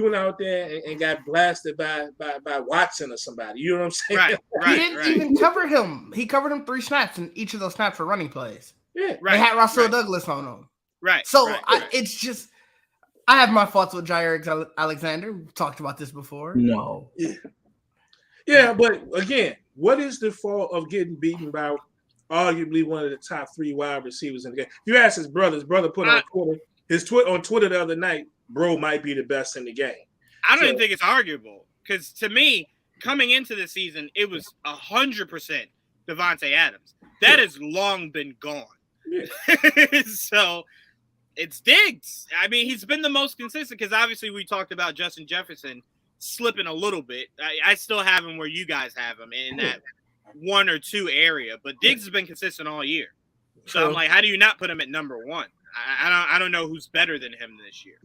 went out there and got blasted by Watson or somebody. You know what I'm saying? Right. He didn't even cover him. He covered him 3 snaps, and each of those snaps were running plays. Yeah, right. They had Russell Douglas on them. Right. So it's just, I have my thoughts with Jair Alexander. We've talked about this before. No. Yeah, but again, what is the fault of getting beaten by arguably one of the top 3 wide receivers in the game? If you ask his brother put on Twitter. On Twitter the other night, bro might be the best in the game. I don't even think it's arguable, because to me, coming into the season, it was 100% Devontae Adams. That has long been gone. Yeah. So it's Diggs. I mean, he's been the most consistent, because obviously we talked about Justin Jefferson slipping a little bit. I still have him where you guys have him in that 1 or 2 area, but Diggs has been consistent all year. So I'm like, how do you not put him at number 1? I don't know who's better than him this year.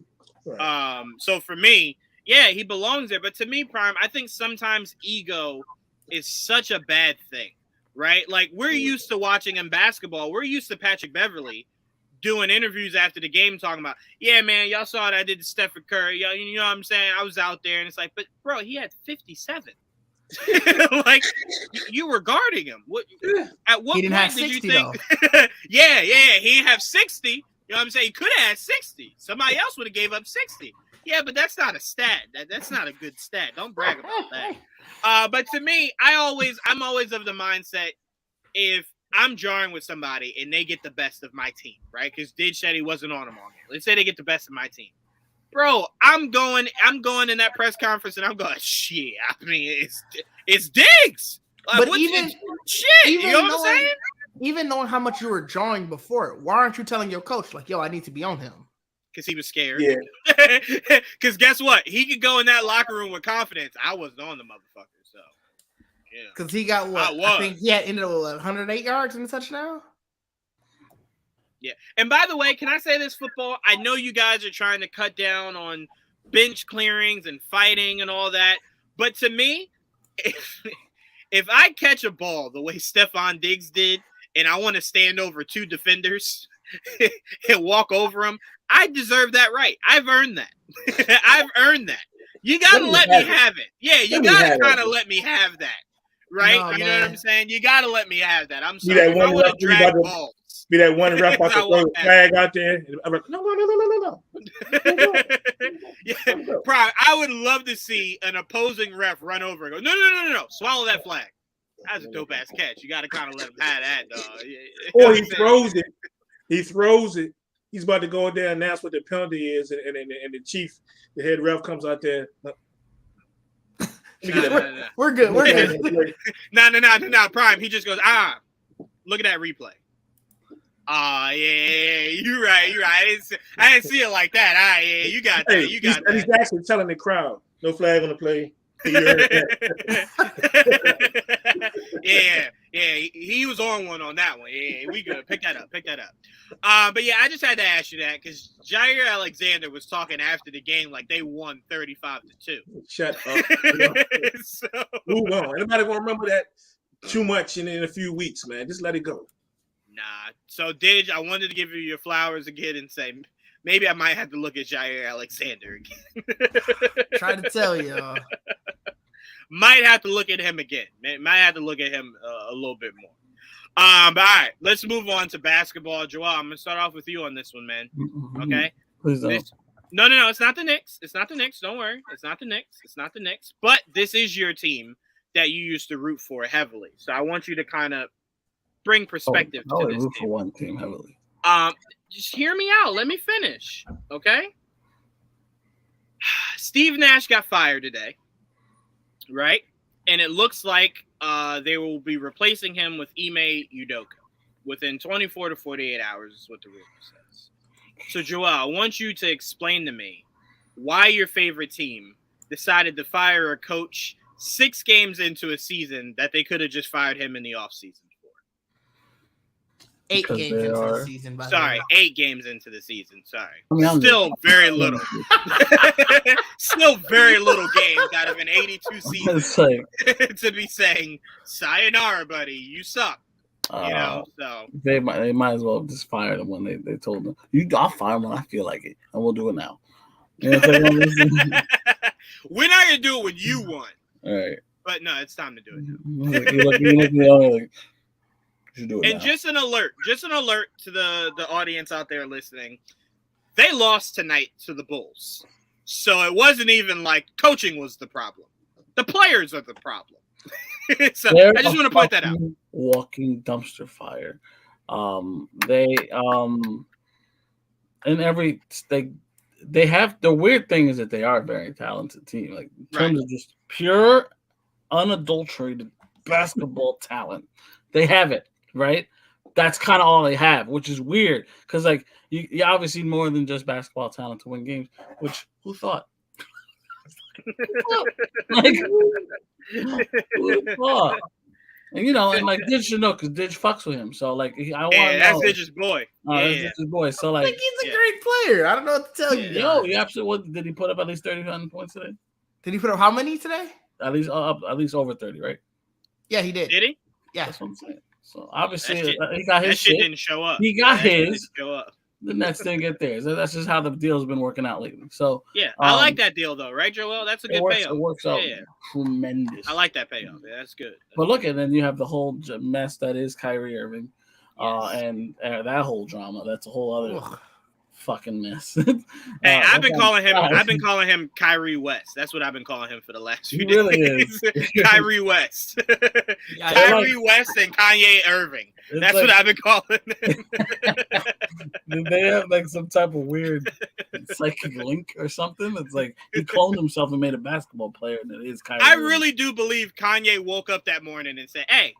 Right. So for me, yeah, he belongs there. But to me, Prime, I think sometimes ego is such a bad thing, right? Like, we're used to watching in basketball. We're used to Patrick Beverley doing interviews after the game talking about, yeah, man, y'all saw what I did to Stephen Curry. You know what I'm saying? I was out there. And it's like, but, bro, he had 57. Like, you were guarding him. At what point did you think? Yeah, he didn't have 60. You know what I'm saying? He could have had 60. Somebody else would have gave up 60. Yeah, but that's not a stat. That's not a good stat. Don't brag about that. But to me, I'm always of the mindset, if I'm jarring with somebody and they get the best of my team, right? Because Didge said he wasn't on them all game. Let's say they get the best of my team. Bro, I'm going in that press conference and I'm going, shit. I mean, it's Diggs. Like, but you know what I'm saying? Even knowing how much you were drawing before, why aren't you telling your coach, like, yo, I need to be on him? Because he was scared. Yeah. Because guess what? He could go in that locker room with confidence. I wasn't on the motherfucker, so. Yeah. Because he got what? I think he had ended up with 108 yards in the touchdown. Yeah. And by the way, can I say this, football? I know you guys are trying to cut down on bench clearings and fighting and all that. But to me, if I catch a ball the way Stephon Diggs did, and I want to stand over 2 defenders and walk over them, I deserve that right. I've earned that. I've earned that. You got to let me have it. Yeah, you got to kind of let me have that. Right? No, you know what I'm saying? You got to let me have that. I'm sorry. If I would have dragged balls. Be that one ref about to throw a flag out there. I'm like, no. Yeah, Prime, I would love to see an opposing ref run over and go, no. Swallow that flag. That's a dope ass catch. You got to kind of let him have that, dog. Or he throws it. He throws it. He's about to go in there and announce what the penalty is, and the chief, the head ref, comes out there. No. We're good. No. Prime. He just goes, look at that replay. Yeah, you're right. I didn't see it like that. Yeah, you got that. And he's actually telling the crowd, no flag on the play. Yeah, he was on one on that one. Yeah, we good. Pick that up. But yeah, I just had to ask you that because Jair Alexander was talking after the game like they won 35-2. Shut up. So, move on. Anybody gonna remember that too much in a few weeks, man? Just let it go. Nah. So Didge, I wanted to give you your flowers again and say maybe I might have to look at Jair Alexander again. Try to tell you. Might have to look at him again. Might have to look at him a little bit more. But all right, let's move on to basketball. Juwaan, I'm gonna start off with you on this one, man. Okay. Please don't. No. It's not the Knicks. Don't worry. It's not the Knicks. But this is your team that you used to root for heavily. So I want you to kind of bring perspective to this root for one team heavily. Just hear me out. Let me finish. Okay. Steve Nash got fired today, right? And it looks like they will be replacing him with Ime Udoka within 24 to 48 hours is what the rumor says. So, Joel, I want you to explain to me why your favorite team decided to fire a coach 6 games into a season that they could have just fired him in the offseason for. 8 games into the season. Sorry, 8 games into the season. Sorry. I mean, still very little. Still very little games out of an 82 season to be saying, sayonara, buddy, you suck. So they might as well have just fired him when they told him, I'll fire him when I feel like it, and we'll do it now. You know what I'm saying? We're not gonna do it when you want. All right. But no, it's time to do it now. And just an alert to the audience out there listening. They lost tonight to the Bulls. So it wasn't even like coaching was the problem. The players are the problem. So I just want to point that out. Walking dumpster fire. They have the weird thing is that they are a very talented team. Like in terms of just pure, unadulterated basketball talent. They have it, right? That's kind of all they have, which is weird because like you obviously more than just basketball talent to win games. Which who thought? Like who thought? And and like Didge should know because Didge fucks with him. So like I want to know. That's Didge's boy. That's Didge's boy. So like I think he's a great player. I don't know what to tell you. Yo, you absolutely did he put up at least 30 points today? Did he put up how many today? At least over 30, right? Yeah, he did. Did he? Yeah, that's what I'm saying. So obviously he that got his shit. Didn't show up. He got his. Didn't show up. The Nets didn't get theirs. That's just how the deal's been working out lately. So yeah, I like that deal though, right, Joel? That's a good payoff. It works out tremendous. I like that payoff. Yeah, that's good. But look at then you have the whole mess that is Kyrie Irving, and that whole drama. That's a whole other fucking mess. Hey, I've been calling him Kyrie West. That's what I've been calling him for the last few days. Really is. Kyrie West. Kyrie West and Kanye Irving. That's what I've been calling him. Did they have like some type of weird psychic link or something? It's like he cloned himself and made a basketball player, and it is Kyrie. I really do believe Kanye woke up that morning and said, "Hey,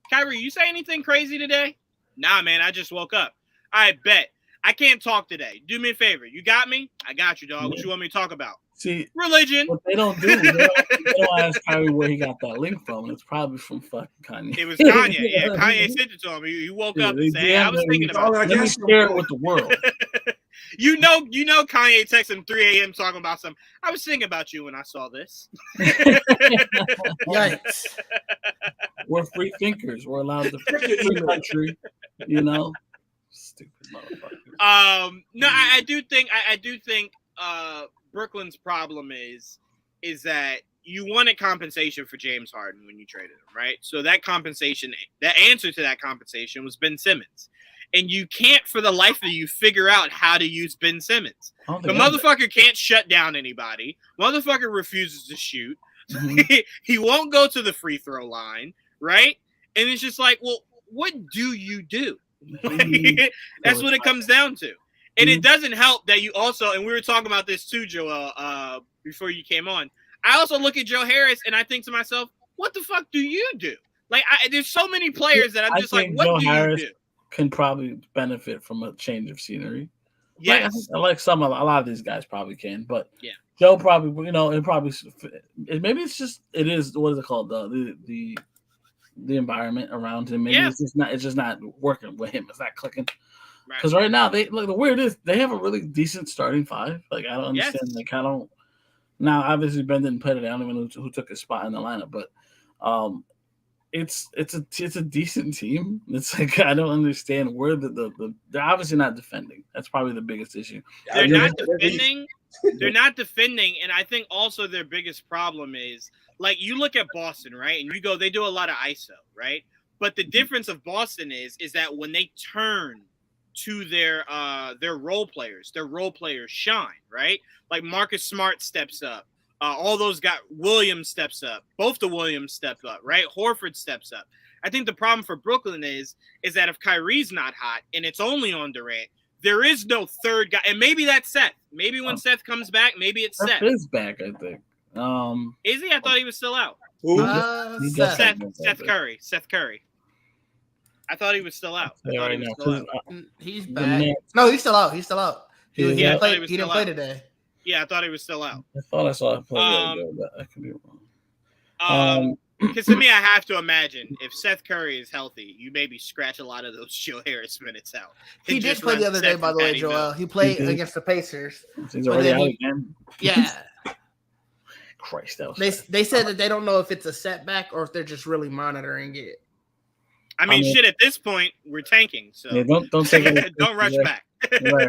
Kyrie, you say anything crazy today?" Nah, man, I just woke up. I bet. I can't talk today. Do me a favor. You got me? I got you, dog. Yeah. What you want me to talk about? See, religion. What they don't do, they don't ask Kyrie where he got that link from. It's probably from fucking Kanye. It was Kanye. Yeah, Kanye sent it to him. He woke up and said, "Hey, I was thinking about it. Let me share it with the world." You know, Kanye texted him 3 a.m. talking about something. I was thinking about you when I saw this. Yikes. We're free thinkers. We're allowed to free country, Stupid motherfuckers. No, I do think Brooklyn's problem is that you wanted compensation for James Harden when you traded him, right? So that answer to that compensation was Ben Simmons. And you can't for the life of you figure out how to use Ben Simmons. The motherfucker can't shut down anybody. Motherfucker refuses to shoot. Mm-hmm. He won't go to the free throw line, right? And it's just like, well, what do you do? That's what it comes down to. And it doesn't help that you also, and we were talking about this too, Joel, before you came on. I also look at Joe Harris and I think to myself, what the fuck do you do? Like, there's so many players that I'm just like, what do you do? Can probably benefit from a change of scenery. Yes. Like a lot of these guys probably can, but yeah. Joe probably, maybe it's just, it is, what is it called? The environment around him. Maybe it's just not working with him. It's not clicking. Because right now, the weird is they have a really decent starting five. Like, I don't understand. Like, I don't. Now, obviously, Ben didn't play today. I don't even know who took his spot in the lineup, but it's a decent team. It's like I don't understand where they're obviously not defending. That's probably the biggest issue. They're not defending. They're not defending, and I think also their biggest problem is like you look at Boston, right? And you go, they do a lot of ISO, right? But the difference of Boston is that when they turn to their role players shine, right? Like Marcus Smart steps up. All those guys, Williams steps up. Both the Williams step up, right? Horford steps up. I think the problem for Brooklyn is that if Kyrie's not hot and it's only on Durant, There is no third guy, and maybe that's Seth. Maybe when Seth comes back, maybe it's Seth. Seth is back, I think. Is he? I thought he was still out. Who? Seth Curry. Seth Curry. I thought he was still out. He's back. No, he's still out. He's still out. He didn't play today. Yeah, I thought he was still out. I thought I saw him play but I could be wrong. Because to me, I have to imagine if Seth Curry is healthy, you maybe scratch a lot of those Joe Harris minutes out. He did play the other day, by the way, Joel. He played against the Pacers. He's already out again. Yeah. Christ, that was they said that they don't know if it's a setback or if they're just really monitoring it. I mean, shit. At this point, we're tanking. So yeah, don't take it. Don't rush back. Right.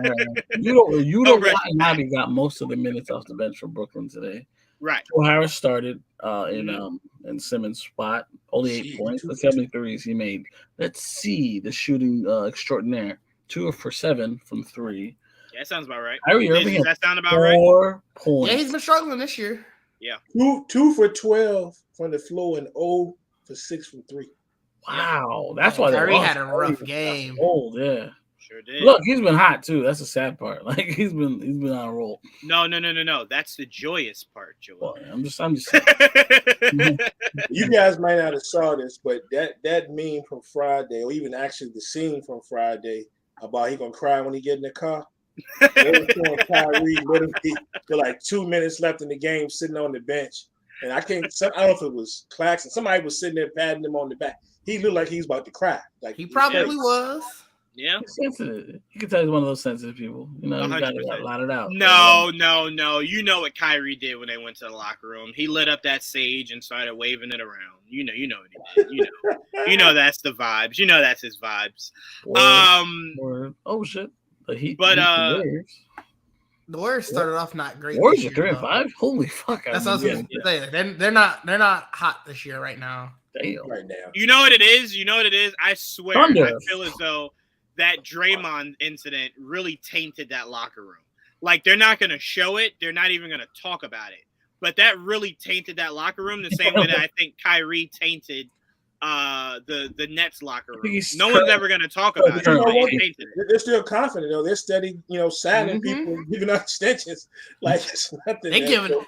You don't. Nabi got most of the minutes off the bench for Brooklyn today. Right. Joe Harris started in Simmons' spot. Only 8 points, but 73s he made. Let's see the shooting extraordinaire. 2 for 7 from 3. Yeah, that sounds about right. Does that sound about right? 4 points. Yeah, he's been struggling this year. Yeah. 2 for 12 from the floor and 0 for 6 from 3. Wow, that's why Kyrie had a rough game. Old, yeah. Sure did. Look, he's been hot too. That's the sad part. Like he's been on a roll. No. That's the joyous part, Joel. Well, I'm just You guys might not have saw this, but that meme from Friday, or even actually the scene from Friday about he gonna cry when he get in the car. They were showing Kyrie literally with like 2 minutes left in the game, sitting on the bench, and I don't know if it was Claxton. Somebody was sitting there patting him on the back. He looked like he was about to cry. Like he probably was. Yeah, he's sensitive. You can tell he's one of those sensitive people. You know, 100%. You gotta lot it out. No. You know what Kyrie did when they went to the locker room. He lit up that sage and started waving it around. You know what he did. You know that's the vibes. You know that's his vibes. Word. Oh shit. The Warriors started off not great. Warriors are 3-5. Holy fuck! That's what I was going to say. They're not hot this year right now. Damn. Right now. You know what it is? I swear. Thunder. I feel as though that Draymond incident really tainted that locker room. Like, they're not going to show it. They're not even going to talk about it. But that really tainted that locker room the same way that I think Kyrie tainted the Nets locker room. No one's ever going to talk about it. They're still confident, though. They're steady, signing people, giving out extensions. Like, it's nothing.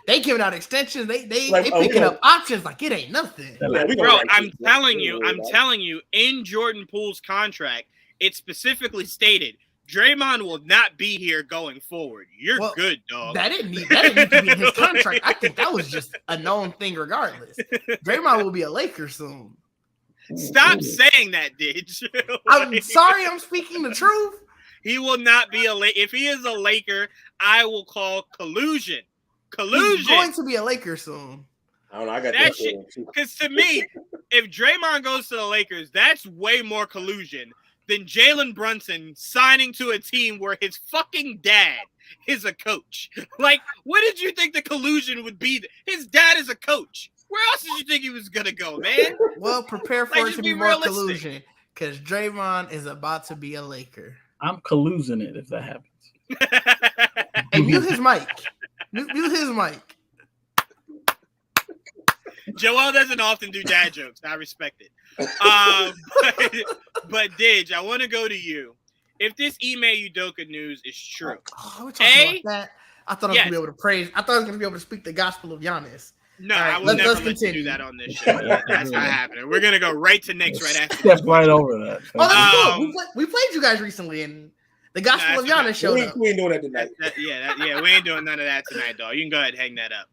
They giving out extensions. They picking up options like it ain't nothing. Bro, I'm telling you, in Jordan Poole's contract, it specifically stated Draymond will not be here going forward. You're good, dog. That didn't need to be in his contract. I think that was just a known thing regardless. Draymond will be a Laker soon. Stop saying that, Didge. I'm sorry, I'm speaking the truth. He will not be a Laker. If he is a Laker, I will call collusion. He's going to be a Laker soon. I don't know. I got that shit. Because to me, if Draymond goes to the Lakers, that's way more collusion than Jalen Brunson signing to a team where his fucking dad is a coach. Like, what did you think the collusion would be? His dad is a coach. Where else did you think he was going to go, man? Well, prepare for it to be more collusion because Draymond is about to be a Laker. I'm collusing it if that happens. Hey, mute his mic. Mute his mic. Joel doesn't often do dad jokes. I respect it. But Didge, I want to go to you. If this Ime Udoka news is true, we're talking about that. I thought I was going to be able to praise. I thought I was going to be able to speak the gospel of Giannis. No, right, I will never let you do that on this show. That's not happening. We're going to go right to Knicks right after. Step right over that. Oh, that's cool. We played you guys recently, and the gospel of Giannis showed up. We ain't doing that tonight. We ain't doing none of that tonight, dog. You can go ahead and hang that up.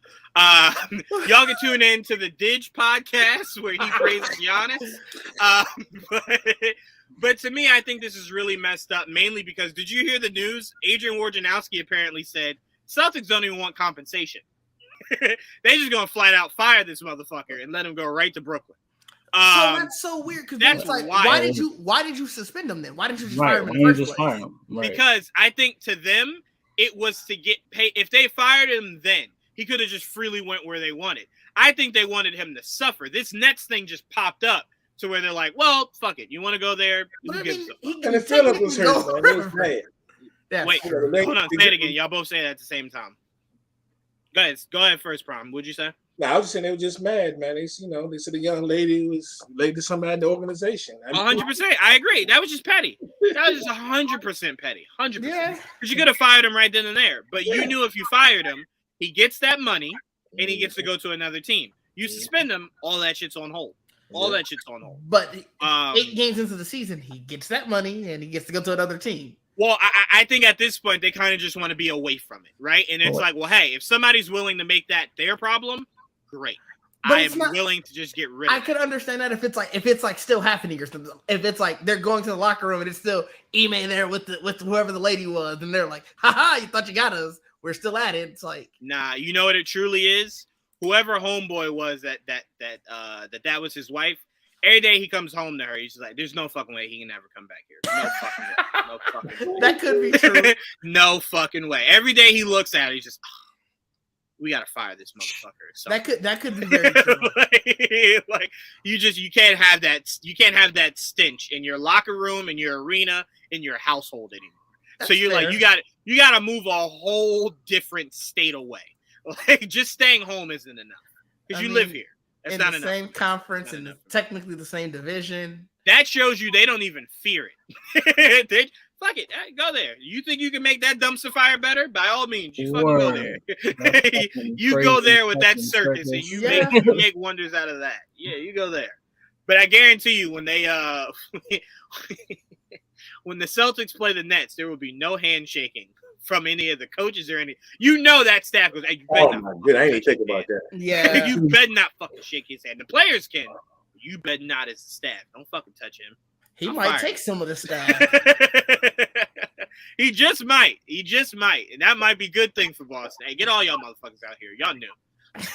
Y'all can tune in to the Didge podcast where he praises Giannis. But to me, I think this is really messed up, mainly because did you hear the news? Adrian Wojnarowski apparently said Celtics don't even want compensation. They just gonna flat out fire this motherfucker and let him go right to Brooklyn. So that's so weird because it's like, why did you suspend him then? Why didn't you just fire him in the first place? Right. Because I think to them it was to get paid. If they fired him then, he could have just freely went where they wanted. I think they wanted him to suffer. This Nets thing just popped up to where they're like, well, fuck it. You want to go there? And the Phillips was hurt, man. It was bad. Wait, hold on. Say it again. Y'all both say it at the same time. Go ahead first, Prom. What'd you say? No, I was just saying they were just mad, man. They said a young lady was related to somebody in the organization. 100%. I agree. That was just petty. That was just 100% petty. 100%. Yeah. Because you could have fired him right then and there. But you knew if you fired him, he gets that money and he gets to go to another team. You suspend him, all that shit's on hold. All that shit's on hold. But 8 games into the season, he gets that money and he gets to go to another team. Well, I think at this point, they kind of just want to be away from it, right? And it's like, well, hey, if somebody's willing to make that their problem, great. I am willing to just get rid of it. I could understand that if it's like still happening or something. If it's like they're going to the locker room and it's still Ime there with whoever the lady was, and they're like, haha, you thought you got us. We're still at it. It's like, nah, you know what it truly is? Whoever homeboy was that was his wife. Every day he comes home to her, he's just like, there's no fucking way he can ever come back here. No fucking way. No fucking way. That could be true. No fucking way. Every day he looks at it, he's just, we gotta fire this motherfucker. So, that could be very true. like you can't have that stench in your locker room, in your arena, in your household anymore. That's so you're fair. Like you gotta move a whole different state away. Like just staying home isn't enough because you live here. That's in not the enough. Same conference and technically the same division. That shows you they don't even fear it. Fuck it, go there. You think you can make that dumpster fire better? By all means, you fucking go there. You go there with that circus, and you make wonders out of that. Yeah, you go there. But I guarantee you, when they when the Celtics play the Nets, there will be no handshaking from any of the coaches or any. You know that staff goes, "Hey, you better not." Good. I ain't think about that. Yeah, you better not fucking shake his hand. The players can. You better not as the staff. Don't fucking touch him. He might take some of the stuff. He just might. And that might be a good thing for Boston. Hey, get all y'all motherfuckers out here. Y'all knew.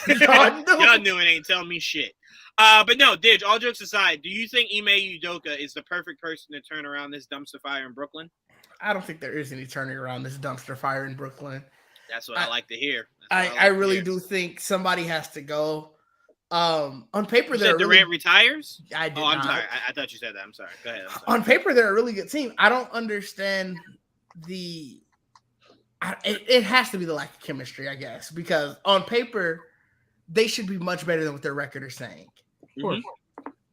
Y'all knew and ain't telling me shit. But no, Didge, all jokes aside, do you think Ime Udoka is the perfect person to turn around this dumpster fire in Brooklyn? I don't think there is any turning around this dumpster fire in Brooklyn. That's what I like to hear. I really do think somebody has to go. On paper, they're Durant retires. I did I'm not. sorry. I thought you said that. I'm sorry. Go ahead. On paper, they're a really good team. I don't understand it has to be the lack of chemistry, I guess, because on paper, they should be much better than what their record is saying. Mm-hmm.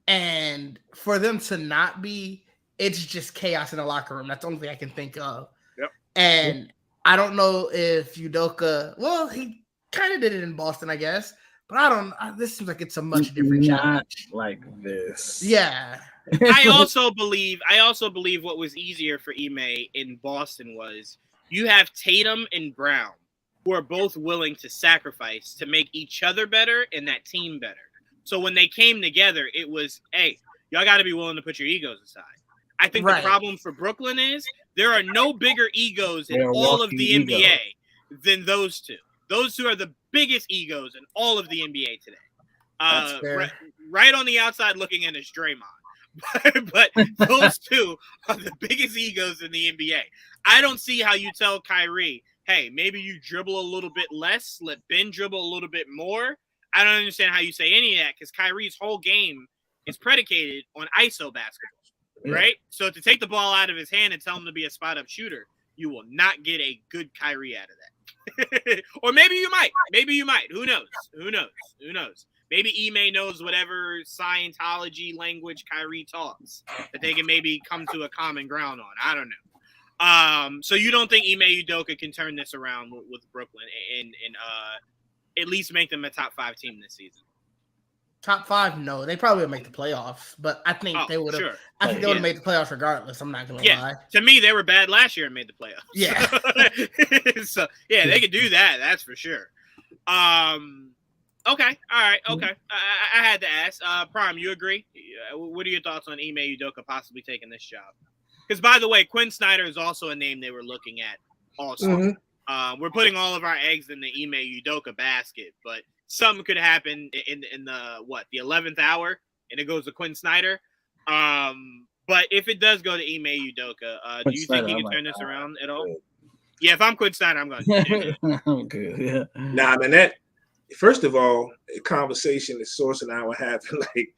And for them to not be, it's just chaos in the locker room. That's the only thing I can think of. Yep. And I don't know if Udoka, well, he kind of did it in Boston, I guess. But this seems like it's a much different challenge. Like this. Yeah. I also believe what was easier for Ime in Boston was you have Tatum and Brown who are both willing to sacrifice to make each other better and that team better. So when they came together, it was, hey, y'all got to be willing to put your egos aside. I think the problem for Brooklyn is there are no bigger egos in all of the NBA than those two. Those two are the biggest egos in all of the NBA today. Right on the outside looking in is Draymond. but those two are the biggest egos in the NBA. I don't see how you tell Kyrie, hey, maybe you dribble a little bit less, let Ben dribble a little bit more. I don't understand how you say any of that because Kyrie's whole game is predicated on ISO basketball, right? So to take the ball out of his hand and tell him to be a spot-up shooter, you will not get a good Kyrie out of that. Or maybe you might. Who knows? Maybe Ime knows whatever Scientology language Kyrie talks that they can maybe come to a common ground on. I don't know. So you don't think Ime Udoka can turn this around with Brooklyn and at least make them a top 5 team this season? Top 5, no. They probably would make the playoffs, but I think they would have. Sure. I think they would have made the playoffs regardless. I'm not gonna lie. To me, they were bad last year and made the playoffs. Yeah. So yeah, they could do that. That's for sure. Okay. All right. Okay. I had to ask. Prime, you agree? What are your thoughts on Ime Udoka possibly taking this job? Because by the way, Quinn Snyder is also a name they were looking at. Also, we're putting all of our eggs in the Ime Udoka basket, but something could happen in the 11th hour, and it goes to Quinn Snyder. But if it does go to Ime Udoka, do you think he can turn this around at all? Yeah, if I'm Quinn Snyder, I'm going to. I'm good. Yeah. Nah, man. That first of all, a conversation that Source and I were having, like,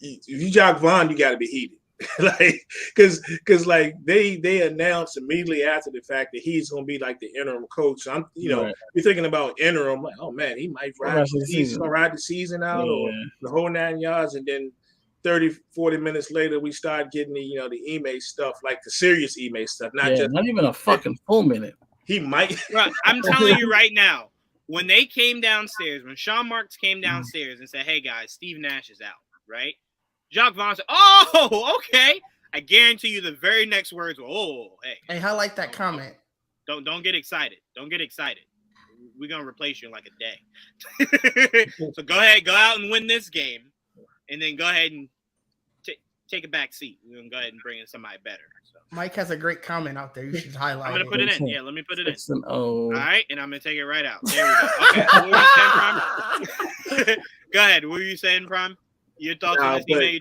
if you Juwaan, you got to be heated. Like, because like they announced immediately after the fact that he's going to be like the interim coach. So I'm, you're thinking about interim, like, oh man, he might ride the season out or the whole 9 yards, and then 30-40 minutes later we start getting the email stuff, like the serious email stuff, not even a fucking full minute. He might. Right, I'm telling you right now, when they came downstairs, when Sean Marks came downstairs and said, "Hey guys, Steve Nash is out," right? Jacques Vaughn said, "Oh, okay." I guarantee you the very next words were, "Oh, hey." Hey, I like that comment. Don't get excited. Don't get excited. We're gonna replace you in like a day. So go ahead, go out and win this game, and then go ahead and take a back seat. We're gonna go ahead and bring in somebody better. So. Mike has a great comment out there. You should highlight. I'm gonna put it in. Yeah, let me put it in. All right, and I'm gonna take it right out. There we go. Okay. What were you saying, Prime? Go ahead. What were you saying, Prime? Your thoughts on this email?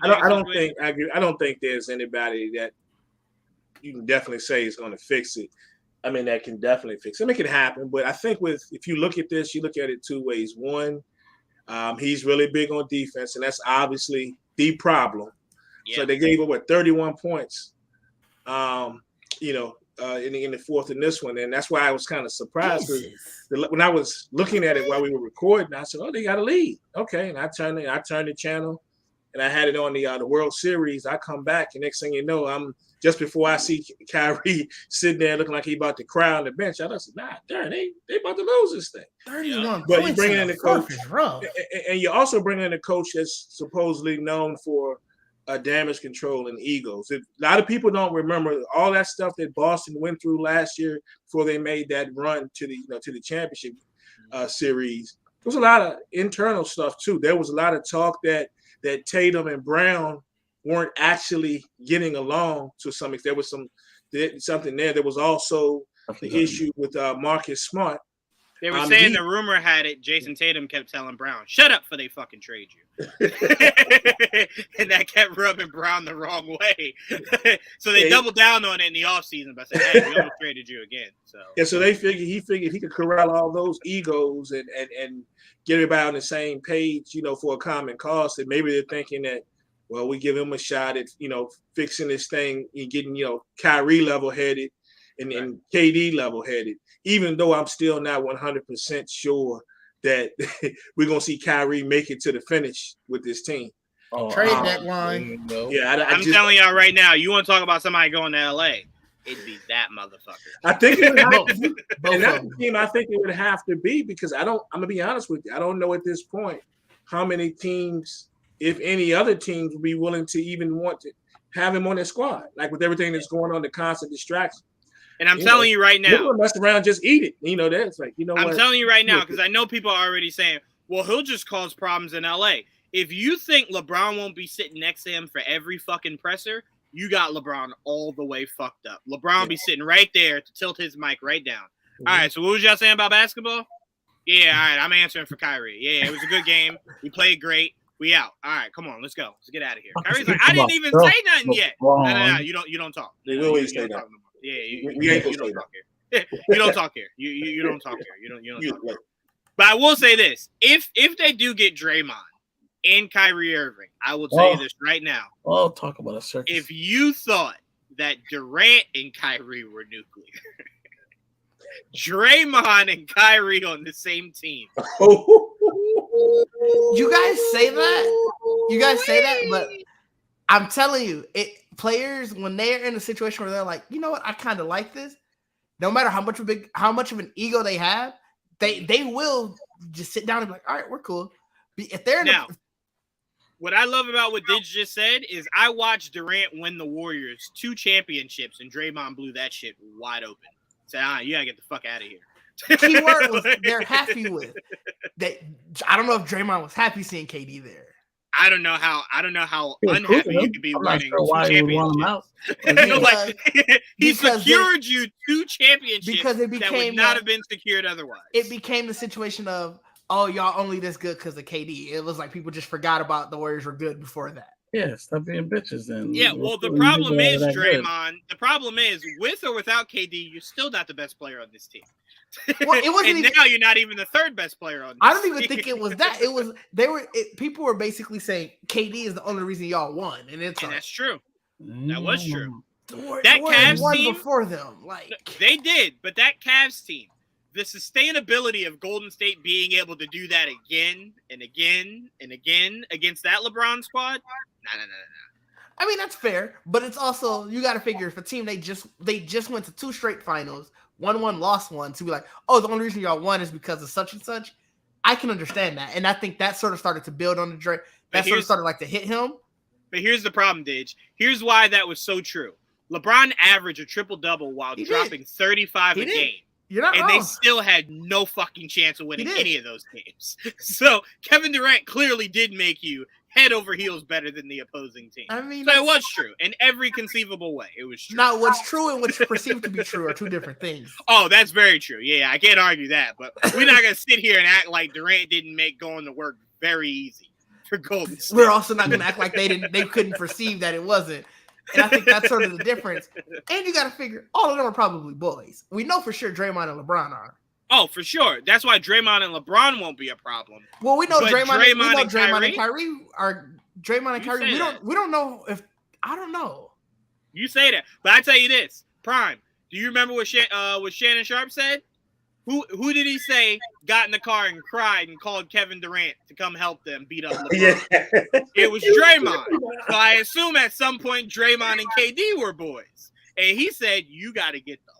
I don't think there's anybody that you can definitely say is going to fix it. I mean, that can definitely fix it. It can happen, but I think if you look at this, you look at it two ways. One, he's really big on defense, and that's obviously the problem. Yeah. So they gave up 31 points, in the fourth in this one, and that's why I was kind of surprised. When I was looking at it while we were recording, I said, "Oh, they got a lead." Okay, and I turned the channel, and I had it on the World Series. I come back, and next thing you know, I'm just before I see Kyrie sitting there looking like he about to cry on the bench. I said, "Nah, darn, they about to lose this thing." 31 but you bring in the coach, and you also bring in a coach that's supposedly known for damage control and egos. A lot of people don't remember all that stuff that Boston went through last year before they made that run to the championship series. There was a lot of internal stuff too. There was a lot of talk that Tatum and Brown weren't actually getting along to some extent. There was something there. There was also the issue with Marcus Smart. They were saying the rumor had it Jason Tatum kept telling Brown, "Shut up for they fucking trade you." And that kept rubbing Brown the wrong way. So they doubled down on it in the offseason by saying, "Hey, we almost traded you again." So he figured he could corral all those egos and get everybody on the same page, for a common cause. And maybe they're thinking that, well, we give him a shot at, fixing this thing and getting, Kyrie level-headed and KD level-headed, even though I'm still not 100% sure that we're going to see Kyrie make it to the finish with this team. Trade deadline. Yeah, I'm telling y'all right now, you want to talk about somebody going to LA, it'd be that motherfucker. I think it would have to be. And that's the team I think it would have to be, because I'm going to be honest with you, I don't know at this point how many teams, if any other teams, would be willing to even want to have him on their squad, like with everything that's going on, the constant distraction. And I'm telling you right now, mess around, just eat it. That's like, I'm telling you right now, because I know people are already saying, well, he'll just cause problems in LA. If you think LeBron won't be sitting next to him for every fucking presser, you got LeBron all the way fucked up. LeBron will be sitting right there to tilt his mic right down. Mm-hmm. All right, so what was y'all saying about basketball? Yeah, all right, I'm answering for Kyrie. Yeah, it was a good game. We played great. We out. All right, come on, let's go. Let's get out of here. Kyrie's like, I didn't even say nothing yet. No, you don't talk. They always say that. Yeah, you don't talk here. You don't talk here. You don't talk here. You don't talk here. But I will say this: if they do get Draymond and Kyrie Irving, I will tell you this right now. I'll talk about a circus. If you thought that Durant and Kyrie were nuclear, Draymond and Kyrie on the same team. You guys say that? But I'm telling you, players, when they're in a situation where they're like, you know what, I kind of like this, no matter how much of an ego they have, they will just sit down and be like, all right, we're cool. If they're what I love about what Didge just said is I watched Durant win the Warriors 2 championships, and Draymond blew that shit wide open. Said, you gotta get the fuck out of here. Key word was they're happy with. I don't know if Draymond was happy seeing KD there. I don't know how unhappy you could be winning 2 championships. He secured you 2 championships because that would not have been secured otherwise. It became the situation of, oh, y'all only this good because of KD. It was like people just forgot about the Warriors were good before that. Yeah, stop being bitches then. Yeah, well, the problem is, Draymond, the problem is, with or without KD, you're still not the best player on this team. Well, it wasn't and now you're not even the 3rd best player on this I don't even think it was that. It was people were basically saying KD is the only reason y'all won. And that's true. That was true. The That Warriors Cavs won team before them. Like they did, but that Cavs team, the sustainability of Golden State being able to do that again and again and again against that LeBron squad, no. I mean, that's fair, but it's also you got to figure if a team they just went to 2 straight finals, won one, lost one, to be like, oh, the only reason y'all won is because of such and such. I can understand that, and I think that sort of started to build on the Dre. That sort of started like to hit him. But here's the problem, Didge. Here's why that was so true. LeBron averaged a triple-double while dropping 35 a game. You're not wrong. They still had no fucking chance of winning any of those games. So Kevin Durant clearly did make you head over heels better than the opposing team. I mean, so it was true in every conceivable way. It was true. Now, what's true and what's perceived to be true are two different things. Oh, that's very true. Yeah, I can't argue that. But we're not gonna sit here and act like Durant didn't make going to work very easy for Golden State. We're also not gonna act like they couldn't perceive that it wasn't. And I think that's sort of the difference. And you got to figure all of them are probably boys. We know for sure Draymond and LeBron are. Oh, for sure. That's why Draymond and LeBron won't be a problem. Well, we know Draymond and Kyrie are Draymond and Kyrie. We don't know if I don't know. You say that, but I tell you this, Prime. Do you remember what Shannon Sharp said? Who did he say got in the car and cried and called Kevin Durant to come help them beat up LeBron? Yeah. It was Draymond. So I assume at some point Draymond and KD were boys. And he said, you got to get the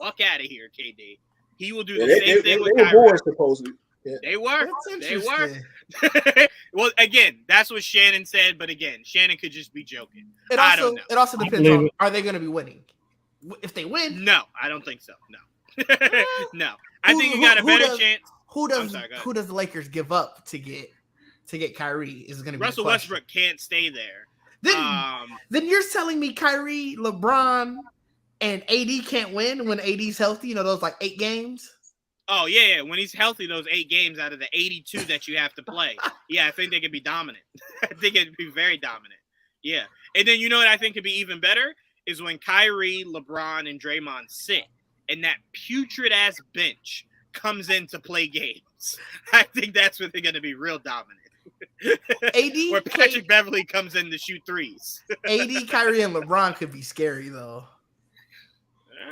fuck out of here, KD. He will do the same thing with Kyrie. They were boys, supposedly. Yeah. They were. Well, again, that's what Shannon said. But again, Shannon could just be joking. I don't know. It also depends on, are they going to be winning? If they win. No, I don't think so. No. No, I think you got a better chance. Who does the Lakers give up to get Kyrie? Is going to be Russell Westbrook can't stay there. Then you're telling me Kyrie, LeBron, and AD can't win when AD's healthy? You know those like 8 games. Oh yeah. When he's healthy, those 8 games out of the 82 that you have to play. Yeah, I think they could be dominant. I think it'd be very dominant. Yeah, and then you know what I think could be even better is when Kyrie, LeBron, and Draymond sit. And that putrid-ass bench comes in to play games. I think that's where they're going to be real dominant. AD, where Patrick Beverly comes in to shoot threes. AD, Kyrie, and LeBron could be scary, though. All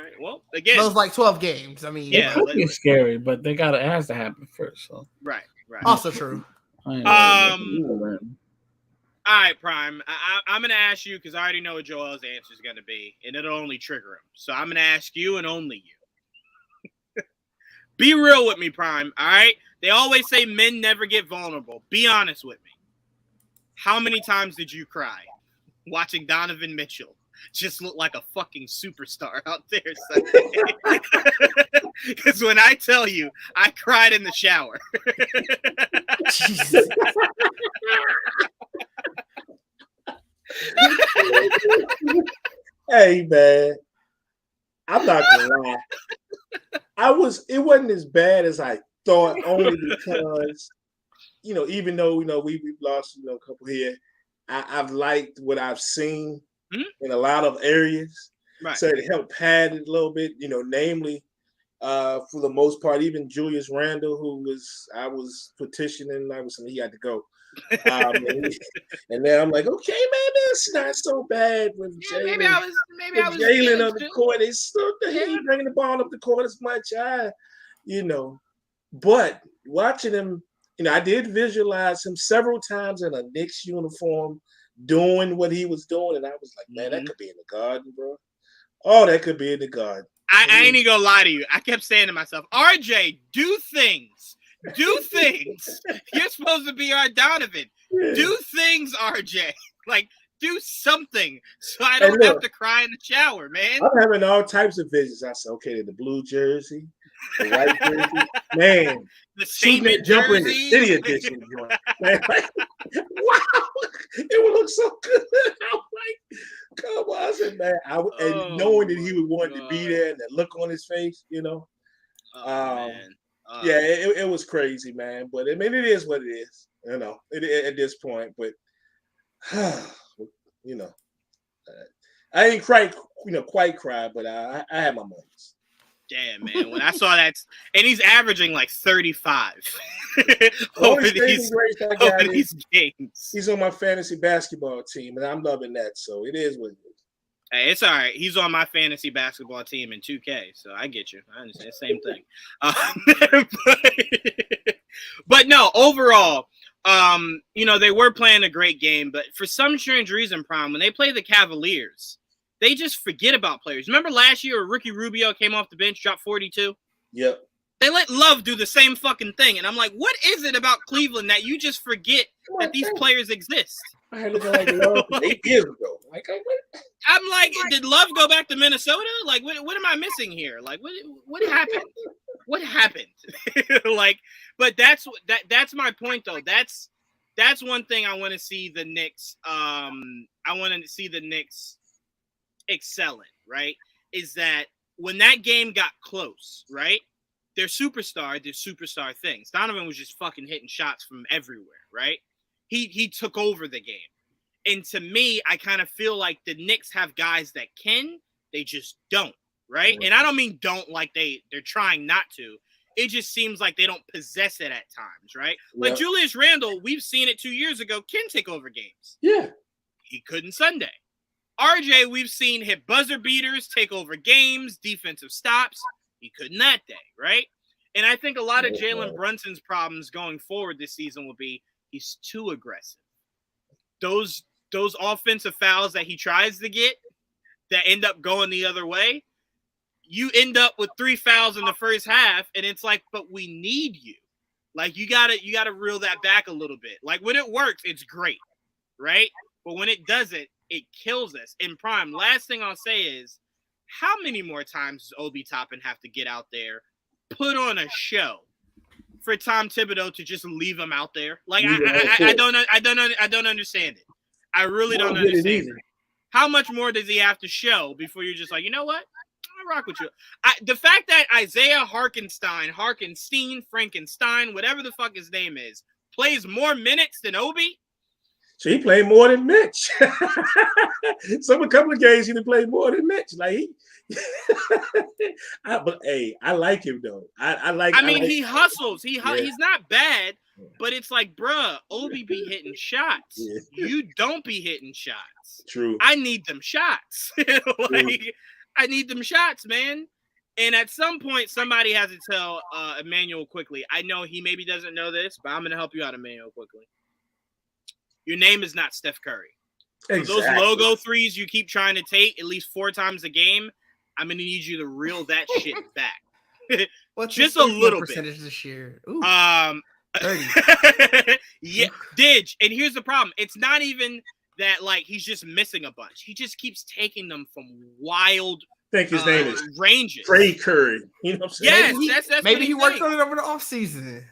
right. Well, again. Those like 12 games. I mean. Yeah, it could be scary, but it has to happen first. So. Right. Also true. All right, Prime. I'm going to ask you because I already know what Joel's answer is going to be, and it'll only trigger him. So I'm going to ask you and only you. Be real with me, Prime, all right? They always say men never get vulnerable. Be honest with me. How many times did you cry watching Donovan Mitchell just look like a fucking superstar out there Sunday? Because when I tell you, I cried in the shower. Jesus. Hey man, I'm not gonna lie. It wasn't as bad as I thought, only because even though we've lost a couple here, I've liked what I've seen in a lot of areas. Right. So it helped pad it a little bit, namely for the most part, even Julius Randle, I was petitioning, I was saying he had to go. And then I'm like, okay, man, it's not so bad with Jalen. Maybe I was Jalen on the court. They still he bringing the ball up the court as much. But watching him, I did visualize him several times in a Knicks uniform doing what he was doing, and I was like, man, that could be in the Garden, bro. Oh, that could be in the Garden. I ain't even gonna lie to you. I kept saying to myself, RJ, do things. Do things. You're supposed to be our Donovan. Yeah. Do things, RJ. Like, do something so I don't have to cry in the shower, man. I'm having all types of visions. I said, okay, the blue jersey, the white jersey, man. The statement jumper in the city edition. Man, like, wow, it would look so good. I'm like, come on. I said, man, and knowing that he would want to be there and the look on his face, man. Yeah, it was crazy, man. But I mean, it is what it is, at this point. But I ain't quite cried, but I had my moments. Damn, man. When I saw that, and he's averaging like 35 over these games. He's on my fantasy basketball team, and I'm loving that. So it is what it is. Hey, it's all right. He's on my fantasy basketball team in 2K, so I get you. I understand. Same thing. But no, overall, they were playing a great game, but for some strange reason, Prime, when they play the Cavaliers, they just forget about players. Remember last year where Ricky Rubio came off the bench, dropped 42? Yep. They let Love do the same fucking thing. And I'm like, what is it about Cleveland that you just forget that these players exist? I had looking like Love 8 years ago. I'm like, did Love go back to Minnesota? Like, what am I missing here? Like, what happened? What happened? But that's my point though. That's one thing I want to see the Knicks. I want to see the Knicks excelling, right? Is that when that game got close, right? Their superstar did superstar things. Donovan was just fucking hitting shots from everywhere, right? He took over the game. And to me, I kind of feel like the Knicks have guys that can, they just don't, right? And I don't mean don't like they're trying not to. It just seems like they don't possess it at times, right? Like Julius Randle, we've seen it 2 years ago, can take over games. Yeah. He couldn't Sunday. RJ, we've seen hit buzzer beaters, take over games, defensive stops. He couldn't that day, right? And I think a lot of Jalen Brunson's problems going forward this season will be he's too aggressive. Those offensive fouls that he tries to get that end up going the other way, you end up with 3 fouls in the first half, and it's like, but we need you. Like, you gotta reel that back a little bit. Like, when it works, it's great, right? But when it doesn't, it kills us. And Prime, last thing I'll say is, how many more times does Obi Toppin have to get out there, put on a show for Tom Thibodeau to just leave him out there? Like, I don't understand it. I really don't understand it. How much more does he have to show before you're just like, you know what? I rock with you. The fact that Isaiah Frankenstein, whatever the fuck his name is, plays more minutes than Obi. So he played more than Mitch. A couple of games he didn't play more than Mitch. Like but hey, I like him though. He hustles. He's not bad, but it's like, bruh, Obi be hitting shots. Yeah. You don't be hitting shots. True. I need them shots. I need them shots, man. And at some point, somebody has to tell Emmanuel quickly. I know he maybe doesn't know this, but I'm going to help you out, Emmanuel, quickly. Your name is not Steph Curry. Exactly. So those logo threes you keep trying to take at least 4 times a game, I'm going to need you to reel that shit back. Just a little percentage this year. Ooh, 30. Yeah, Didge. And here's the problem. It's not even that, like, he's just missing a bunch. He just keeps taking them from wild I think his name is ranges. Trey Curry. You know what I'm saying? Yes, that's maybe he worked on it over the offseason.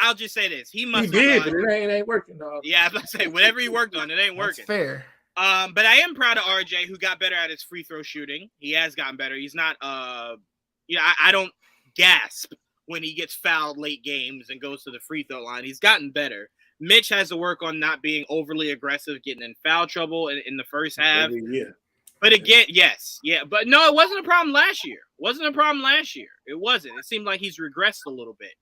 I'll just say this. He must He did, but it ain't working, dog. Yeah, I was about to say, whatever he worked on, it ain't working. That's fair. But I am proud of RJ, who got better at his free throw shooting. He has gotten better. He's not I don't gasp when he gets fouled late games and goes to the free throw line. He's gotten better. Mitch has to work on not being overly aggressive, getting in foul trouble in the first half. Yeah. But again, yes. Yeah. But no, it wasn't a problem last year. It wasn't. It seemed like he's regressed a little bit.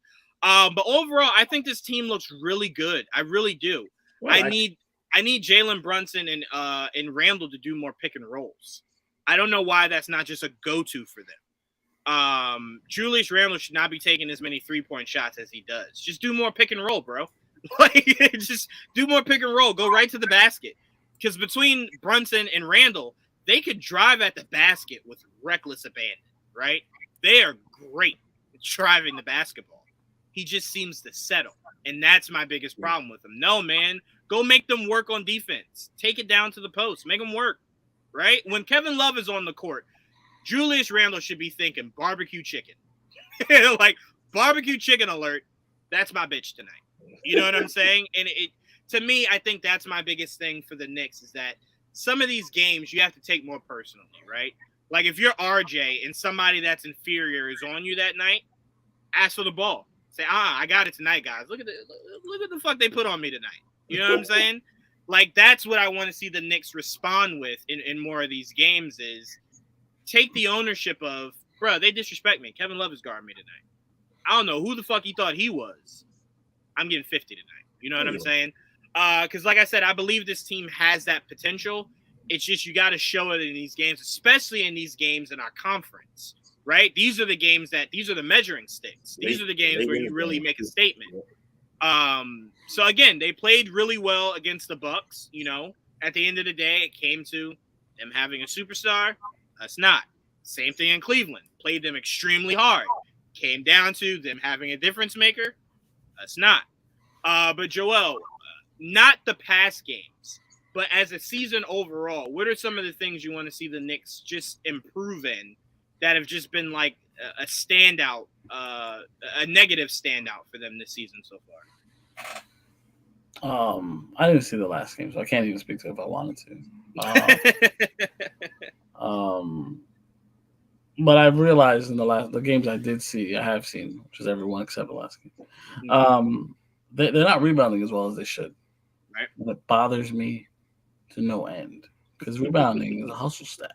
But overall, I think this team looks really good. I really do. Well, I need Jalen Brunson and Randall to do more pick and rolls. I don't know why that's not just a go-to for them. Julius Randle should not be taking as many 3-point shots as he does. Just do more pick and roll, bro. Like, just do more pick and roll. Go right to the basket. Because between Brunson and Randall, they could drive at the basket with reckless abandon, right? They are great at driving the basketball. He just seems to settle. And that's my biggest problem with him. No, man. Go make them work on defense. Take it down to the post. Make them work, right? When Kevin Love is on the court, Julius Randle should be thinking barbecue chicken. Like, barbecue chicken alert. That's my bitch tonight. You know what I'm saying? And to me, I think that's my biggest thing for the Knicks is that some of these games you have to take more personally, right? Like, if you're RJ and somebody that's inferior is on you that night, ask for the ball. Say, I got it tonight, guys. Look at the fuck they put on me tonight. You know what I'm saying? Like, that's what I want to see the Knicks respond with in more of these games is take the ownership of, bro, they disrespect me. Kevin Love is guarding me tonight. I don't know who the fuck he thought he was. I'm getting 50 tonight. You know what I'm saying? Because like I said, I believe this team has that potential. It's just you got to show it in these games, especially in these games in our conference, right? These are the measuring sticks. These are the games where you really make a statement. So again, they played really well against the Bucks. You know, at the end of the day, it came to them having a superstar. Us not. Same thing in Cleveland. Played them extremely hard. Came down to them having a difference maker. Us not. But Joel, not the past games, but as a season overall, what are some of the things you want to see the Knicks just improve in that have just been like a standout, a negative standout for them this season so far? I didn't see the last game, so I can't even speak to it if I wanted to. But I've realized in the games I did see, I have seen, which is everyone except the last game. They're not rebounding as well as they should. Right. And it bothers me to no end because rebounding is a hustle stat.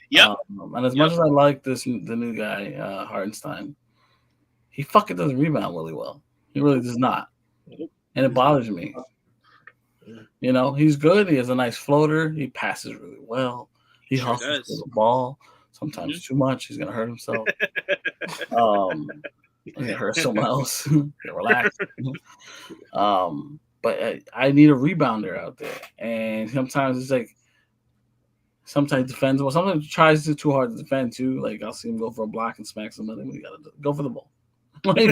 Yep. And as much as I like the new guy, Hartenstein, he fucking doesn't rebound really well. He really does not. And it bothers me. You know, he's good. He has a nice floater. He passes really well. He hustles for the ball. Sometimes too much. He's going to hurt himself. He's going to hurt someone else. Relax. But I need a rebounder out there. And sometimes it's like, sometimes defends well. Sometimes he tries to too hard to defend too. Like I'll see him go for a block and smack somebody. We got to go for the ball. Keep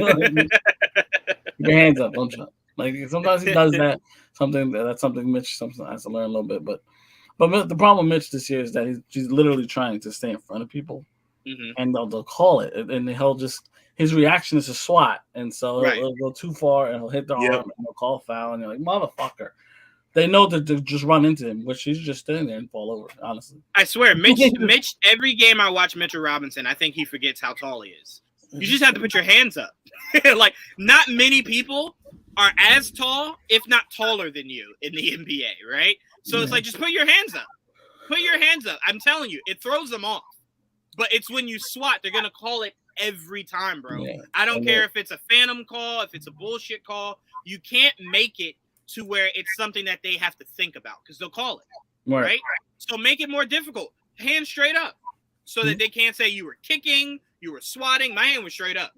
your hands up, don't jump. Like sometimes he does that. That's something Mitch sometimes has to learn a little bit. But the problem with Mitch this year is that he's literally trying to stay in front of people, and they'll call it, and he'll just his reaction is a swat, and so he'll go too far and he'll hit the arm and he'll call foul, and you're like motherfucker. They know that to just run into him, which he's just standing there and fall over. Honestly, I swear, Mitch. Every game I watch Mitchell Robinson, I think he forgets how tall he is. You just have to put your hands up. Like not many people are as tall, if not taller than you in the NBA, right? So it's like, just put your hands up. Put your hands up. I'm telling you, it throws them off. But it's when you swat, they're going to call it every time, bro. Yeah. I don't care if it's a phantom call, if it's a bullshit call. You can't make it to where it's something that they have to think about because they'll call it, right? So make it more difficult. Hands straight up so that they can't say you were kicking, you were swatting. My hand was straight up,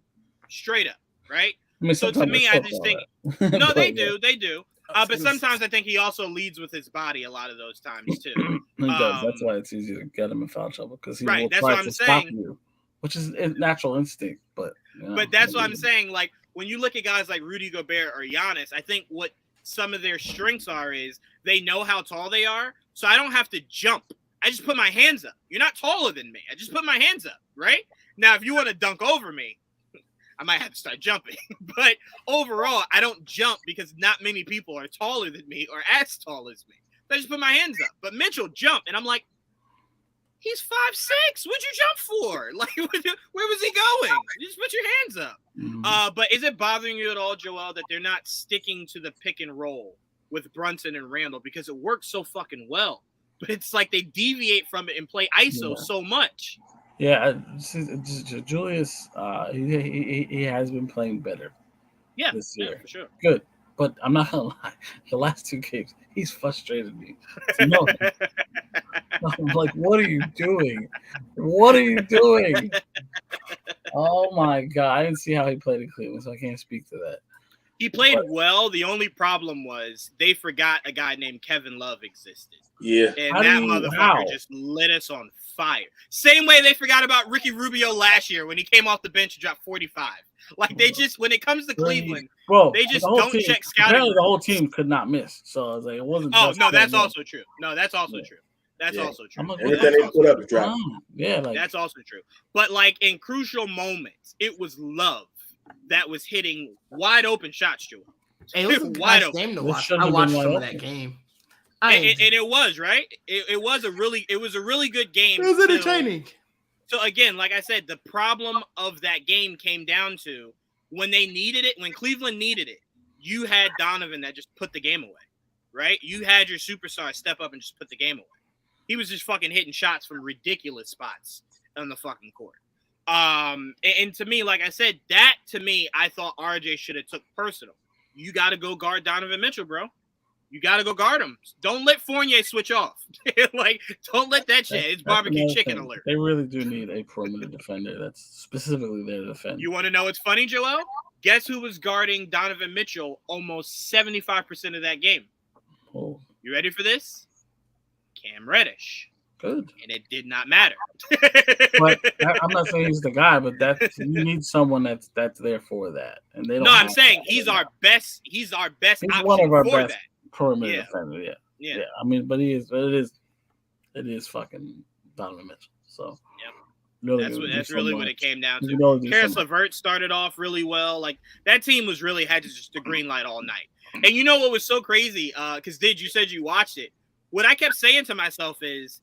right? I mean, so to me, I just think no, they do. But sometimes I think he also leads with his body a lot of those times too. He does. That's why it's easy to get him in foul trouble because he will that's try what I'm to saying. stop you, which is a natural instinct. But that's what I'm saying. Like when you look at guys like Rudy Gobert or Giannis, I think what some of their strengths are is they know how tall they are, so I don't have to jump. I just put my hands up. You're not taller than me. I just put my hands up, right? Now, if you want to dunk over me, I might have to start jumping. But overall, I don't jump because not many people are taller than me or as tall as me. So I just put my hands up. But Mitchell jumped, and I'm like, he's 5'6". What'd you jump for? Like, where was he going? You just put your hands up. But is it bothering you at all, Joel, that they're not sticking to the pick and roll with Brunson and Randall because it works so fucking well? But it's like they deviate from it and play ISO so much. Yeah, Julius, he has been playing better. This year, for sure. Good, but I'm not gonna lie. The last two games, he's frustrated me. No, I'm like, what are you doing? What are you doing? Oh my god, I didn't see how he played in Cleveland, so I can't speak to that. He played well. The only problem was they forgot a guy named Kevin Love existed. Yeah. And that motherfucker just lit us on fire. Same way they forgot about Ricky Rubio last year when he came off the bench and dropped 45. Like they just, when it comes to Cleveland, they just don't check scouting. Apparently the whole team could not miss. So I was like, it wasn't. Oh, no, that's also true. No, that's also true. That's also true. Anything they put up is drop. Yeah, that's also true. But like in crucial moments, it was Love that was hitting wide open shots, Joel. It was a wide open game to watch. I watched some of that game. And it was right. It was a really good game. It was entertaining. So again, like I said, the problem of that game came down to when they needed it, when Cleveland needed it, you had Donovan that just put the game away, right? You had your superstar step up and just put the game away. He was just fucking hitting shots from ridiculous spots on the fucking court. And to me, like I said, that to me, I thought RJ should have took personal. You got to go guard Donovan Mitchell, bro. You got to go guard him. Don't let Fournier switch off. Like, don't let that shit. It's barbecue chicken alert. They really do need a perimeter defender that's specifically there to defend. You want to know what's funny, Joel? Guess who was guarding Donovan Mitchell almost 75% of that game? Oh. You ready for this? Cam Reddish. Good. And it did not matter. But I'm not saying he's the guy, but you need someone that's there for that. And they don't. No, I'm saying he's our best. He's our best. He's option one of our for best perimeter defender. Yeah. I mean, but it is fucking Donovan Mitchell. So that's really what it came down to. Karis LeVert started off really well. Like that team was really had just the green light all night. And you know what was so crazy? Because Didge, you said you watched it. What I kept saying to myself is,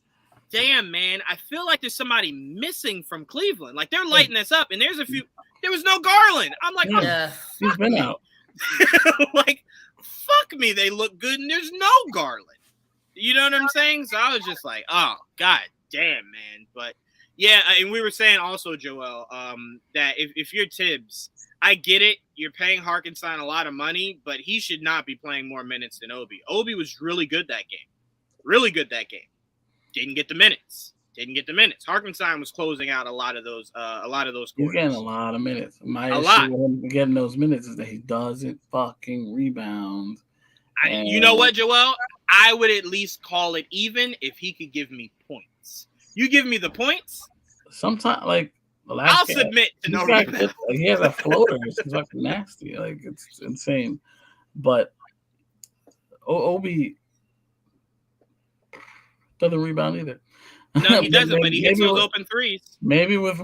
damn, man, I feel like there's somebody missing from Cleveland. Like they're lighting us up, and there was no Garland. I'm like, he's been out. Like, fuck me, they look good, and there's no Garland. You know what I'm saying? So I was just like, oh, god damn, man. But yeah, and we were saying also, Joel, that if you're Tibbs, I get it. You're paying Hartenstein a lot of money, but he should not be playing more minutes than Obi. Obi was really good that game. Really good that game. Didn't get the minutes. Hartenstein was closing out a lot of those quarters. He's getting a lot of minutes. My issue with him getting those minutes is that he doesn't fucking rebound. You know what, Joel? I would at least call it even if he could give me points. You give me the points. Sometimes, like the last I'll submit to no rebound. He has a floater. It's fucking nasty. Like it's insane. But Obi doesn't rebound either. No, he doesn't, but he hits those open threes. Maybe with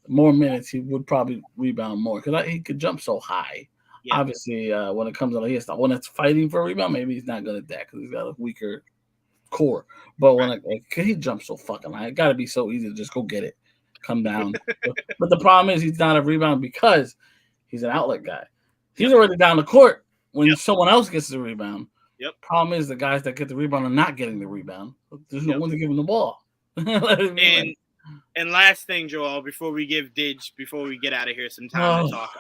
more minutes, he would probably rebound more because he could jump so high. Yeah. Obviously, when it comes to when it's fighting for a rebound, maybe he's not good at that because he's got a weaker core. But when he jumps so fucking high, it got to be so easy to just go get it, come down. But the problem is he's not a rebound because he's an outlet guy. He's already down the court when someone else gets the rebound. Yep. Problem is the guys that get the rebound are not getting the rebound. There's no one to give them the ball. And last thing, Joel, before we get out of here, some time to talk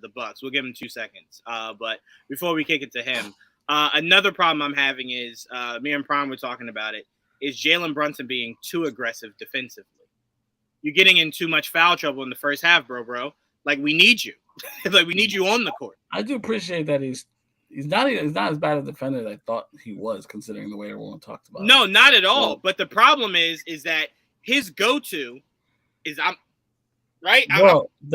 the Bucks. We'll give him 2 seconds. But before we kick it to him, another problem I'm having is me and Prime were talking about it. Is Jalen Brunson being too aggressive defensively? You're getting in too much foul trouble in the first half, bro. Like we need you. Like we need you on the court. I do appreciate that he's not as bad a defender as I thought he was, considering the way everyone talked about him. No, not at all. But the problem is that his go-to is there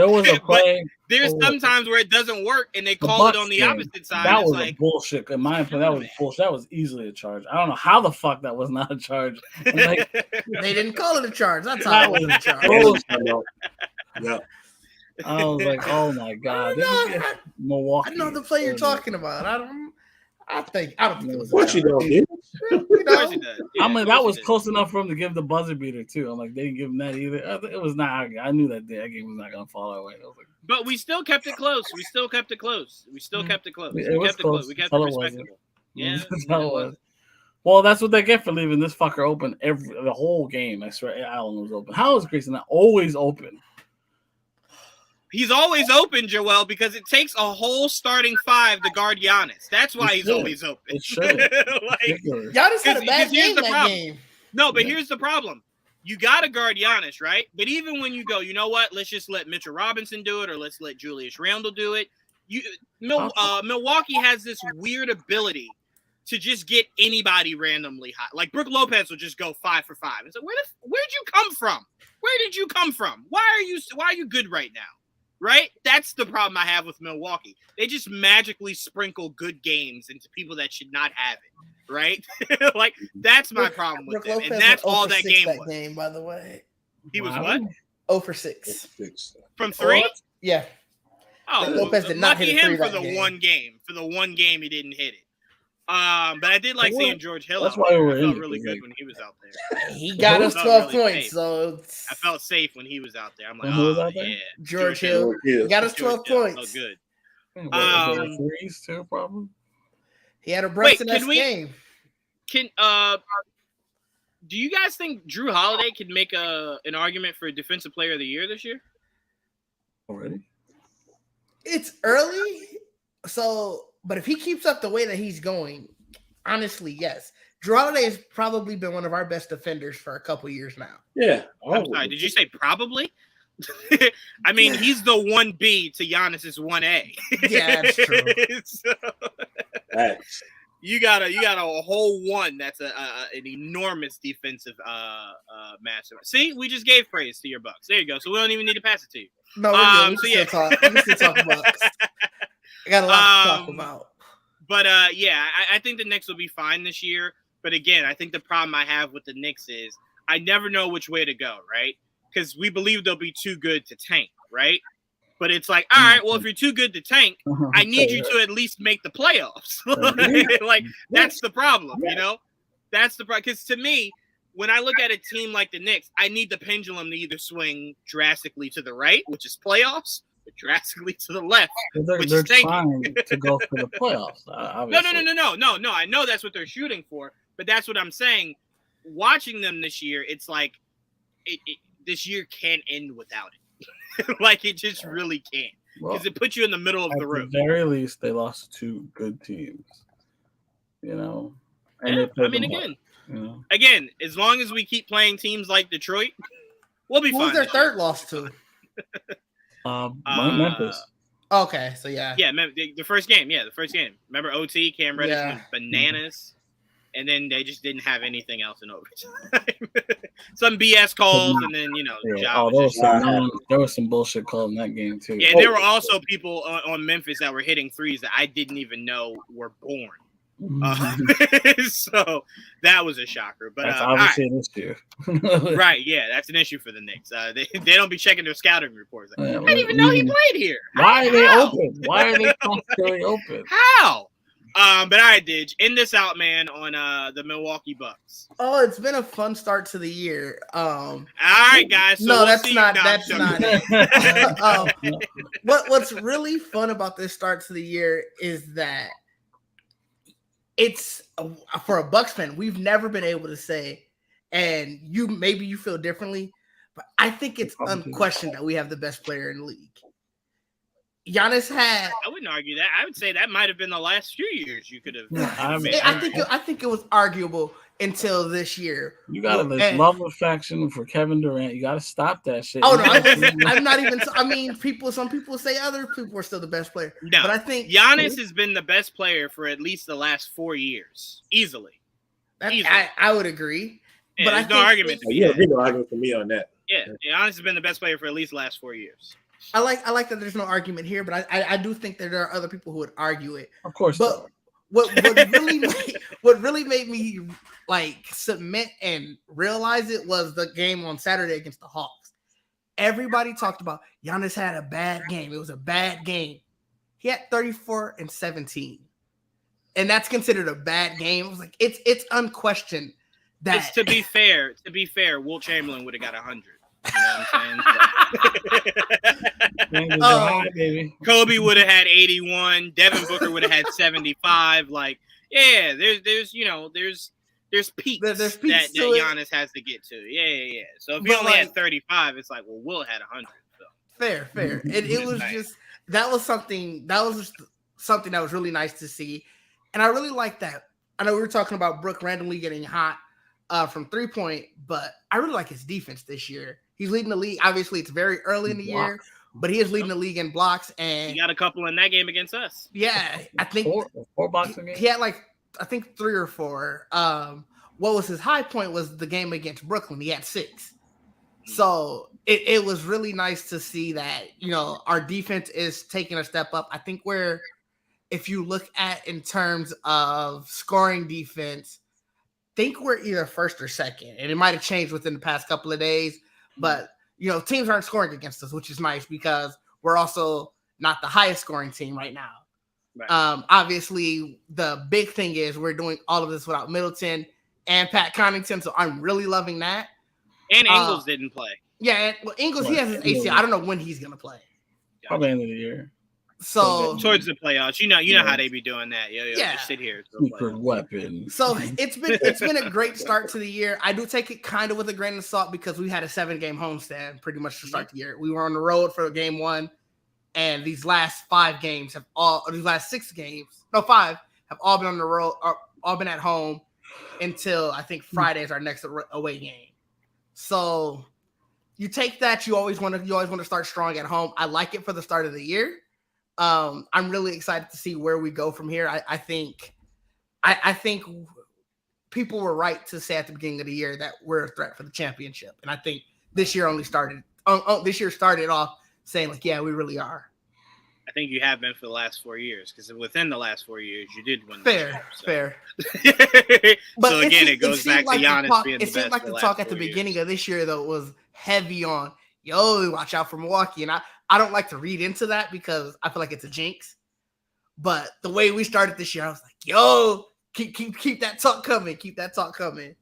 was a play. There's sometimes where it doesn't work, and they call it on the opposite side. That was like bullshit. In my opinion, that was bullshit. That was easily a charge. I don't know how the fuck that was not a charge. They didn't call it a charge. That's how it was a charge. Yeah. I was like, oh my god, Milwaukee. I know the play you're talking about. I don't think it was. What you doing? I mean, that was close enough for him to give the buzzer beater too. I'm like, they didn't give him that either. It was not. I knew that game was not gonna fall our way. But we still kept it close. We kept it close. We kept it close. We kept it respectable. Yeah, that's how it was. Well, that's what they get for leaving this fucker open the whole game. I swear, Allen was open. How is Grayson not always open? He's always open, Joel, because it takes a whole starting five to guard Giannis. That's why he's always open. It should. Giannis had a bad game that game. No, but here's the problem. You got to guard Giannis, right? But even when you go, you know what? Let's just let Mitchell Robinson do it, or let's let Julius Randle do it. Milwaukee has this weird ability to just get anybody randomly hot. Like Brook Lopez will just go 5 for 5. It's like, where'd you come from? Where did you come from? Why are you good right now? Right? That's the problem I have with Milwaukee. They just magically sprinkle good games into people that should not have it. Right? Like, that's my problem with them. And that's all that game was. Game, by the way. He was what? 0 for 6. From 3? Yeah. Oh, Lopez did not hit a 3 for the one game. For the one game, he didn't hit it. But I did like seeing George Hill. That's why we were felt really good when he was out there. He got us 12 points, so I felt safe when he was out there. I'm like, yeah, George Hill got us 12 points. Oh, good. Threes too, probably. He had a Brunson-esque game. Do you guys think Drew Holiday could make an argument for Defensive Player of the Year this year? Already? It's early, but if he keeps up the way that he's going, honestly, yes. Drew Holiday has probably been one of our best defenders for a couple years now. Yeah. I'm sorry, did you say probably? I mean, he's the 1B to Giannis's 1A. Yeah, that's true. So, That's you got a whole one that's an enormous defensive matchup. See, we just gave praise to your Bucks. There you go. So we don't even need to pass it to you. No, we can still talk Bucks. I got a lot to talk about. But I think the Knicks will be fine this year. But again, I think the problem I have with the Knicks is I never know which way to go, right? Because we believe they'll be too good to tank, right? But it's like, all right, well, if you're too good to tank, I need you to at least make the playoffs. Like, that's the problem, you know? That's the problem. Because to me, when I look at a team like the Knicks, I need the pendulum to either swing drastically to the right, which is playoffs, or drastically to the left, which is tanking. Trying to go for the playoffs. Obviously. No. I know that's what they're shooting for, but that's what I'm saying. Watching them this year, it's like this year can't end without it. Like, it just really can't. Because it puts you in the middle of the road. At the very least, they lost to 2 good teams. You know? And I mean, again, again, as long as we keep playing teams like Detroit, we'll be fine. Who's their third loss to? Memphis. Okay, so yeah. Yeah, the first game. Yeah, the first game. Remember OT, Cam Reddish went bananas. And then they just didn't have anything else in overtime. Some BS calls, and then, there was some bullshit called in that game, too. Yeah, and there were also people on Memphis that were hitting threes that I didn't even know were born. So that was a shocker. But that's obviously an issue. Right, yeah, that's an issue for the Knicks. They don't be checking their scouting reports. Like, I didn't even know he played here. Why are they open? Why are they constantly open? How? But all right, Didge, end this out, man, on the Milwaukee Bucks. Oh, it's been a fun start to the year. All right, guys. So no, that's not it. What's really fun about this start to the year is that it's for a Bucks fan, we've never been able to say, and maybe you feel differently, but I think it's unquestioned that we have the best player in the league. Giannis had. I wouldn't argue that. I would say that might have been the last few years you could have. I think it was arguable until this year. You got this love affection for Kevin Durant. You got to stop that shit. Oh no, I'm not even. I mean, some people say other people are still the best player. No, but I think Giannis has been the best player for at least the last 4 years, easily. I would agree. Yeah, but there's no argument. There's no argument for me on that. Yeah, Giannis has been the best player for at least the last 4 years. I like that there's no argument here, but I do think that there are other people who would argue it. Of course. But what really made me like submit and realize it was the game on Saturday against the Hawks. Everybody talked about Giannis had a bad game. It was a bad game. He had 34 and 17. And that's considered a bad game. It was like it's unquestioned that to be fair, Wilt Chamberlain would have got 100. You know what I'm saying? Kobe would have had 81. Devin Booker would have had 75. Like, yeah, there's peaks, there's peaks that Giannis has to get to. Yeah. So if he only had 35, it's like, well, Wilt had 100. So. Fair. And it was nice. That was something that was really nice to see. And I really like that. I know we were talking about Brook randomly getting hot from 3-point, but I really like his defense this year. He's leading the league. Obviously, it's very early in the year, but he is leading the league in blocks. And he got a couple in that game against us. Yeah, I think four boxing games. He had 3 or 4. What was his high point was the game against Brooklyn. He had 6. So it was really nice to see that, our defense is taking a step up. I think if you look at in terms of scoring defense, we're either first or second, and it might have changed within the past couple of days. But, teams aren't scoring against us, which is nice because we're also not the highest scoring team right now. Right. Obviously, the big thing is we're doing all of this without Middleton and Pat Connaughton, so I'm really loving that. And Ingles didn't play. Yeah, Ingles, he has his ACL. I don't know when he's going to play. Probably end of the year. So towards the playoffs, you know how they be doing that. Yeah. Just sit here. Secret weapon. So it's been a great start to the year. I do take it kind of with a grain of salt because we had a 7-game homestand pretty much to start the year. We were on the road for game 1, and these last 5 games have these last 6 games, no 5, have all been on the road, all been at home until I think Friday is our next away game. So you take that. You always want to start strong at home. I like it for the start of the year. I'm really excited to see where we go from here. I think people were right to say at the beginning of the year that we're a threat for the championship, and I think this year started off saying like, yeah, we really are. I think you have been for the last 4 years, because within the last 4 years you did win. Fair. But so again, it goes back to Giannis being the best. It seemed like the talk at the beginning of this year though was heavy on, watch out for Milwaukee, and I don't like to read into that because I feel like it's a jinx. But the way we started this year, I was like, keep that talk coming. Keep that talk coming.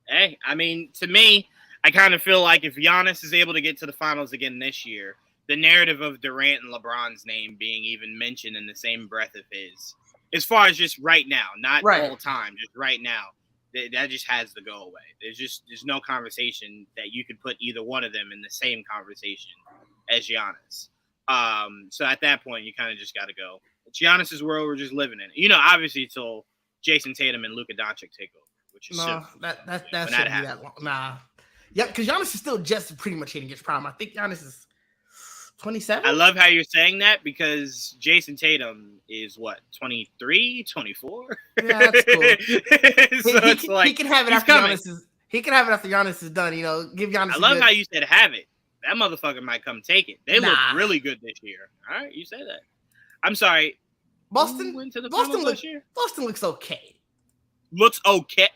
Hey, I mean, to me, I kind of feel like if Giannis is able to get to the finals again this year, the narrative of Durant and LeBron's name being even mentioned in the same breath of his, as far as just right now, not all time, just right now, that just has to go away. There's no conversation that you could put either one of them in the same conversation as Giannis. So at that point, you kind of just got to go. It's Giannis's world. We're just living in it. Obviously, until Jason Tatum and Luka Doncic take over, which is that shouldn't be that long. Nah. Yeah, because Giannis is still just pretty much hitting his prime. I think Giannis is 27. I love how you're saying that because Jason Tatum is 23, 24. Yeah, that's cool. He can have it after Giannis is done. Give Giannis. I love how you said have it. That motherfucker might come take it. They look really good this year. All right, you say that. I'm sorry. Boston went to the finals last year. Boston looks okay. Looks okay.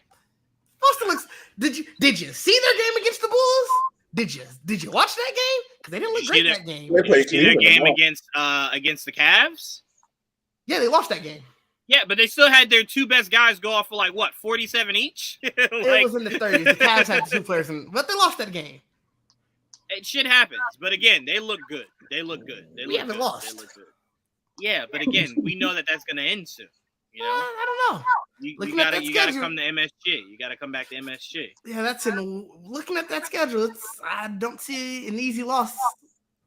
Boston looks. Did you see their game against the Bulls? Did you watch that game? Because they didn't look great in that game. Did you see their game against the Cavs? Yeah, they lost that game. Yeah, but they still had their 2 best guys go off for 47 each. It was in the 30s. The Cavs had 2 players, but they lost that game. Shit happens, but again, they look good. We haven't lost. They look good. Yeah, but again, we know that that's going to end soon. I don't know. You gotta come to MSG. You gotta come back to MSG. Yeah, looking at that schedule. I don't see an easy loss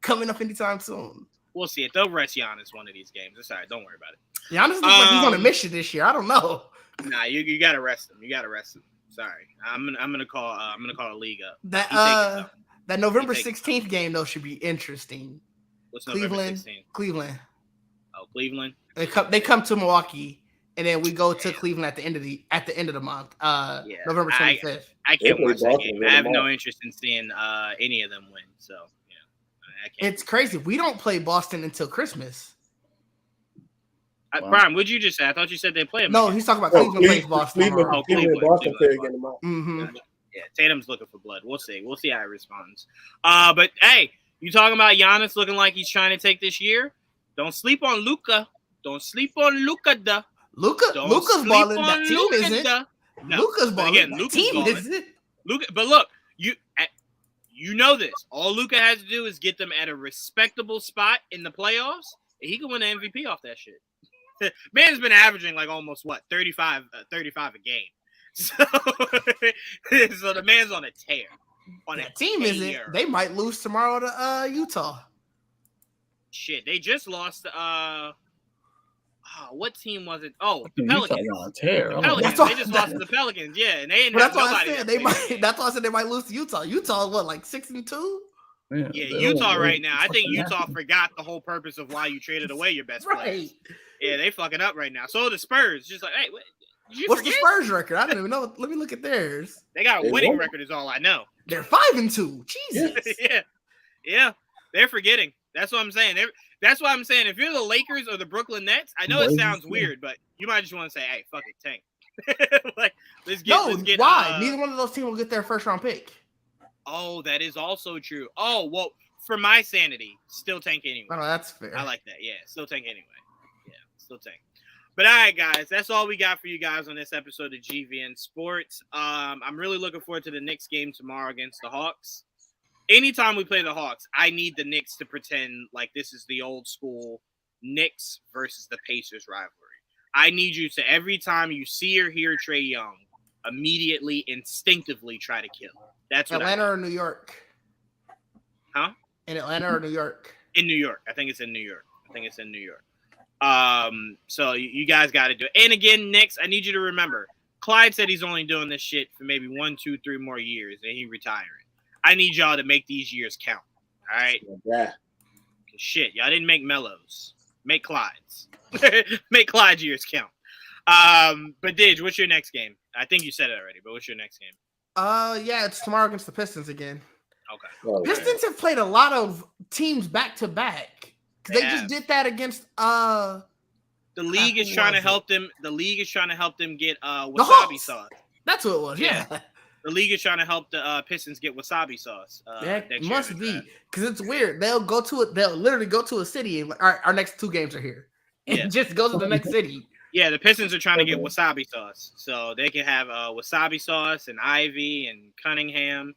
coming up anytime soon. We'll see it. They'll rest Giannis one of these games. It's all right. Don't worry about it. Giannis looks like he's on a mission this year. I don't know. Nah, you gotta rest him. Sorry, I'm gonna call a league up. That November 16th game though should be interesting. What's Cleveland? November 16th? Cleveland. Oh, Cleveland. They come to Milwaukee. And then we go to Cleveland at the end of the month, November 25th. I can't watch that game. I have no interest in seeing any of them win. So I can't. It's crazy. We don't play Boston until Christmas. Brian, what'd you just say? I thought you said they play them. No, he's talking about Cleveland plays Boston. Cleveland Boston play again tomorrow. Mm-hmm. Yeah, Tatum's looking for blood. We'll see how he responds. But hey, you talking about Giannis looking like he's trying to take this year? Don't sleep on Luka. Luka's balling. That team isn't. No. Luka's balling. Again, that team isn't. But look, you know this. All Luka has to do is get them at a respectable spot in the playoffs, and he can win an MVP off that shit. Man's been averaging almost 35 a game. So the man's on a tear. That team isn't. They might lose tomorrow to Utah. Shit, they just lost what team was it? Oh, the Pelicans. Pelicans. They just lost to the Pelicans. Yeah, and they didn't have nobody. That's why I said they might lose to Utah. Utah, 6-2? Yeah, Utah right now. I think Utah forgot the whole purpose of why you traded away your best players. Yeah, they fucking up right now. So the Spurs, just hey, what's the Spurs record? I don't even know. Let me look at theirs. They got a winning record is all I know. They're 5-2. Jesus. Yeah. They're forgetting. That's what I'm saying. That's why I'm saying if you're the Lakers or the Brooklyn Nets, I know it sounds weird, but you might just want to say, "Hey, fuck it, tank." Let's get. Why? Neither one of those teams will get their first round pick. Oh, that is also true. Oh, well, for my sanity, still tank anyway. Oh, no, that's fair. I like that. Yeah, still tank anyway. Yeah, still tank. But all right, guys, that's all we got for you guys on this episode of GVN Sports. I'm really looking forward to the Knicks game tomorrow against the Hawks. Anytime we play the Hawks, I need the Knicks to pretend like this is the old school Knicks versus the Pacers rivalry. I need you to, every time you see or hear Trae Young, immediately, instinctively try to kill. That's what Atlanta or New York? Huh? In Atlanta or New York? In New York. I think it's in New York. So you guys got to do it. And again, Knicks, I need you to remember, Clyde said he's only doing this shit for maybe 1, 2, 3 more years, and he retiring. I need y'all to make these years count. All right? Yeah. Shit, y'all didn't make Melos. Make Clyde's. Make Clyde's years count. But Didge, what's your next game? I think you said it already, but what's your next game? Yeah, it's tomorrow against the Pistons again. Okay. Pistons have played a lot of teams back to back. They just did that against the league is trying to help them. The league is trying to help them get wasabi sauce. That's what it was. Yeah. The league is trying to help the Pistons get wasabi sauce. That must be because it's weird. They'll literally go to a city and our next 2 games are here, and just go to the next city. Yeah, the Pistons are trying to get wasabi sauce, so they can have wasabi sauce and Ivy and Cunningham.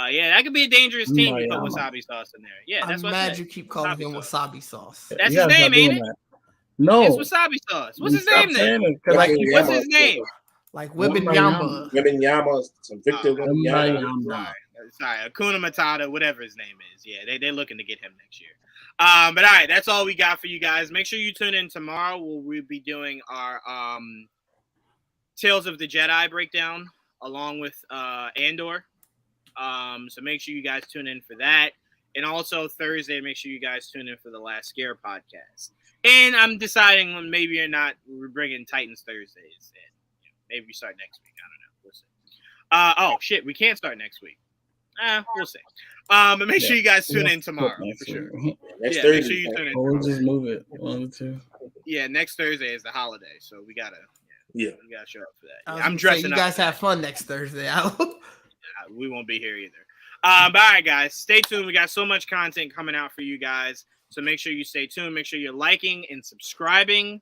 Yeah, that could be a dangerous team to put wasabi sauce in there. Yeah, that's what I'm mad you keep calling him wasabi sauce. That's his name, ain't it? No, it's wasabi sauce. What's his name then? What's his name? Like Wembanyama. Wembanyama, some Victor Wembanyama. Sorry, Akuna Matata, whatever his name is. Yeah, they're looking to get him next year. But all right, that's all we got for you guys. Make sure you tune in tomorrow. We'll be doing our Tales of the Jedi breakdown along with Andor. So make sure you guys tune in for that. And also Thursday, make sure you guys tune in for the Last Scare podcast. And I'm deciding on maybe or not we're bringing Titans Thursdays. And, maybe we start next week. I don't know. We'll see. Oh, shit. We can't start next week. We'll see. But make sure you guys tune in tomorrow for sure. Next Thursday. Make sure you tune in. We'll just move it. 1 or 2. Yeah, next Thursday is the holiday, so we gotta we gotta show up for that. Yeah, I'm dressing up. You guys have fun next Thursday. We won't be here either. But all right, guys, stay tuned. We got so much content coming out for you guys, so make sure you stay tuned. Make sure you're liking and subscribing.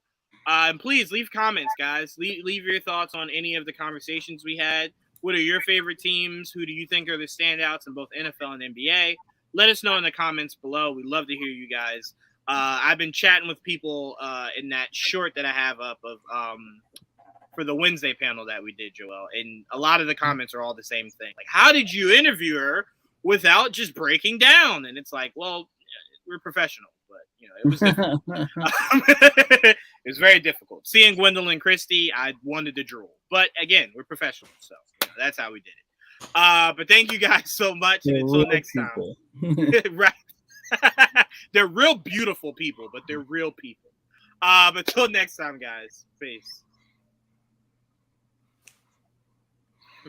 And please leave comments, guys. Leave your thoughts on any of the conversations we had. What are your favorite teams? Who do you think are the standouts in both NFL and NBA? Let us know in the comments below. We'd love to hear you guys. I've been chatting with people in that short that I have up of for the Wednesday panel that we did, Joel. And a lot of the comments are all the same thing. Like, how did you interview her without just breaking down? And it's like, well, we're professional. But, it was difficult. It was very difficult. Seeing Gwendolyn Christie, I wanted to drool. But, again, we're professionals. So, that's how we did it. But thank you guys so much. And until next time. Right. They're real beautiful people, but they're real people. But until next time, guys. Peace.